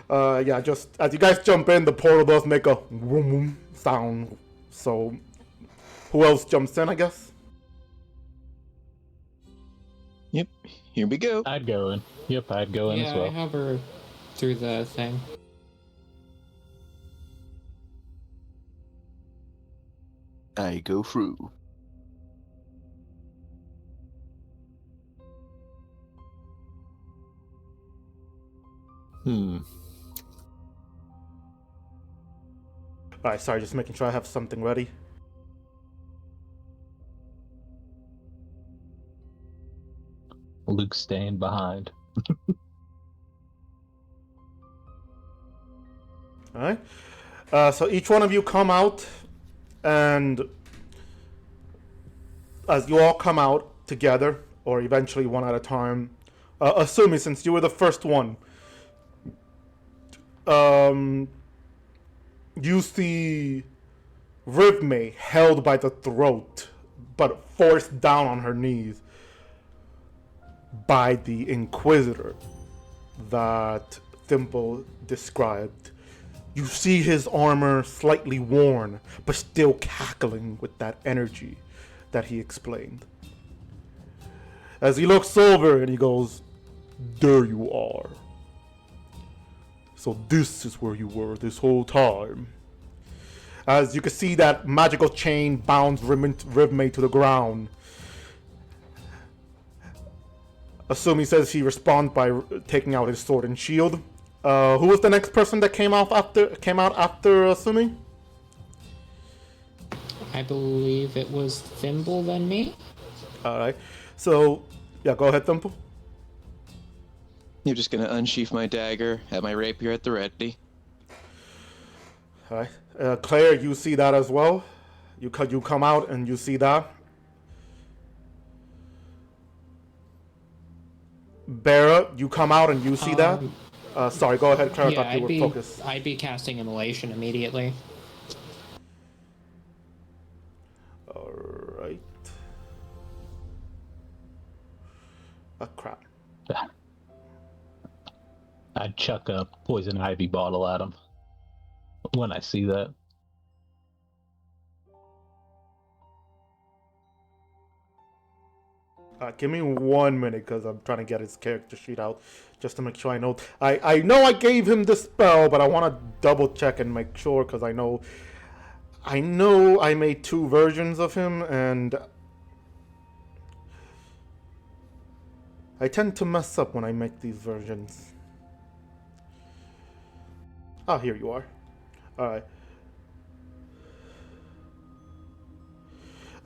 Yeah, just as you guys jump in, the portal does make a vroom vroom sound. So, who else jumps in, I guess? Yep, here we go. I'd go in. Yep, I'd go in as Yeah, well. I hover through the thing. I go through. Alright, sorry, just making sure I have something ready. Luke staying behind. Alright. So each one of you come out, and as you all come out together, or eventually one at a time. Assuming since you were the first one, you see Rivme held by the throat, but forced down on her knees by the Inquisitor that Thimble described. You see his armor slightly worn, but still cackling with that energy that he explained. As he looks over and he goes, "There you are. So this is where you were this whole time." As you can see that magical chain bounds Rivme to the ground. Assuming says he responds by taking out his sword and shield. Who was the next person that came out after Assuming? I believe it was Thimble then me. Alright. So, yeah, go ahead, Thimble. You're just gonna unsheath my dagger, have my rapier at the ready. Alright. Claire, you see that as well? You come out and you see that? Barra, you come out and you see that? Sorry, go ahead, Claire. I thought you were focused. I'd be casting Immolation immediately. Alright. Crap. I'd chuck a poison ivy bottle at him when I see that. Give me 1 minute because I'm trying to get his character sheet out just to make sure I know. I know I gave him the spell, but I want to double check and make sure because I know I made 2 versions of him and I tend to mess up when I make these versions. Ah, here you are. Alright.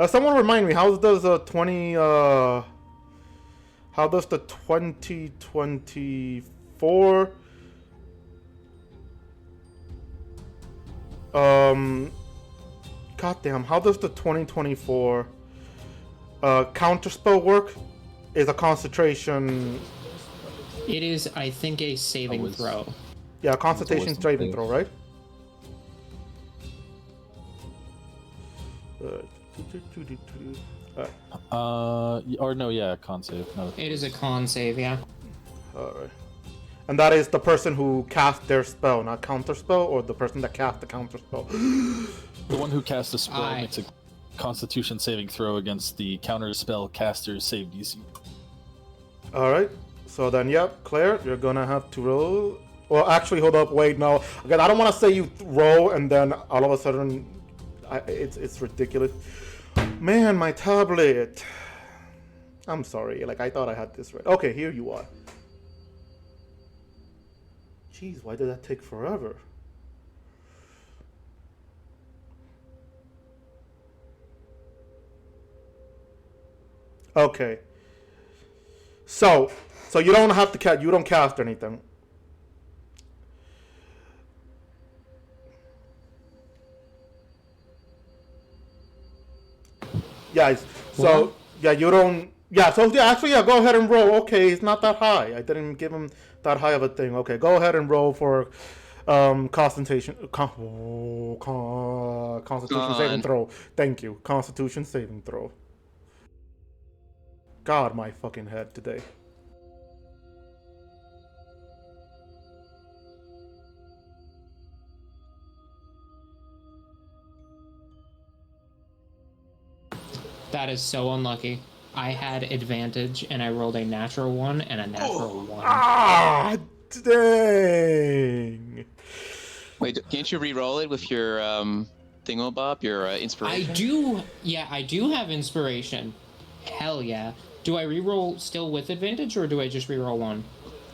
Someone remind me, how does the 2024 goddamn, how does the 2024 counterspell work? Is a concentration. It is, I think, a saving throw. Yeah, concentration saving throw, right? Or no, yeah, con save. No. It is a con save, yeah. Alright. And that is the person who cast their spell, not counter spell, or the person that cast the counter spell. The one who casts the spell makes a Constitution saving throw against the counter spell caster's save DC. Alright. So then, yep, Claire, you're gonna have to roll. Well, actually, hold up, wait, no. Again, I don't want to say you roll and then all of a sudden, it's ridiculous. Man, my tablet. I'm sorry, like I thought I had this right. Okay, here you are. Jeez, why did that take forever? Okay. So you don't have to cast. You don't cast anything. Yeah. So yeah, you don't. Yeah. So yeah, actually, yeah. Go ahead and roll. Okay, it's not that high. I didn't give him that high of a thing. Okay, go ahead and roll for Constitution saving throw. Thank you. Constitution saving throw. God, my fucking head today. That is so unlucky. I had advantage and I rolled a natural 1 and a natural 1. Ah, dang. Wait, can't you re-roll it with your thingamabob, your inspiration? I do have inspiration. Hell yeah. Do I reroll still with advantage or do I just reroll 1?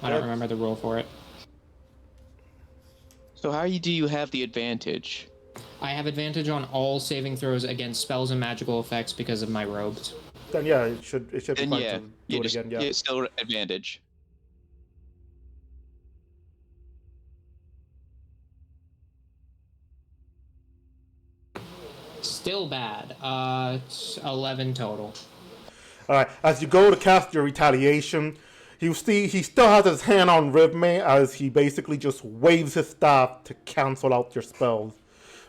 I don't remember the rule for it. So how do you have the advantage? I have advantage on all saving throws against spells and magical effects because of my robes. Then yeah, it should be fine Yeah, to do it again. Yeah. it's still advantage. Still bad. 11 total. All right, as you go to cast your retaliation, you see he still has his hand on Rivme as he basically just waves his staff to cancel out your spells.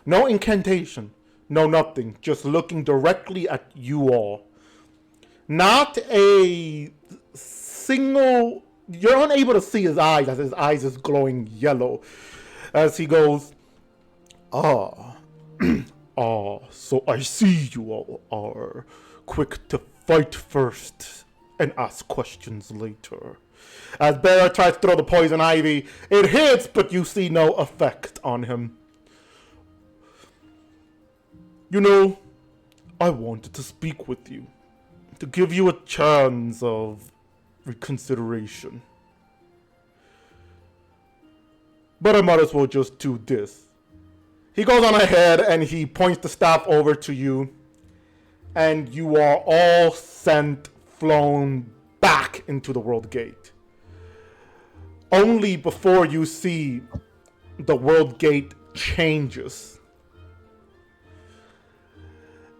No incantation, no nothing, just looking directly at you all. Not a single... You're unable to see his eyes as his eyes is glowing yellow. As he goes, ah, so I see you all are quick to fight first and ask questions later. As Bear tries to throw the poison ivy, it hits, but you see no effect on him. You know, I wanted to speak with you, to give you a chance of reconsideration. But I might as well just do this. He goes on ahead and he points the staff over to you, and you are all sent, flown back into the world gate. Only before you see the world gate changes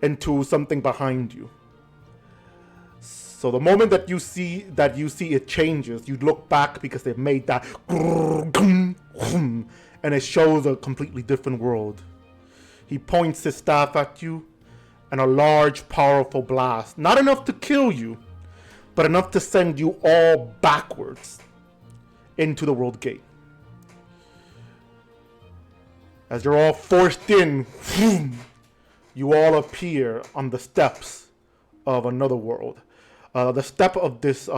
into something behind you. So the moment that you see it changes, you look back because they've made that, and it shows a completely different world. He points his staff at you, and a large, powerful blast, not enough to kill you, but enough to send you all backwards into the world gate. As you're all forced in, you all appear on the steps of another world. The step of this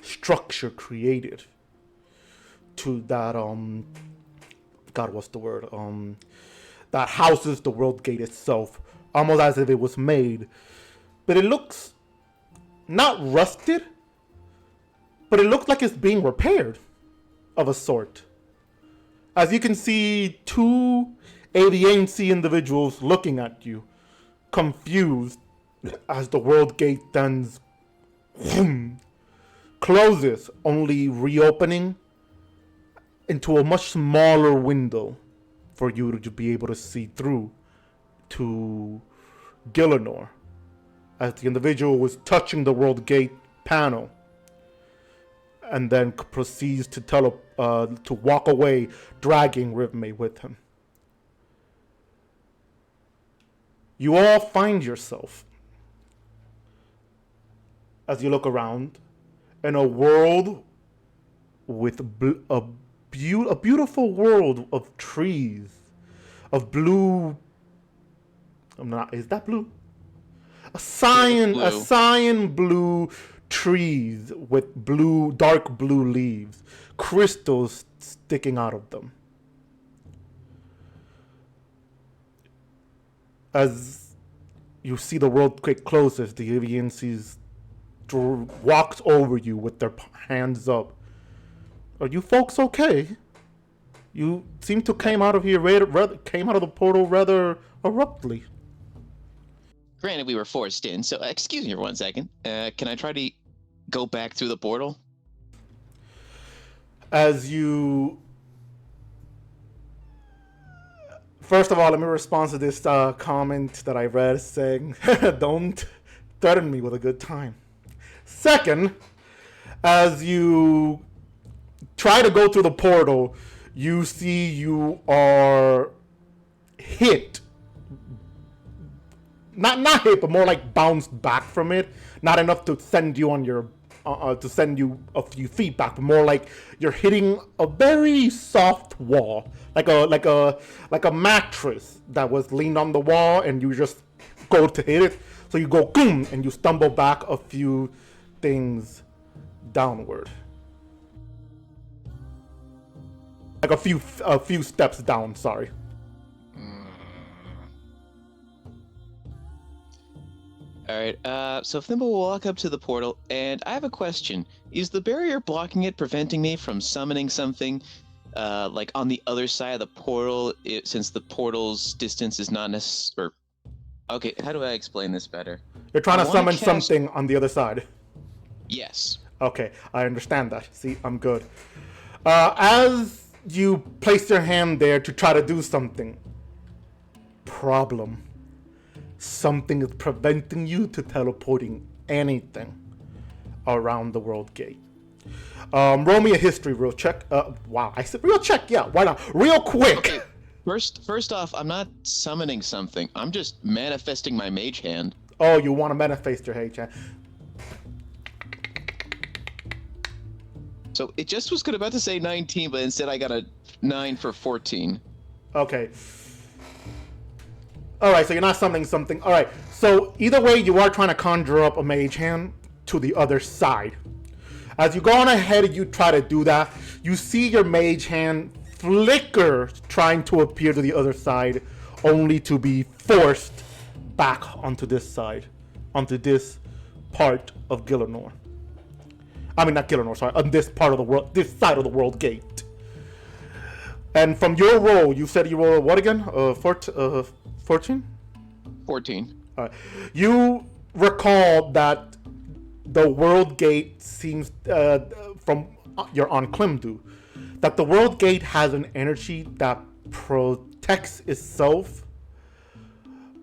structure created to that God, what's the word? That houses the world gate itself, almost as if it was made. But it looks not rusted, but it looks like it's being repaired of a sort. As you can see, two aviancy individuals looking at you, confused, as the world gate then closes, only reopening into a much smaller window for you to be able to see through to Gielinor, as the individual was touching the world gate panel and then proceeds to to walk away, dragging Rivme with him. You all find yourself, as you look around, in a world with a beautiful world of trees, of blue. Is that blue? A cyan blue trees with dark blue leaves, crystals sticking out of them. As you see the world quake closes, the aviancies walks over you with their hands up. Are you folks okay? You seem to came out of the portal rather abruptly. Granted, we were forced in, so excuse me for 1 second. Can I try to go back through the portal? As you... First of all, let me respond to this comment that I read saying, don't threaten me with a good time. Second, as you try to go through the portal, you see you are hit. Not hit, but more like bounced back from it. Not enough to send you on your to send you a few feet back, but more like you're hitting a very soft wall, like a mattress that was leaned on the wall, and you just go to hit it. So you go boom, and you stumble back a few things downward, like a few steps down. Sorry. All right, so Thimble will walk up to the portal, and I have a question. Is the barrier blocking it, preventing me from summoning something, like on the other side of the portal, since the portal's distance is not necessary? Okay, how do I explain this better? You're trying to summon something on the other side. Yes. Okay, I understand that. See, I'm good. As you place your hand there to try to do something, problem. Something is preventing you to teleporting anything around the world gate. Roll me a history real check. Wow, I said real check. Yeah, why not? Real quick. Okay. First off, I'm not summoning something. I'm just manifesting my mage hand. Oh, you want to manifest your H-hand. So it just was about to say 19, but instead I got a 9 for 14. Okay. Alright, so you're not summoning something. Alright, so either way, you are trying to conjure up a mage hand to the other side. As you go on ahead and you try to do that, you see your mage hand flicker trying to appear to the other side, only to be forced back onto this side, onto this part of Gielinor. I mean, not Gielinor, sorry, on this part of the world, this side of the world gate. And from your roll, you said you rolled what again? 14? 14. You recall that the world gate seems, from your on Klimdu, that the world gate has an energy that protects itself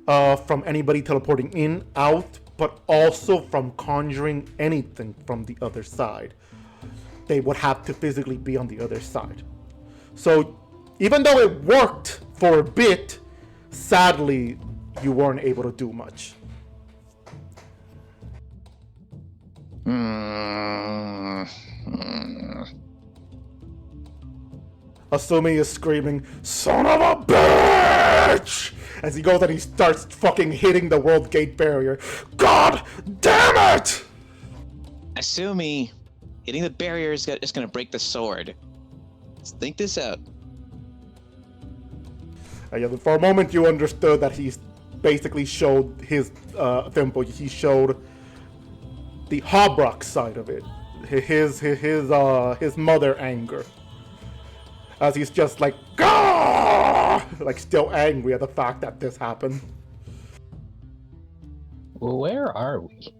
from anybody teleporting in, out, but also from conjuring anything from the other side. They would have to physically be on the other side. So even though it worked for a bit, sadly, you weren't able to do much. Asumi is screaming, "Son of a bitch!" as he goes and he starts fucking hitting the world gate barrier. God damn it! Asumi, hitting the barrier is just gonna break the sword. Let's think this out. Yeah, for a moment you understood that he's basically showed his tempo. He showed the Hobrock side of it, his mother anger, as he's just like, Gah! Like still angry at the fact that this happened. Well, where are we?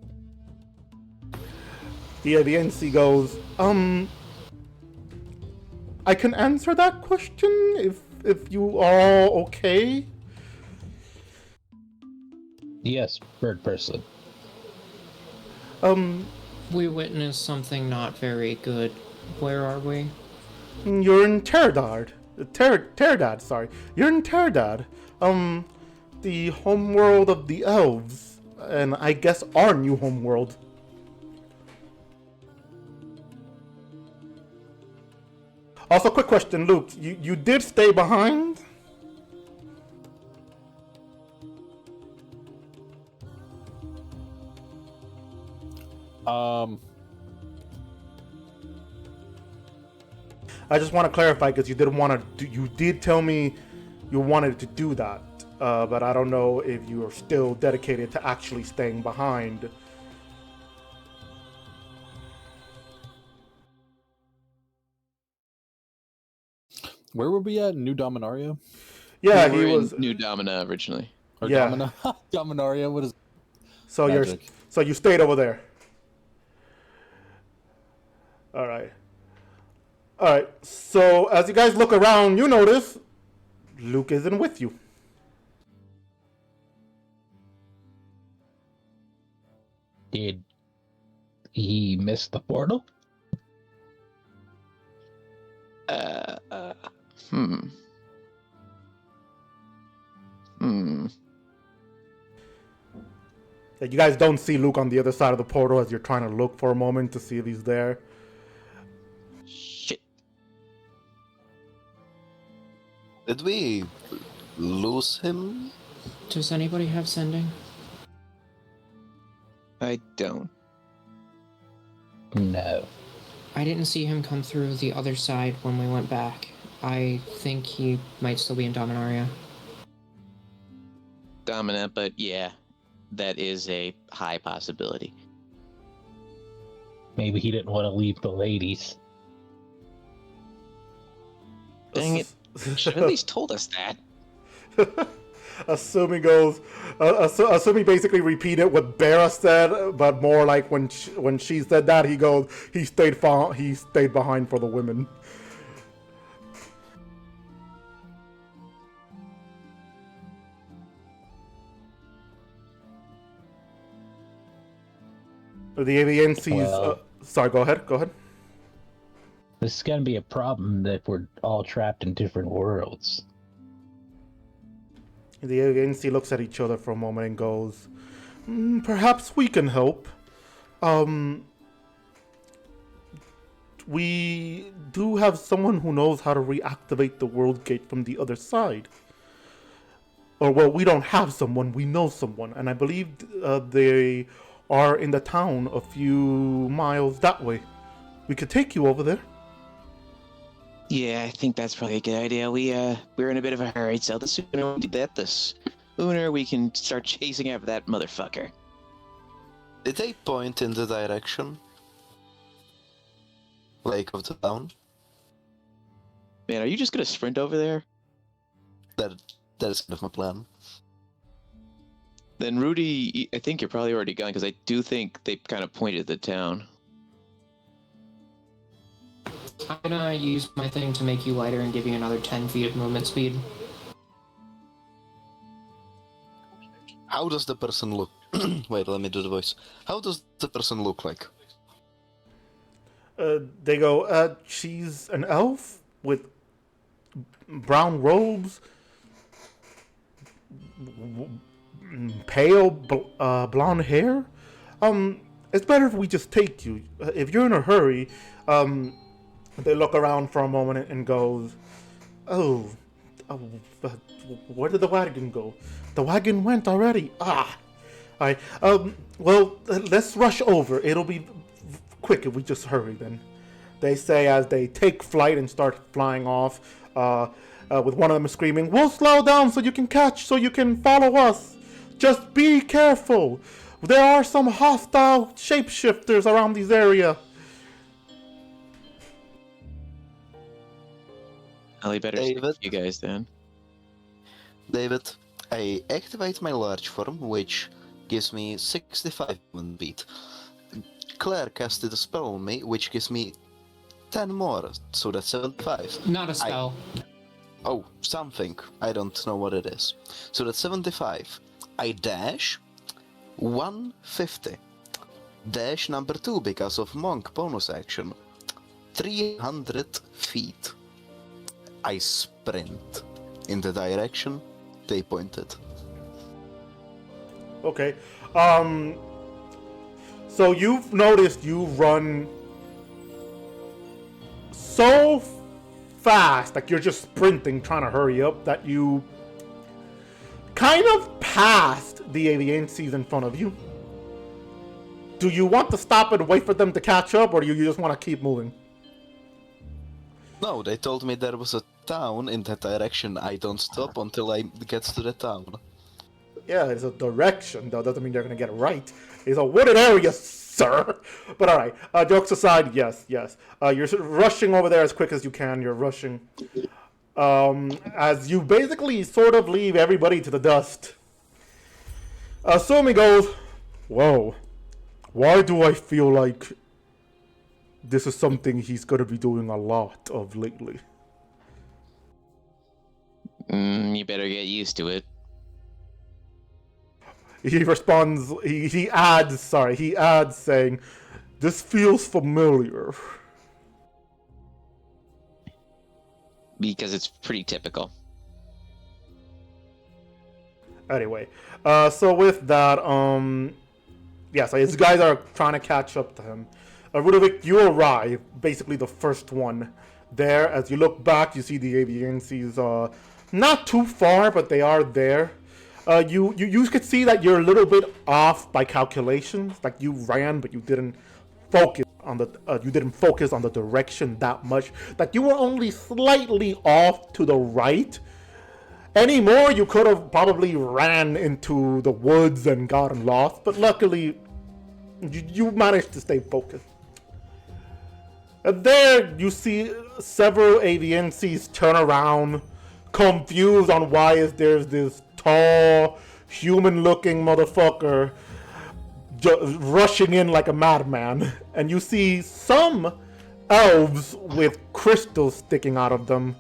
The NC goes, I can answer that question if you are all okay. Yes, bird person. We witnessed something not very good. Where are we? You're in Terradad. Terradad, sorry. You're in Terradad. The homeworld of the elves. And I guess our new homeworld. Also, quick question, Luke. You did stay behind? I just want to clarify because you didn't want to. You did tell me you wanted to do that, but I don't know if you are still dedicated to actually staying behind. Where were we at? New Dominaria? Yeah, We he were in was. New Domina originally. Or Yeah. Dominaria? What is So magic? you stayed over there. All right. All right. So as you guys look around, you notice Luke isn't with you. Did he miss the portal? Hmm. You guys don't see Luke on the other side of the portal as you're trying to look for a moment to see if he's there. Shit. Did we lose him? Does anybody have sending? I don't. No. I didn't see him come through the other side when we went back. I think he might still be in Dominaria. Domina, but yeah, that is a high possibility. Maybe he didn't want to leave the ladies. Dang it. Should have at least told us that. Assuming basically repeated what Bera said, but more like when she said that, he goes, he stayed behind for the women. The AVNC's. Well- Sorry, go ahead. Go ahead. This is gonna be a problem if we're all trapped in different worlds. The AVNC looks at each other for a moment and goes, "Perhaps we can help. We do have someone who knows how to reactivate the world gate from the other side. Or, well, we don't have someone, we know someone. And I believe they are in the town a few miles that way. We could take you over there." Yeah, I think that's probably a good idea. We're in a bit of a hurry, so the sooner we do that, the sooner we can start chasing after that motherfucker. Did they point in the direction? Like of the town? Man, are you just gonna sprint over there? That is kind of my plan. Then Rudy, I think you're probably already gone, because I do think they kind of pointed at the town. I'm gonna use my thing to make you lighter and give you another 10 feet of movement speed. How does the person look? Wait, let me do the voice. How does the person look like? They go, she's an elf with brown robes, pale blonde hair. It's better if we just take you. If you're in a hurry, they look around for a moment and goes, oh, where did the wagon go? The wagon went already. Alright, well, let's rush over. It'll be quick if we just hurry then. They say as they take flight and start flying off, with one of them screaming, "We'll slow down so you can follow us. Just be careful. There are some hostile shapeshifters around this area." I'll better David? you guys then. David, I activate my large form, which gives me 65 movement speed. Claire casted a spell on me, which gives me 10 more, so that's 75. Not a spell. Oh, something. I don't know what it is. So that's 75. I dash 150. Dash number 2 because of monk bonus action. 300 feet. I sprint in the direction they pointed. Okay. So you've noticed you run so fast, like you're just sprinting, trying to hurry up, that you kind of passed the AVNCs in front of you. Do you want to stop and wait for them to catch up, or do you just want to keep moving? No, they told me there was a town in that direction. I don't stop until I get to the town. Yeah, it's a direction, though. Doesn't mean they're going to get it right. It's a wooded area, sir. But alright, jokes aside, yes. You're rushing over there as quick as you can. You're rushing. As you basically sort of leave everybody to the dust. Sumi goes, whoa, why do I feel like this is something he's going to be doing a lot of lately? You better get used to it. He responds, he adds saying, "This feels familiar." Because it's pretty typical. Anyway, so with that, so his guys are trying to catch up to him. Ludovic, you arrive, basically the first one there. As you look back, you see the AVNCs, not too far, but they are there. You could see that you're a little bit off by calculations. Like you ran, but you didn't focus on the direction that much. Like you were only slightly off to the right. Any more, you could have probably ran into the woods and gotten lost. But luckily, you managed to stay focused. And there, you see several AVNCs turn around, confused on why there's this tall, human-looking motherfucker rushing in like a madman. And you see some elves with crystals sticking out of them.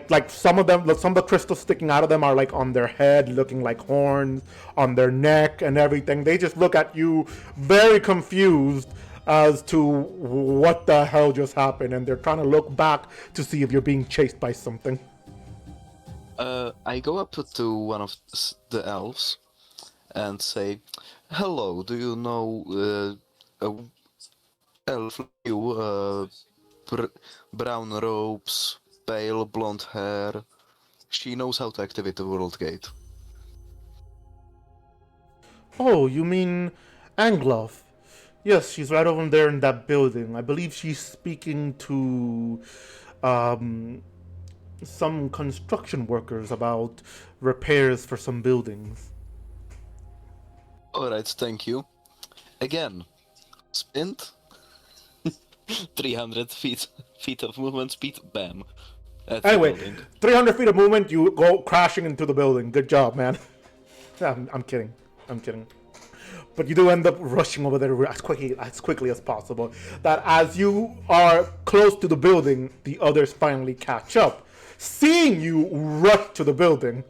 Like some of them, some of the crystals sticking out of them are like on their head, looking like horns, on their neck and everything. They just look at you very confused as to what the hell just happened, and they're trying to look back to see if you're being chased by something. I go up to one of the elves and say, "Hello, do you know a elf like you? Brown robes, pale blonde hair. She knows how to activate the world gate." Oh, you mean Angloff? Yes, she's right over there in that building. I believe she's speaking to some construction workers about repairs for some buildings. Alright, thank you. Again, sprint. 300 feet of movement speed, bam. That's the Anyway, building. 300 feet of movement, you go crashing into the building. Good job, man. I'm kidding. I'm kidding. But you do end up rushing over there as quickly as possible. That as you are close to the building, the others finally catch up. Seeing you rush to the building,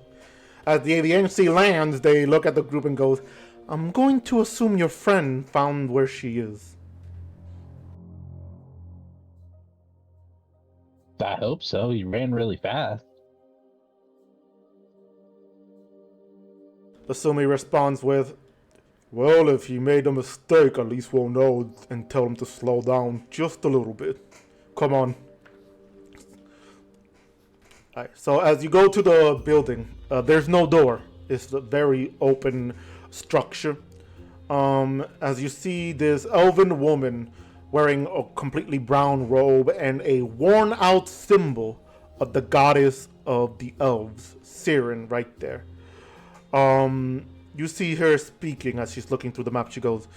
as the AVNC lands, they look at the group and goes, "I'm going to assume your friend found where she is." I hope so. He ran really fast. The Sumi responds with, "Well, if he made a mistake, at least we'll know and tell him to slow down just a little bit. Come on." Alright, so as you go to the building, there's no door. It's a very open structure. As you see this elven woman wearing a completely brown robe and a worn out symbol of the goddess of the elves, Siren, right there. You see her speaking as she's looking through the map. She goes,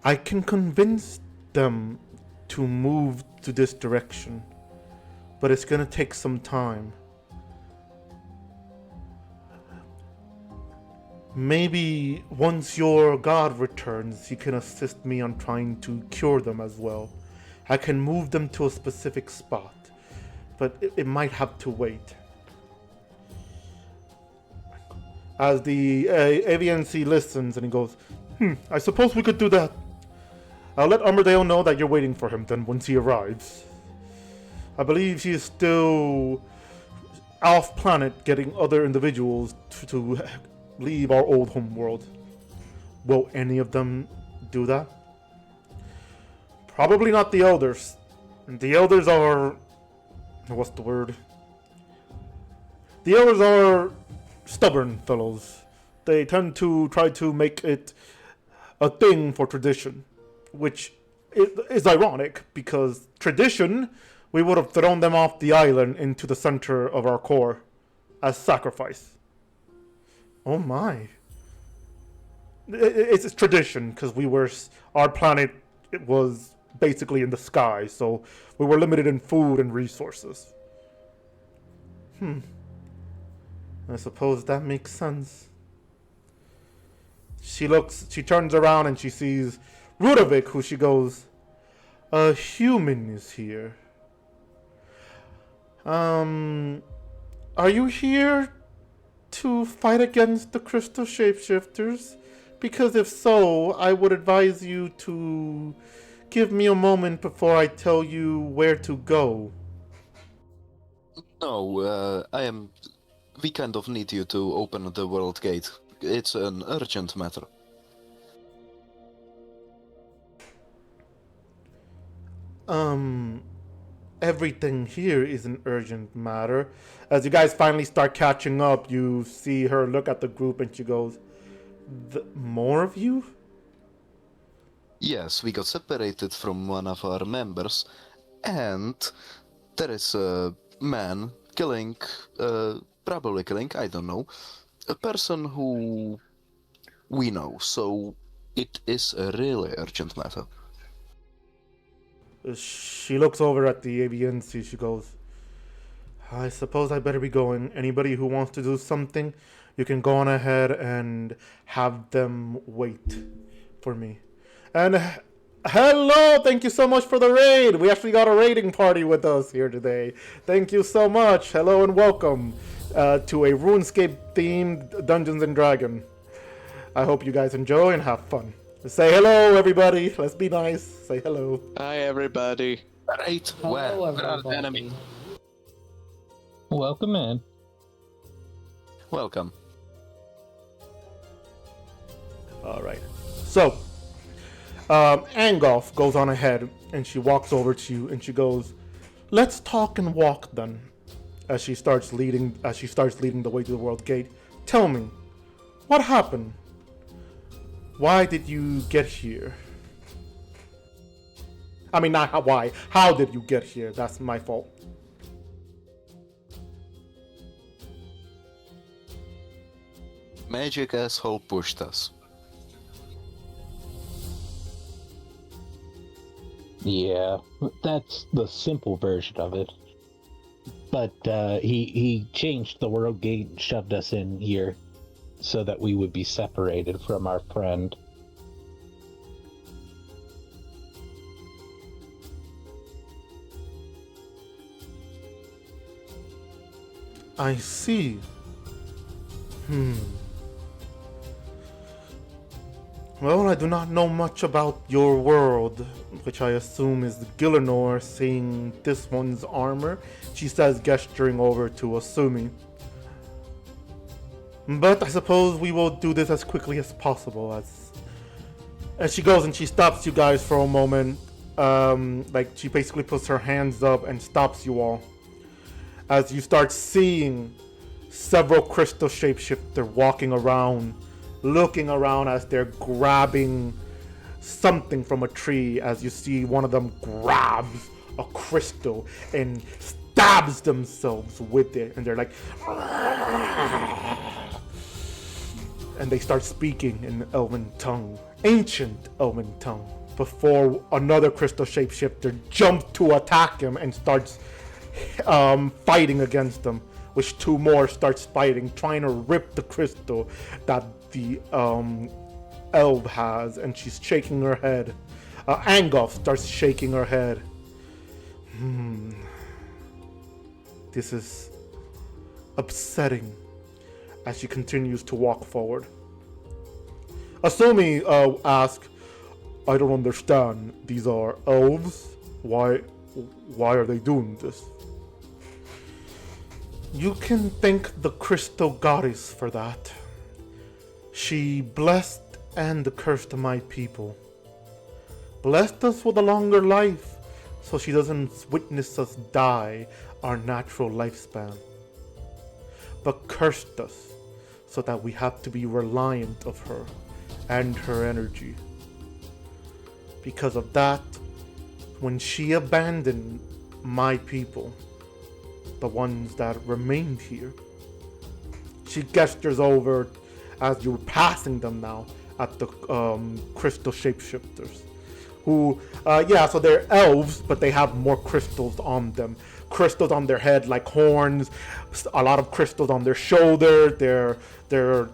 "I can convince them to move to this direction, but it's gonna take some time. Maybe once your god returns, he can assist me on trying to cure them as well. I can move them to a specific spot, but it might have to wait." As the AVNC listens and he goes, "I suppose we could do that. I'll let Armadale know that you're waiting for him then once he arrives. I believe he is still off planet getting other individuals to leave our old home world. Will any of them do that?" "Probably not the elders. The elders are... what's the word? The elders are stubborn fellows. They tend to try to make it a thing for tradition, which is ironic because tradition, we would have thrown them off the island into the center of our core as sacrifice." Oh my. It's tradition because our planet, it was basically in the sky, so we were limited in food and resources. I suppose that makes sense. She turns around and she sees Rudovic, who she goes, "A human is here. Are you here to fight against the crystal shapeshifters? Because if so, I would advise you to give me a moment before I tell you where to go." No, we kind of need you to open the world gate. It's an urgent matter. Everything here is an urgent matter. As you guys finally start catching up, you see her look at the group and she goes, "More of you?" Yes, we got separated from one of our members, and there is a man probably killing, I don't know, a person who we know, so it is a really urgent matter. She looks over at the AVNC. She goes, "I suppose I better be going. Anybody who wants to do something, you can go on ahead and have them wait for me." And Hello, thank you so much for the raid. We actually got a raiding party with us here today. Thank you so much. Hello and welcome to a RuneScape themed Dungeons and Dragon. I hope you guys enjoy and have fun. Say hello, everybody. Let's be nice. Say hello. Hi, everybody. Right, Hello, well, everybody. enemy. Welcome in. welcome. All right. So, Angolf goes on ahead and she walks over to you and she goes, "Let's talk and walk then." As she starts leading the way to the world gate. Tell me, what happened? Why did you get here? I mean, not how, why. How did you get here? That's my fault. Magic asshole pushed us. Yeah, that's the simple version of it. But he changed the world gate and shoved us in here so that we would be separated from our friend. I see. Well, I do not know much about your world, which I assume is Gielinor. Seeing this one's armor, she says, gesturing over to Asumi. But I suppose we will do this as quickly as possible. As she goes and she stops you guys for a moment, like she basically puts her hands up and stops you all. As you start seeing several crystal shapeshifter walking around, looking around as they're grabbing something from a tree. As you see one of them grabs a crystal and stabs themselves with it, and they're like, and they start speaking in Elven tongue, ancient Elven tongue, before another crystal shapeshifter jumps to attack him and starts fighting against them, which two more starts fighting, trying to rip the crystal that the elf has, and she's shaking her head. Angolf starts shaking her head. This is upsetting, as she continues to walk forward. Asumi asks, "I don't understand. These are elves? Why are they doing this?" You can thank the crystal goddess for that. She blessed and cursed my people. Blessed us with a longer life, so she doesn't witness us die our natural lifespan. But cursed us, so that we have to be reliant of her and her energy. Because of that, when she abandoned my people, the ones that remained here, she gestures over as you're passing them now at the crystal shapeshifters, who so they're elves, but they have more crystals on them, crystals on their head like horns, a lot of crystals on their shoulder, their their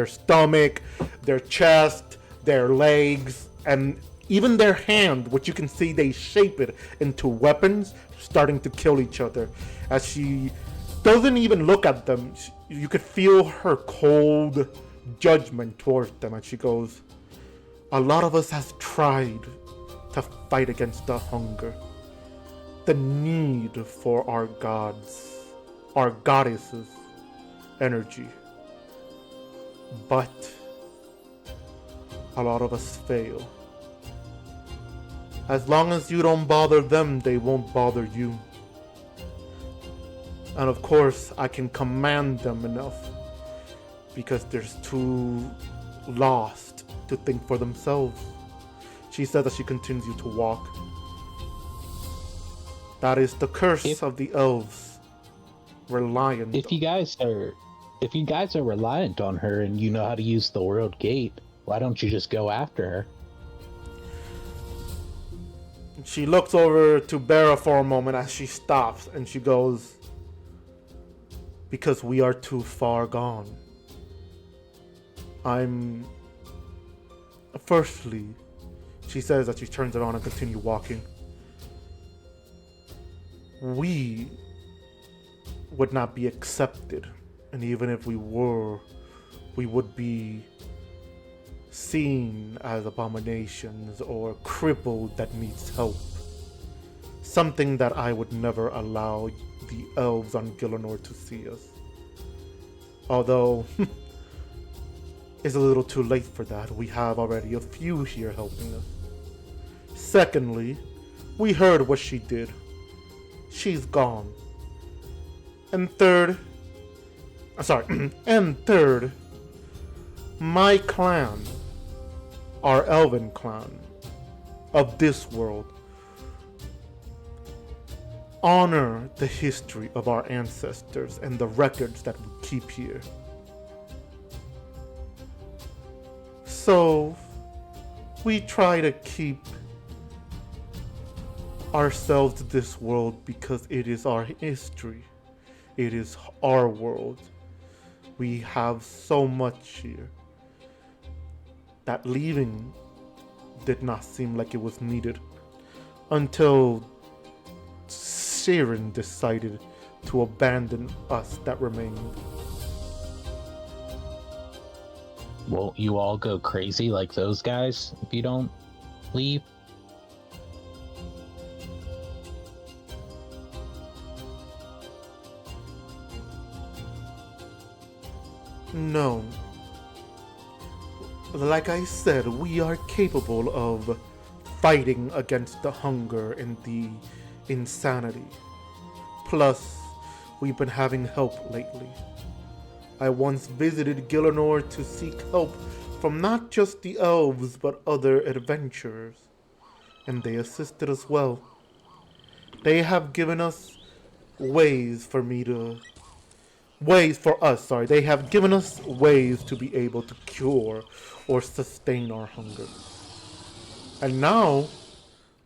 stomach, their chest, their legs, and even their hand, which you can see they shape it into weapons, starting to kill each other. As she doesn't even look at them, you could feel her cold judgment towards them, and she goes, "A lot of us has tried to fight against the hunger, the need for our gods, our goddesses' energy. But a lot of us fail. As long as you don't bother them, they won't bother you. And of course, I can command them enough, because they're too lost to think for themselves," she says as she continues to walk. That is the curse of the elves. Reliant. If you guys are reliant on her and you know how to use the world gate, why don't you just go after her? She looks over to Bera for a moment as she stops, and she goes, "Because we are too far gone. I'm Firstly, she says as she turns around and continues walking, we would not be accepted. And even if we were, we would be seen as abominations or crippled that needs help. Something that I would never allow the elves on Gielinor to see us. Although, it's a little too late for that. We have already a few here helping us. Secondly, we heard what she did. She's gone. And third, my clan, our elven clan of this world, honor the history of our ancestors and the records that we keep here. So, we try to keep ourselves to this world because it is our history. It is our world. We have so much here that leaving did not seem like it was needed until Siren decided to abandon us that remained. Won't you all go crazy like those guys if you don't leave? No. Like I said, we are capable of fighting against the hunger and the insanity. Plus, we've been having help lately. I once visited Gielinor to seek help from not just the elves but other adventurers, and they assisted us well. They have given us ways for ways to be able to cure or sustain our hunger. And now,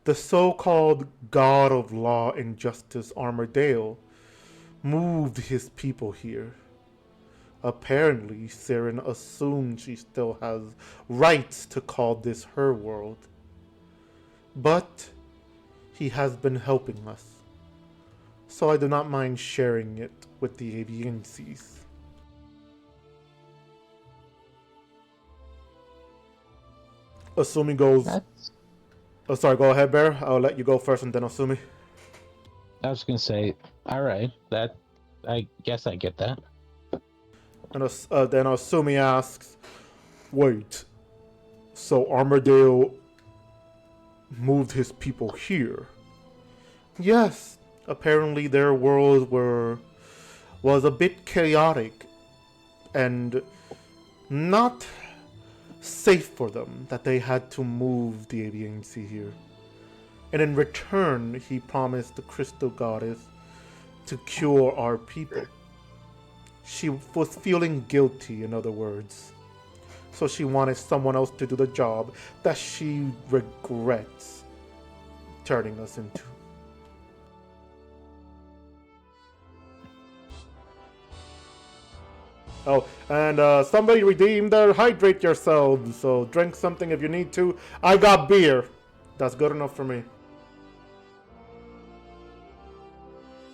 the so-called God of Law and Justice Armadale moved his people here. Apparently, Siren assumed she still has rights to call this her world. But he has been helping us, so I do not mind sharing it with the Avienses. Asumi goes... Oh, sorry, go ahead, Bear. I'll let you go first and then Asumi. I was gonna say, all right, that I guess I get that. And then Asumi asks, wait, so Armadale moved his people here? Yes, apparently their world was a bit chaotic and not safe for them, that they had to move the Aviency here. And in return, he promised the Crystal Goddess to cure our people. She was feeling guilty, in other words. So she wanted someone else to do the job that she regrets turning us into. Oh, and somebody redeemed their hydrate yourselves, so drink something if you need to. I got beer. That's good enough for me.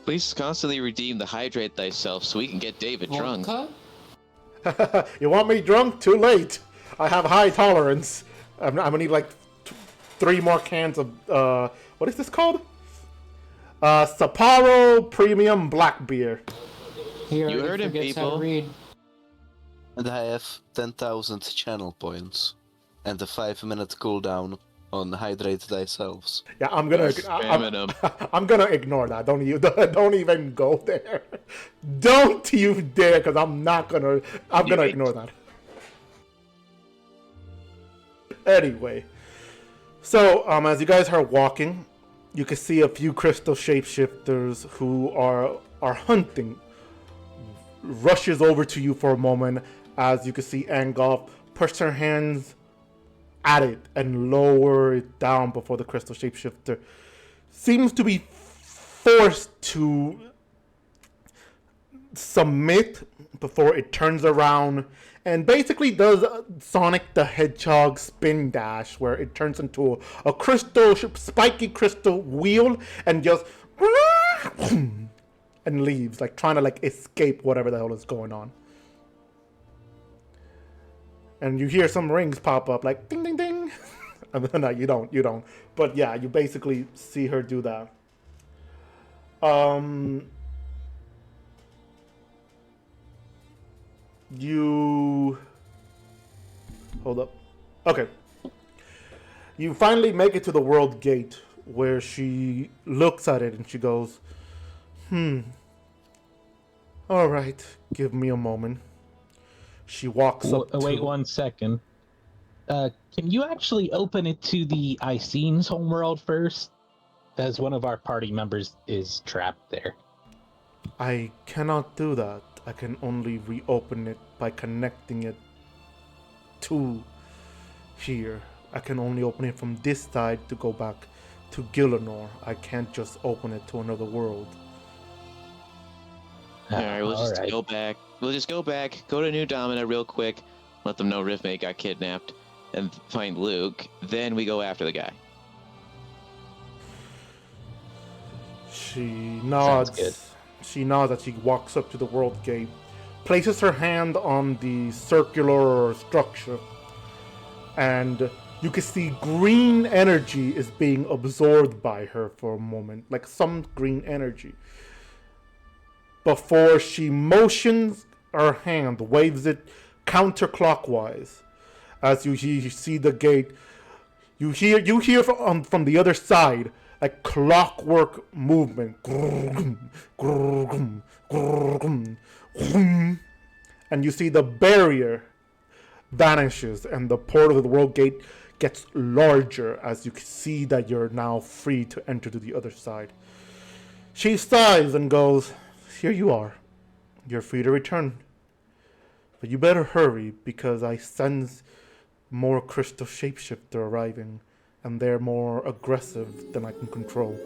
Please constantly redeem the hydrate thyself so we can get David drunk. Vodka? You want me drunk? Too late. I have high tolerance. I'm gonna need like 3 more cans of, what is this called? Sapporo Premium Black Beer. He already heard him, forgets how people. to read. And I have 10,000 channel points and a 5-minute cooldown on hydrate thyself. Yeah, I'm gonna Spamming him. I'm gonna ignore that. Don't even go there. Don't you dare, because I'm gonna ignore that. Anyway, so as you guys are walking, you can see a few crystal shapeshifters who are hunting. Rushes over to you for a moment, as you can see Angolf push her hands at it and lower it down before the crystal shapeshifter seems to be forced to submit before it turns around and basically does Sonic the Hedgehog spin dash, where it turns into a crystal, spiky crystal wheel and just and leaves, like trying to like escape whatever the hell is going on. And you hear some rings pop up, like ding ding ding. No, you don't. But yeah, you basically see her do that. You hold up. Okay. You finally make it to the world gate, where she looks at it and she goes, all right, give me a moment. She walks up Wait to... 1 second. Can you actually open it to the Icene's homeworld first? As one of our party members is trapped there. I cannot do that. I can only reopen it by connecting it to here. I can only open it from this side to go back to Gielinor. I can't just open it to another world. Alright, we'll just Alright. go back. We'll just go back, go to New Domina real quick, let them know Riffmate got kidnapped, and find Luke. Then we go after the guy. She nods. Sounds good. She nods as she walks up to the world gate, places her hand on the circular structure, and you can see green energy is being absorbed by her for a moment, like some green energy. Before she motions her hand, waves it counterclockwise. As you see the gate, you hear from the other side like clockwork movement, and you see the barrier vanishes and the portal of the world gate gets larger as you can see that you're now free to enter to the other side. She sighs and goes, here you are. You're free to return. But you better hurry, because I sense more crystal shapeshifter arriving, and they're more aggressive than I can control.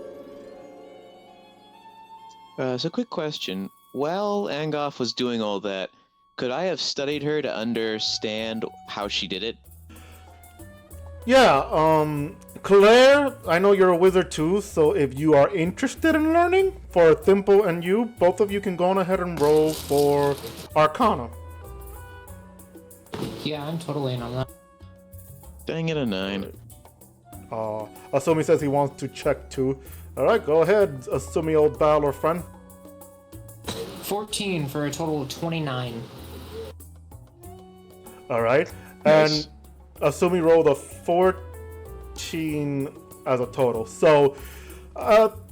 So quick question. While Angoff was doing all that, could I have studied her to understand how she did it? Yeah, Claire, I know you're a wizard too, so if you are interested in learning, for Thimble and you, both of you can go on ahead and roll for Arcana. Yeah, I'm totally in on that. Dang it, a 9. Asumi says he wants to check too. Alright, go ahead, Asumi, old pal or friend. 14 for a total of 29. Alright, Nice. and Asumi rolled a 14 as a total. So,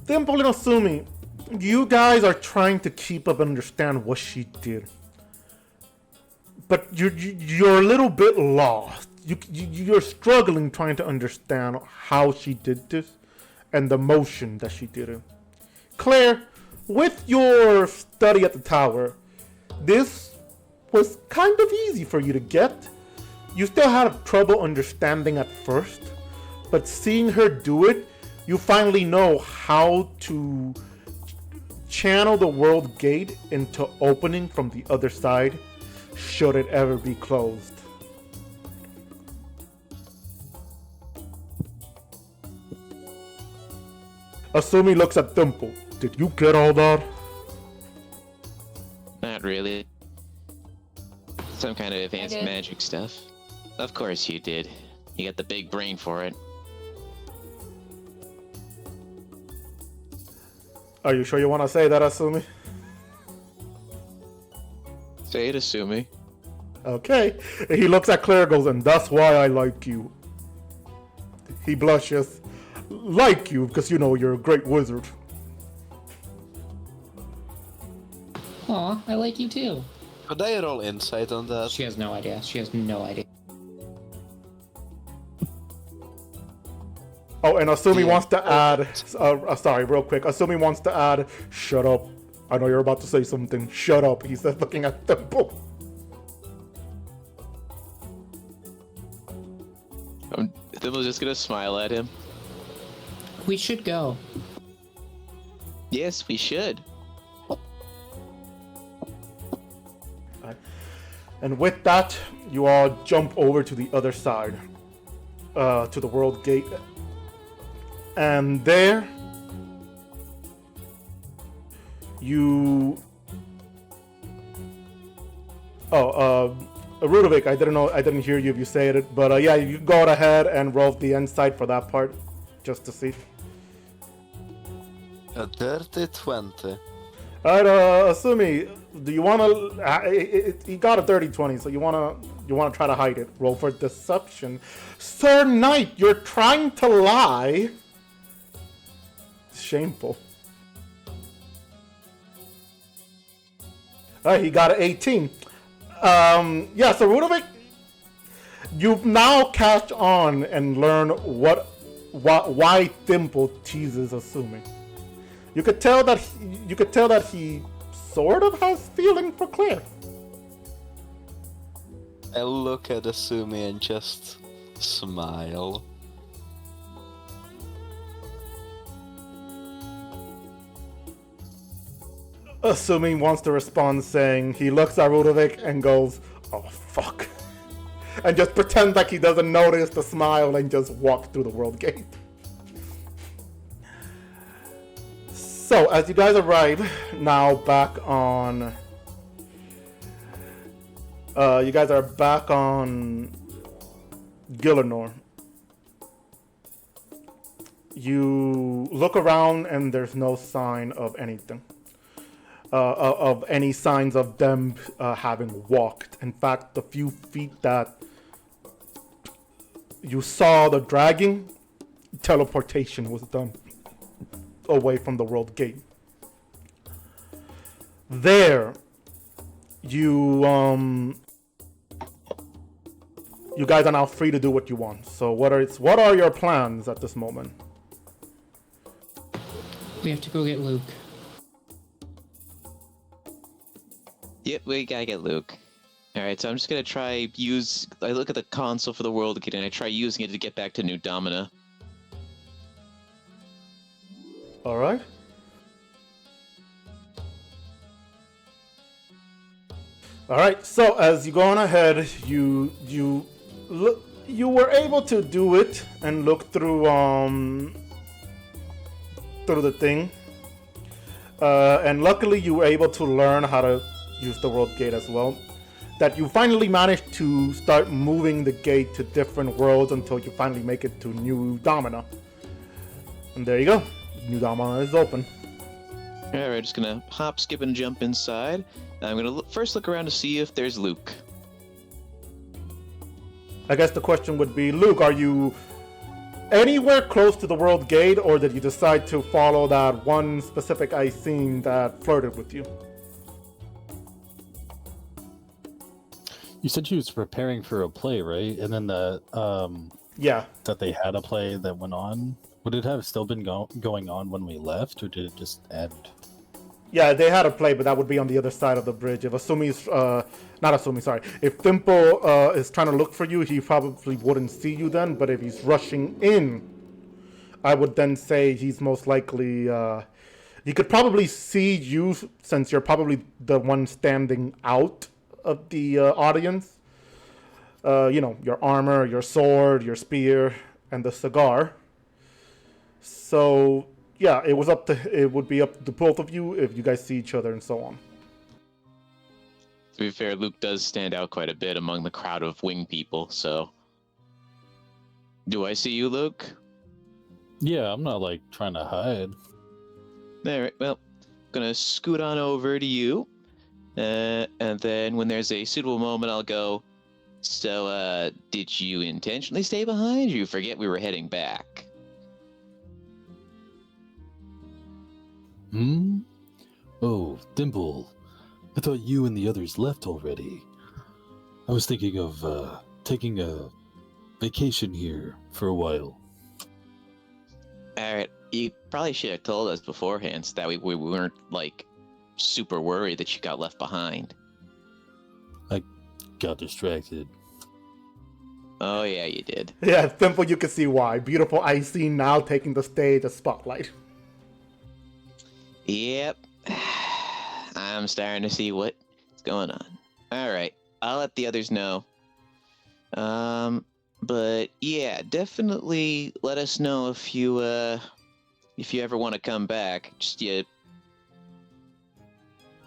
Thimble and Asumi, you guys are trying to keep up and understand what she did. But you're a little bit lost. You're struggling trying to understand how she did this and the motion that she did it. Claire, with your study at the tower, this was kind of easy for you to get. You still had trouble understanding at first, but seeing her do it, you finally know how to channel the world gate into opening from the other side, should it ever be closed. Asumi looks at Thimble. Did you get all that? Not really. Some kind of advanced did. magic stuff. Of course you did. You got the big brain for it. Are you sure you want to say that, Asumi? Say it, Asumi. Okay. He looks at Claire and goes, and that's why I like you. He blushes. Like you, because you know you're a great wizard. Aw, I like you too. Could I roll insight on that? She has no idea. She has no idea. Oh, and Asumi Yeah. wants to add... sorry, real quick. Asumi wants to add... Shut up. I know you're about to say something. Shut up, he says, looking at Thimble. Thimble's just gonna smile at him. We should go. Yes, we should. And with that, you all jump over to the other side, to the world gate. And there, you... Rudovic, I didn't hear you if you said it, but yeah, you go ahead and roll the insight for that part, just to see. A dirty 20. Alright, Asumi, do you wanna... you got a dirty 20, so you wanna try to hide it. Roll for deception. Sir Knight, you're trying to lie. Shameful. Alright, he got an 18. Yeah, so Rudovic, you've now catch on and learn why Thimble teases Asumi. You could tell that he sort of has feeling for Claire. I look at Asumi and just smile. Asumi wants to respond saying he looks at Rudovic and goes, "Oh fuck," and just pretends like he doesn't notice the smile and just walks through the world gate. So, as you guys arrive, now back on... you guys are back on Gielinor. You look around and there's no sign of anything. Of any signs of them having walked. In fact, the few feet that you saw the dragging, teleportation was done away from the world gate. There, you guys are now free to do what you want. So what are your plans at this moment? We have to go get Luke. Yep, we gotta get Luke. Alright, so I'm just gonna I look at the console for the world again, and I try using it to get back to New Domina. Alright. Alright, so as you go on ahead, you were able to do it and look through the thing. And luckily you were able to learn how to use the world gate as well. That you finally managed to start moving the gate to different worlds until you finally make it to New Domina. And there you go. New Domina is open. Alright, just gonna hop, skip, and jump inside. I'm gonna first look around to see if there's Luke. I guess the question would be, Luke, are you anywhere close to the world gate, or did you decide to follow that one specific ice scene that flirted with you? You said she was preparing for a play, right? And then Yeah. that they had a play that went on. Would it have still been going on when we left, or did it just end? Yeah, they had a play, but that would be on the other side of the bridge. If Asumi's, not Asumi, sorry. If Thimble is trying to look for you, he probably wouldn't see you then. But if he's rushing in, I would then say he's most likely, he could probably see you since you're probably the one standing out of the audience. You know, your armor, your sword, your spear, and the cigar. So yeah, it would be up to both of you if you guys see each other and so on. To be fair, Luke does stand out quite a bit among the crowd of wing people, so... Do I see you, Luke? Yeah, I'm not, like, trying to hide. Alright, well, gonna scoot on over to you, and then when there's a suitable moment, I'll go, so, did you intentionally stay behind, or you forget we were heading back? Hmm? Oh, Dimple. I thought you and the others left already. I was thinking of, taking a vacation here for a while. Alright, you probably should have told us beforehand so that we weren't, like, super worried that you got left behind. I got distracted. Oh yeah, you did. Yeah, Thimble, you can see why. Beautiful ice scene now taking the stage as spotlight. Yep. I'm starting to see what's going on. Alright. I'll let the others know. But yeah, definitely let us know if you ever want to come back. Just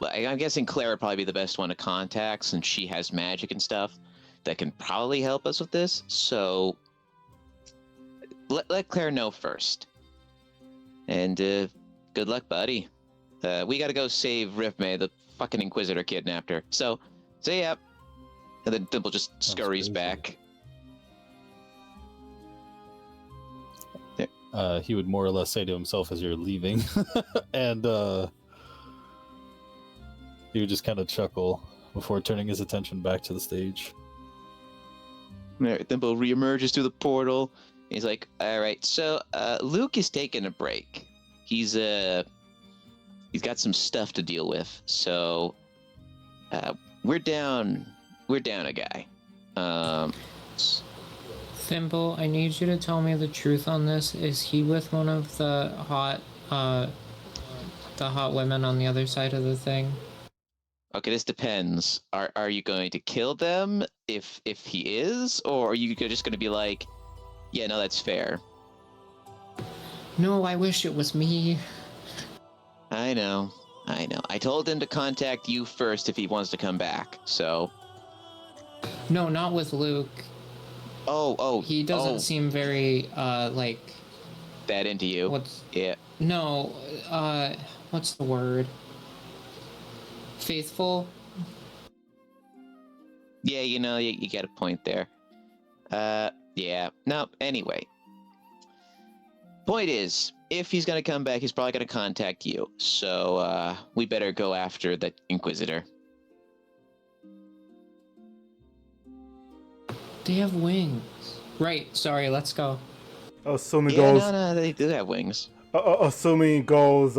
I'm guessing Claire would probably be the best one to contact since she has magic and stuff that can probably help us with this. So let Claire know first. And good luck, buddy. We gotta go save Rifme. The fucking Inquisitor kidnapped her. So yeah. And then Dimple just scurries back. He would more or less say to himself as you're leaving, and he would just kind of chuckle before turning his attention back to the stage. Dimple reemerges through the portal. He's like, "All right, so Luke is taking a break. He's got some stuff to deal with. So we're down a guy. Thimble, I need you to tell me the truth on this. Is he with one of the hot women on the other side of the thing? Okay, this depends. Are you going to kill them if he is, or are you just going to be like, yeah, no, that's fair? No, I wish it was me. I know. I told him to contact you first if he wants to come back. So. No, not with Luke. Oh. He doesn't seem very like that into you. Yeah. No, what's the word? Faithful? Yeah, you got a point there. Yeah. No, anyway. Point is, if he's gonna come back, he's probably gonna contact you. So, we better go after the Inquisitor. They have wings. Right, sorry, let's go. Assuming Yeah, goes. no, they do have wings. Assuming goes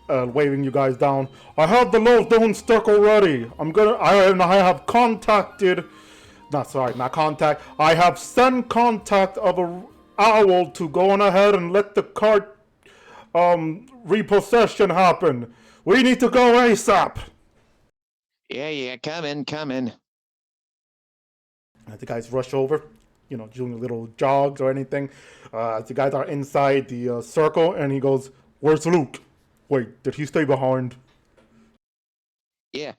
waving you guys down. I have the lodestone stuck already. I have contacted. I have sent contact of a owl to go on ahead and let the cart repossession happen. We need to go ASAP. Yeah, come in. As the guys rush over, doing little jogs or anything. As the guys are inside the circle, and he goes, "Where's Luke? Wait, did he stay behind?" Yeah.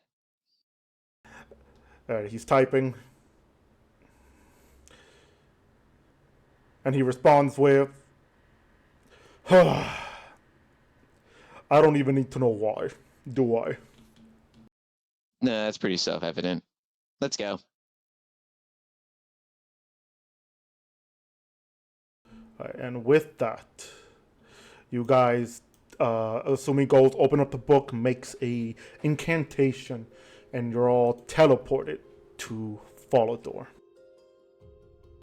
He's typing. And he responds with, I don't even need to know why, do I? No, that's pretty self-evident. Let's go. And with that, you guys, assuming goes, open up the book, makes a incantation, and you're all teleported to Follador.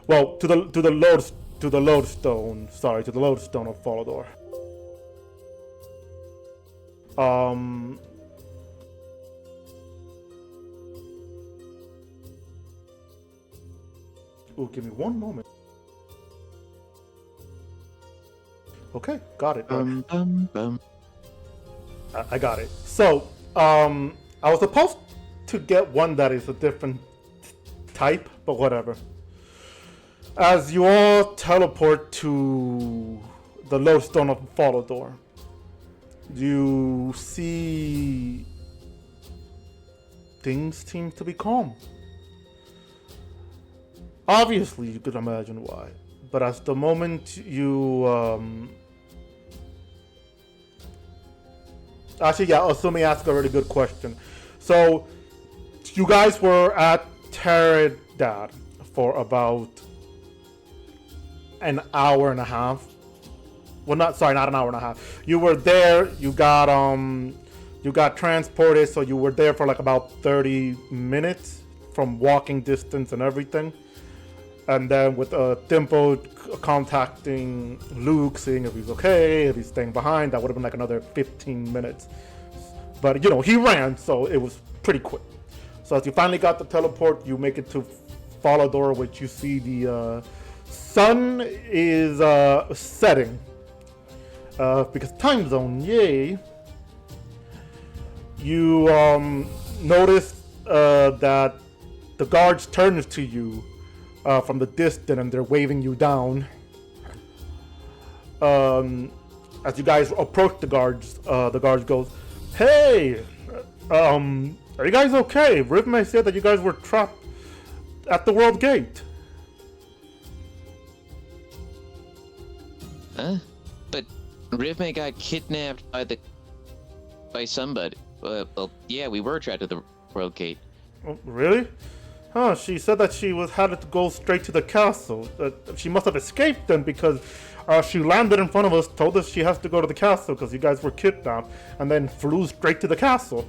Well, to the lodestone of Follador. Give me one moment. Okay, got it. I got it. So, I was supposed to get one that is a different type, but whatever. As you all teleport to the lodestone of Follador, you see things seem to be calm. Obviously, you could imagine why. But as the moment you, assuming I asked a really good question. So, you guys were at Teradad for about an hour and a half. Well, not an hour and a half. You were there, you got transported, so you were there for like about 30 minutes from walking distance and everything. And then with Dimple contacting Luke, seeing if he's okay, if he's staying behind, that would have been like another 15 minutes. But, he ran, so it was pretty quick. So as you finally got the teleport, you make it to Follador, which you see the sun is setting. Because time zone, yay. You notice that the guards turn to you from the distance, and they're waving you down. As you guys approach the guards goes, "Hey, are you guys okay? Rhythme said that you guys were trapped at the World Gate." Huh? But Rhythme got kidnapped by somebody. Well, yeah, we were trapped at the World Gate. Oh, really? Huh, she said that she had to go straight to the castle. She must have escaped then, because she landed in front of us, told us she has to go to the castle because you guys were kidnapped, and then flew straight to the castle.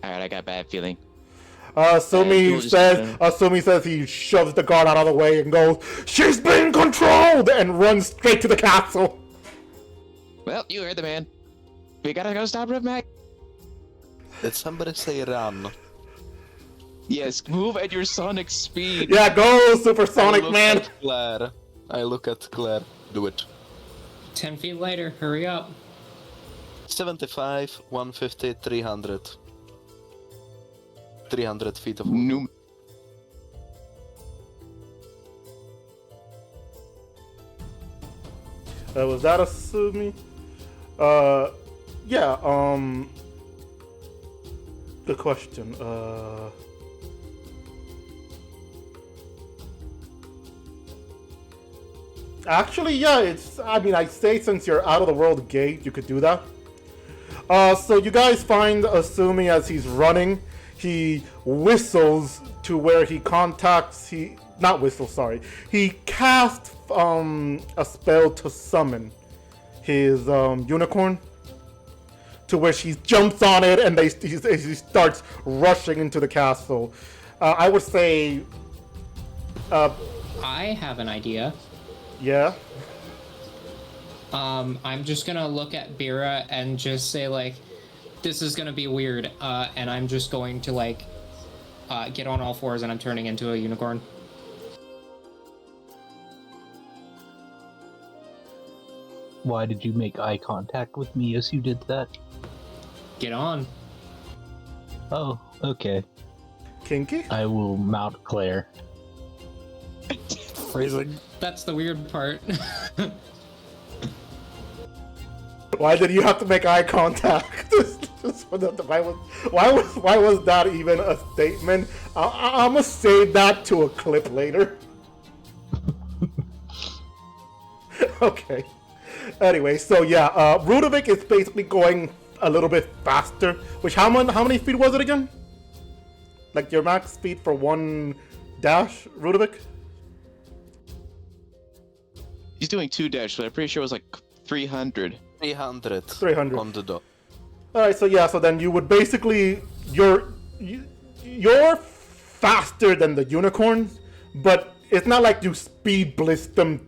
Alright, I got a bad feeling. Sumi says he shoves the guard out of the way and goes, "She's being controlled!" and runs straight to the castle. Well, you heard the man. We gotta go stop Rhythme. Did somebody say run? Yes, move at your sonic speed. Yeah, go, Supersonic Man! I look at Claire. Do it. 10 feet later, hurry up. 75, 150, 300. 300 feet of No. Was that a Sumi? Yeah, good question. Actually, yeah, I'd say since you're out of the World Gate, you could do that. So you guys find Asumi as he's running. He whistles to where he contacts, he casts a spell to summon his unicorn, to where she jumps on it and he starts rushing into the castle. I would say... I have an idea. Yeah? I'm just gonna look at Bira and just say, like, this is gonna be weird, and I'm just going to, like, get on all fours and I'm turning into a unicorn. Why did you make eye contact with me as you did that? Get on. Oh, okay. Kinky? I will mount Claire. Phrasing. That's the weird part. Why did you have to make eye contact? Why was that even a statement? I'm gonna save that to a clip later. Okay. Anyway, so yeah, Rudovic is basically going a little bit faster. Which how many feet was it again? Like your max speed for one dash, Rudovic? He's doing 2 dash, but I'm pretty sure it was like 300. 300 on the dot. Alright, so yeah, so then you would basically you're faster than the unicorns, but it's not like you speed bliss them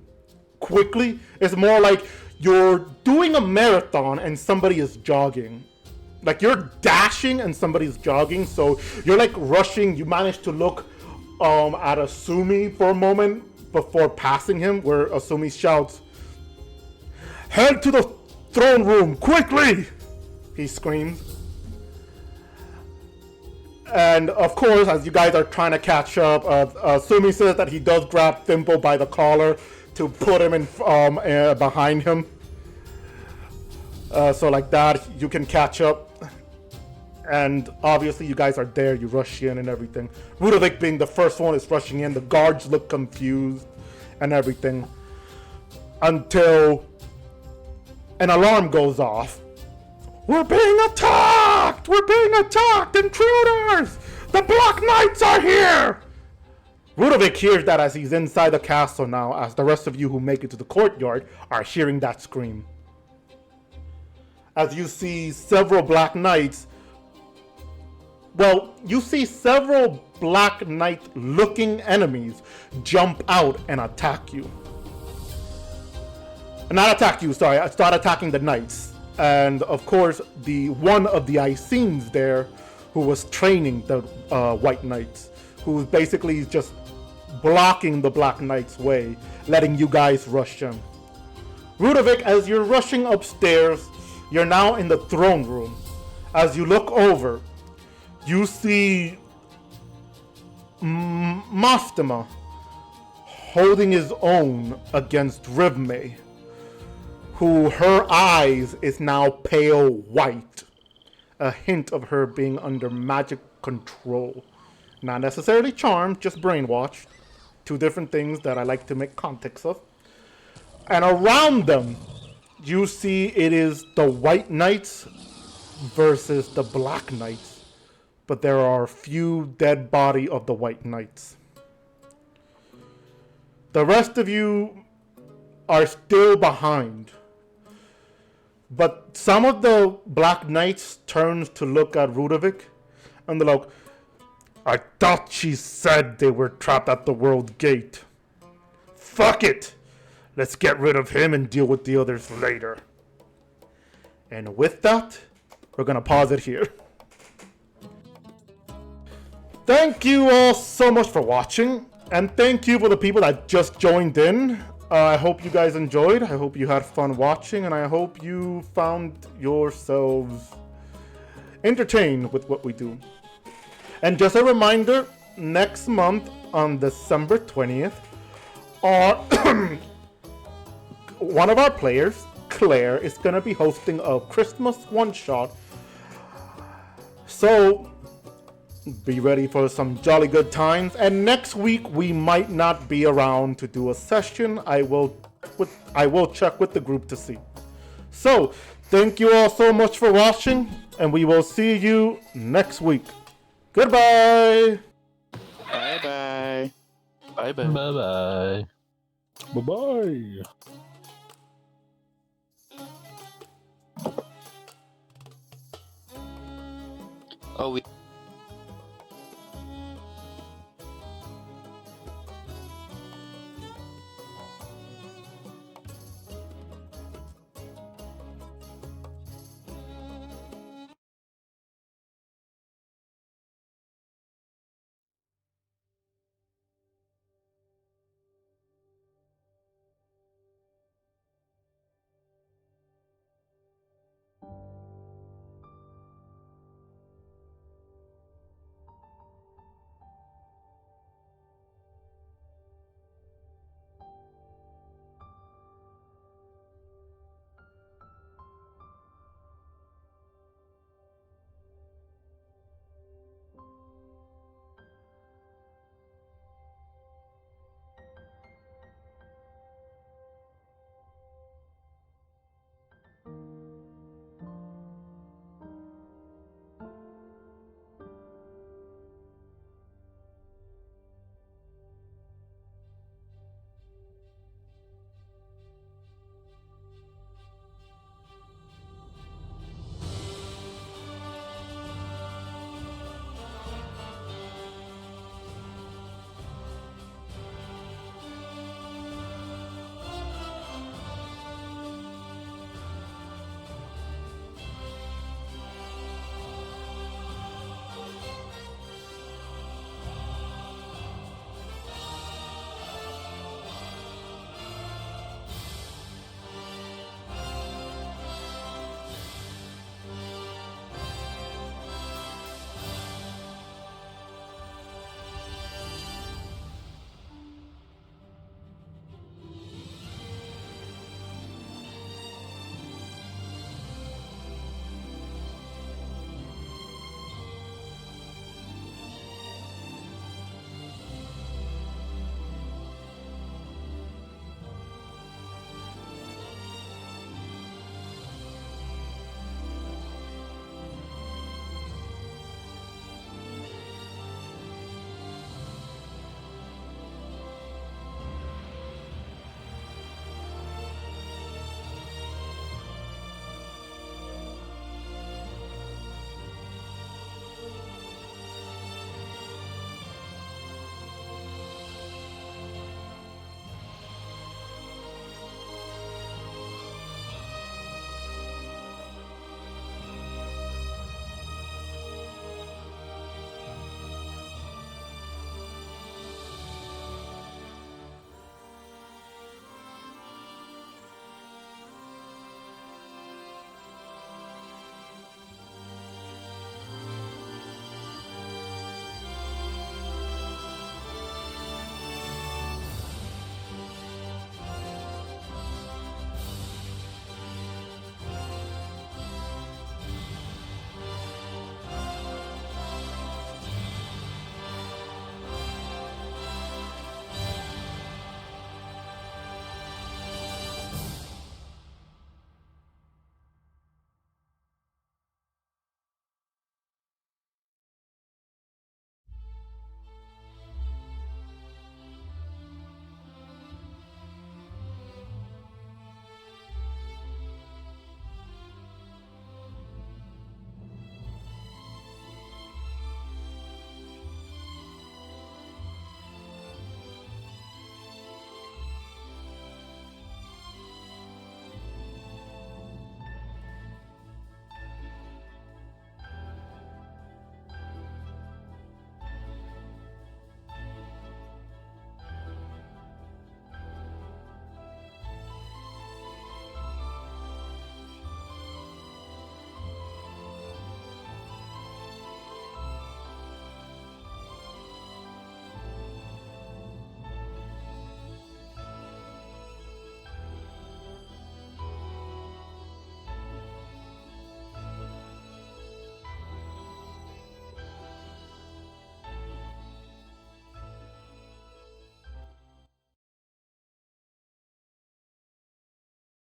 quickly. It's more like you're doing a marathon and somebody is jogging. Like you're dashing and somebody's jogging, so you're like rushing. You manage to look at Asumi for a moment before passing him, where Asumi shouts, "Head to the throne room, quickly!" He screams. And of course, as you guys are trying to catch up, Asumi says that he does grab Thimble by the collar to put him in behind him. So like that, you can catch up. And obviously you guys are there, you rush in and everything. Rudovic being the first one is rushing in, the guards look confused and everything. Until an alarm goes off. "We're being attacked! We're being attacked! Intruders! The Black Knights are here!" Rudovic hears that as he's inside the castle now, as the rest of you who make it to the courtyard are hearing that scream. As you see several Black Knights, you see several Black Knight-looking enemies jump out and attack you. Not attack you, sorry, start attacking the knights. And of course, one of the Icenes there, who was training the White Knights, who's basically just blocking the Black Knight's way, letting you guys rush in. Rudovic, as you're rushing upstairs, you're now in the throne room. As you look over, you see Mastema holding his own against Rivme, who her eyes is now pale white, a hint of her being under magic control. Not necessarily charmed, just brainwashed. Two different things that I like to make context of. And around them, you see it is the White Knights versus the Black Knights. But there are a few dead body of the White Knights. The rest of you are still behind. But some of the Black Knights turns to look at Rudovic, and they're like, I thought she said they were trapped at the World Gate. Fuck it! Let's get rid of him and deal with the others later. And with that, we're gonna pause it here. Thank you all so much for watching, and thank you for the people that just joined in. I hope you guys enjoyed, I hope you had fun watching, and I hope you found yourselves entertained with what we do. And just a reminder, next month on December 20th, one of our players, Claire, is going to be hosting a Christmas one-shot. So be ready for some jolly good times. And next week we might not be around to do a session. I will check with the group to see. So thank you all so much for watching, and we will see you next week. Goodbye. Bye-bye. Bye bye. Bye-bye. Bye-bye. Oh, we